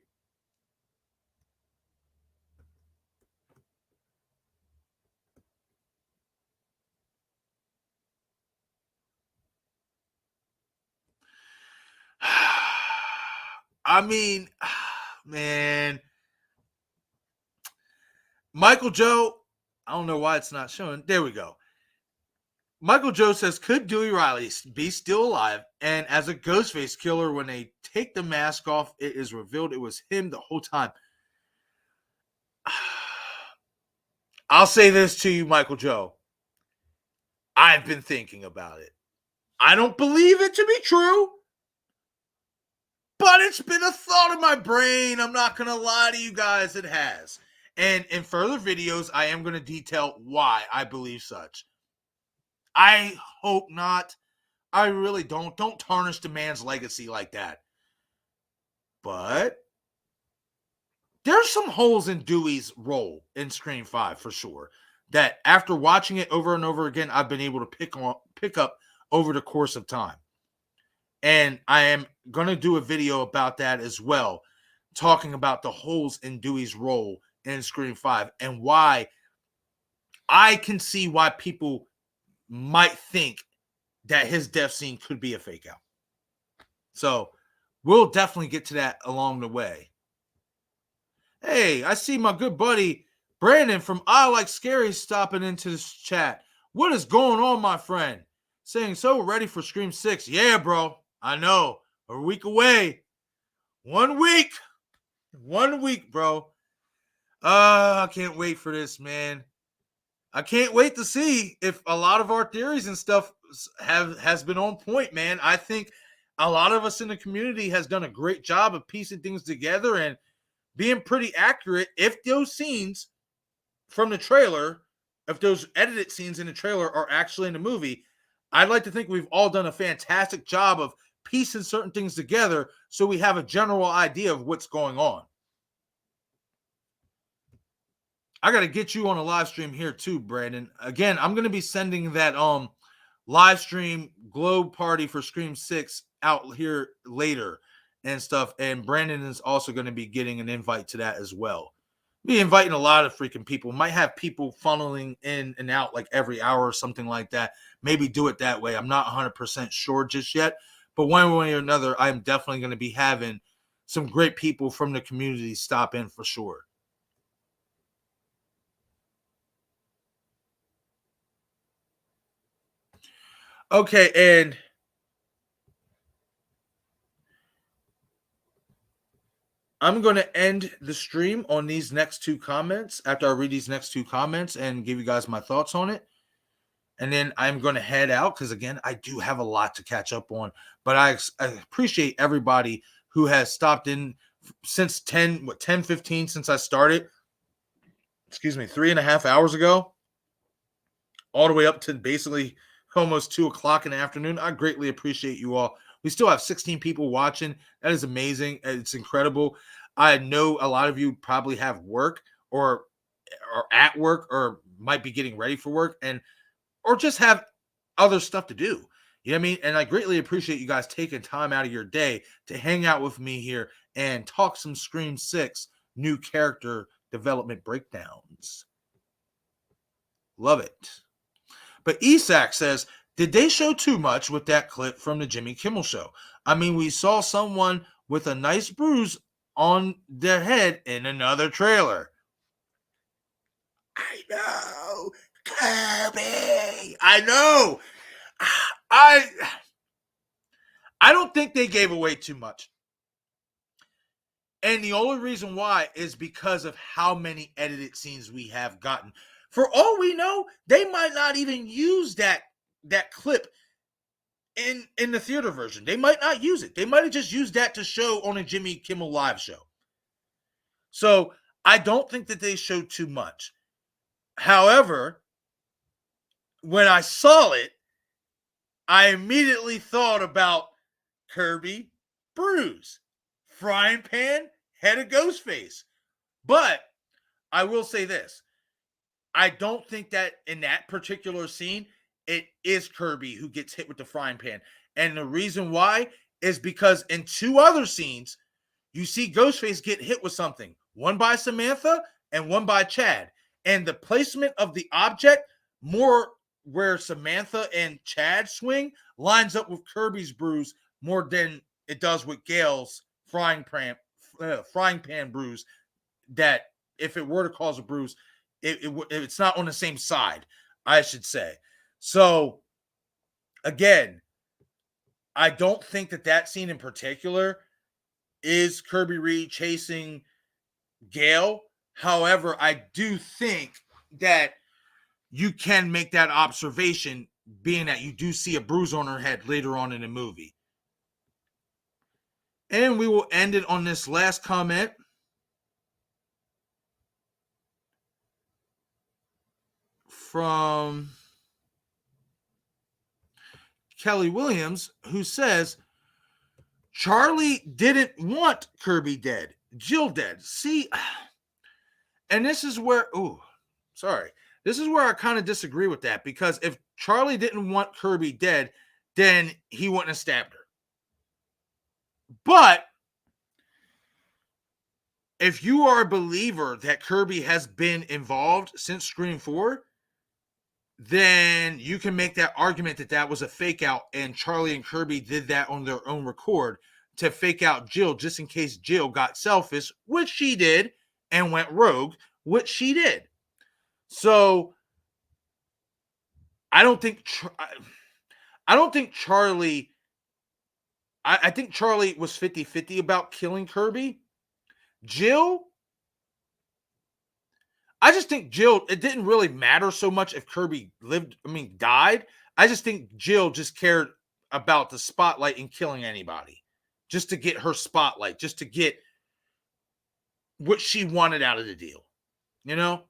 I mean, man. Michael Joe, I don't know why it's not showing. There we go. Michael Joe says, could Dewey Riley be still alive? And as a Ghostface killer, when they take the mask off, it is revealed it was him the whole time. I'll say this to you, Michael Joe. I've been thinking about it. I don't believe it to be true, but it's been a thought in my brain. I'm not going to lie to you guys. It has. And in further videos, I am going to detail why I believe such. I hope not. I really don't. Don't tarnish the man's legacy like that. But there's some holes in Dewey's role in Scream 5 for sure, that after watching it over and over again, I've been able to pick up over the course of time. And I am going to do a video about that as well, talking about the holes in Dewey's role in Scream 5 and why I can see why people might think that his death scene could be a fake out. So we'll definitely get to that along the way. Hey, I see my good buddy Brandon from I Like Scary stopping into this chat. What is going on, my friend? Saying, so ready for Scream 6. Yeah, bro. I know. A week away. 1 week. 1 week, bro. I can't wait for this, man. I can't wait to see if a lot of our theories and stuff has been on point, man. I think a lot of us in the community has done a great job of piecing things together and being pretty accurate. If those scenes from the trailer, if those edited scenes in the trailer are actually in the movie, I'd like to think we've all done a fantastic job of piecing certain things together so we have a general idea of what's going on. I got to get you on a live stream here too, Brandon. Again, I'm going to be sending that live stream globe party for Scream 6 out here later and stuff. And Brandon is also going to be getting an invite to that as well. Be inviting a lot of freaking people. Might have people funneling in and out like every hour or something like that. Maybe do it that way. I'm not 100% sure just yet. But one way or another, I'm definitely going to be having some great people from the community stop in for sure. Okay, and I'm going to end the stream on these next 2 comments after I read these next 2 comments and give you guys my thoughts on it. And then I'm going to head out because, again, I do have a lot to catch up on. But I appreciate everybody who has stopped in since 10:15 since I started. 3.5 hours ago. All the way up to basically almost 2 o'clock in the afternoon. I greatly appreciate you all. We still have 16 people watching. That is amazing. It's incredible. I know a lot of you probably have work or at work or might be getting ready for work or just have other stuff to do. You know what I mean? And I greatly appreciate you guys taking time out of your day to hang out with me here and talk some Scream 6 new character development breakdowns. Love it. But Isak says, did they show too much with that clip from the Jimmy Kimmel show? I mean, we saw someone with a nice bruise on their head in another trailer. I know, Kirby. I know. I don't think they gave away too much. And the only reason why is because of how many edited scenes we have gotten. For all we know, they might not even use that clip in the theater version. They might not use it. They might have just used that to show on a Jimmy Kimmel Live show. So I don't think that they showed too much. However, when I saw it, I immediately thought about Kirby, Bruise, Frying Pan, head of Ghostface. But I will say this. I don't think that in that particular scene, it is Kirby who gets hit with the frying pan. And the reason why is because in two other scenes, you see Ghostface get hit with something. One by Samantha and one by Chad. And the placement of the object, more where Samantha and Chad swing, lines up with Kirby's bruise more than it does with Gale's frying pan bruise. That if it were to cause a bruise, it's not on the same side, I should say. So, again, I don't think that scene in particular is Kirby Reed chasing Gale. However, I do think that you can make that observation, being that you do see a bruise on her head later on in the movie. And we will end it on this last comment. From Kelly Williams, who says, Charlie didn't want Kirby dead, Jill dead. See, and this is where, this is where I kind of disagree with that, because if Charlie didn't want Kirby dead, then he wouldn't have stabbed her. But if you are a believer that Kirby has been involved since Scream 4, then you can make that argument that was a fake out, and Charlie and Kirby did that on their own record to fake out Jill just in case Jill got selfish, which she did, and went rogue, which she did. So I think Charlie was 50-50 about killing Kirby. Jill, I just think Jill, it didn't really matter so much if Kirby died. I just think Jill just cared about the spotlight and killing anybody. Just to get her spotlight. Just to get what she wanted out of the deal. You know?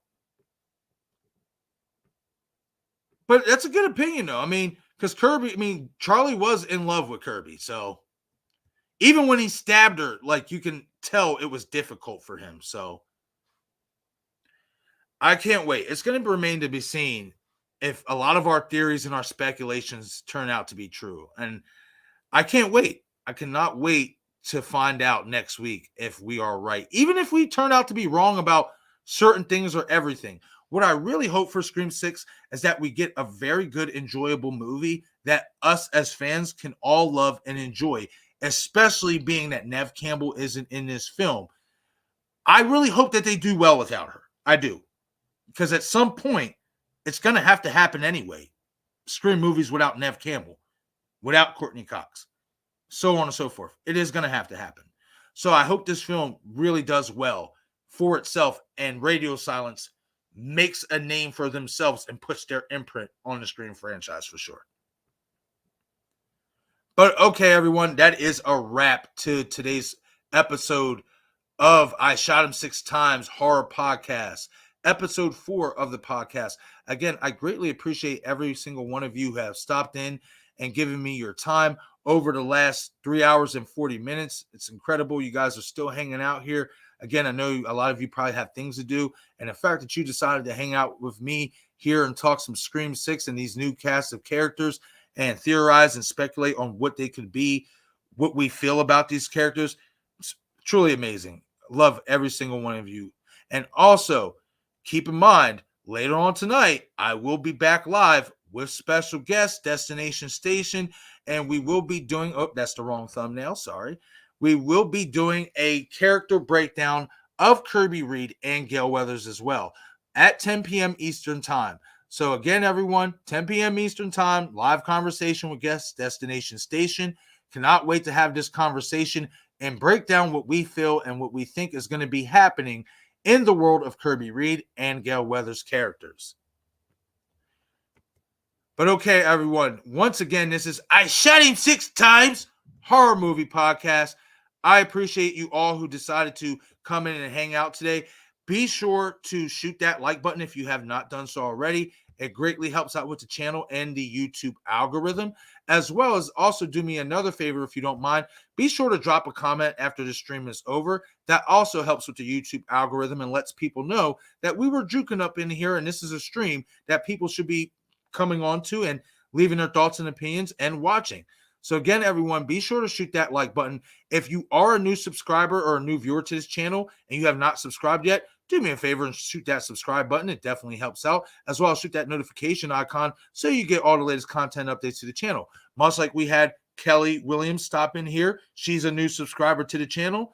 But that's a good opinion, though. Because Charlie was in love with Kirby. So, even when he stabbed her, you can tell it was difficult for him. So, I can't wait. It's going to remain to be seen if a lot of our theories and our speculations turn out to be true. And I can't wait. I cannot wait to find out next week if we are right. Even if we turn out to be wrong about certain things or everything. What I really hope for Scream 6 is that we get a very good, enjoyable movie that us as fans can all love and enjoy, especially being that Neve Campbell isn't in this film. I really hope that they do well without her. I do. Because at some point, it's going to have to happen anyway. Scream movies without Neve Campbell, without Courtney Cox, so on and so forth. It is going to have to happen. So I hope this film really does well for itself, and Radio Silence makes a name for themselves and puts their imprint on the Scream franchise for sure. But okay, everyone, that is a wrap to today's episode of I Shot Him 6 Times Horror Podcast. Episode 4 of the podcast. Again, I greatly appreciate every single one of you who have stopped in and given me your time over the last 3 hours and 40 minutes. It's incredible. You guys are still hanging out here. Again, I know a lot of you probably have things to do. And the fact that you decided to hang out with me here and talk some Scream 6 and these new cast of characters and theorize and speculate on what they could be, what we feel about these characters, it's truly amazing. Love every single one of you. And also, keep in mind, later on tonight, I will be back live with special guest, Destination Station, and we will be doing, that's the wrong thumbnail, sorry. we will be doing a character breakdown of Kirby Reed and Gale Weathers as well at 10 p.m. Eastern Time. So again, everyone, 10 p.m. Eastern Time, live conversation with guests, Destination Station. Cannot wait to have this conversation and break down what we feel and what we think is going to be happening in the world of Kirby Reed and Gale Weathers characters. But okay, everyone, once again, this is I Shot Him 6 Times horror movie podcast. I appreciate you all who decided to come in and hang out today. Be sure to shoot that like button if you have not done so already. It greatly helps out with the channel and the YouTube algorithm, as well as also do me another favor if you don't mind. Be sure to drop a comment after the stream is over. That also helps with the YouTube algorithm and lets people know that we were juking up in here and this is a stream that people should be coming on to and leaving their thoughts and opinions and watching. So again, everyone, be sure to shoot that like button. If you are a new subscriber or a new viewer to this channel and you have not subscribed yet, do me a favor and shoot that subscribe button. It definitely helps out, as well as shoot that notification icon so you get all the latest content updates to the channel. Much like we had Kelly Williams stop in here. She's a new subscriber to the channel.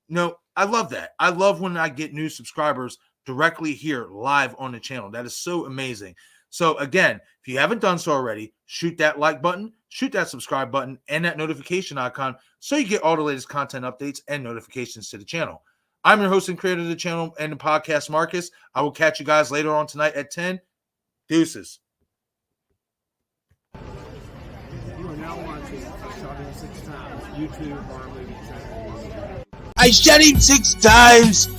No, I love that. I love when I get new subscribers directly here live on the channel. That is so amazing. So again, if you haven't done so already, shoot that like button, shoot that subscribe button, and that notification icon so you get all the latest content updates and notifications to the channel. I'm your host and creator of the channel and the podcast, Marcus. I will catch you guys later on tonight at 10. Deuces. You are now watching I Shot Him 6 Times YouTube horror movie channel. I shot him 6 times.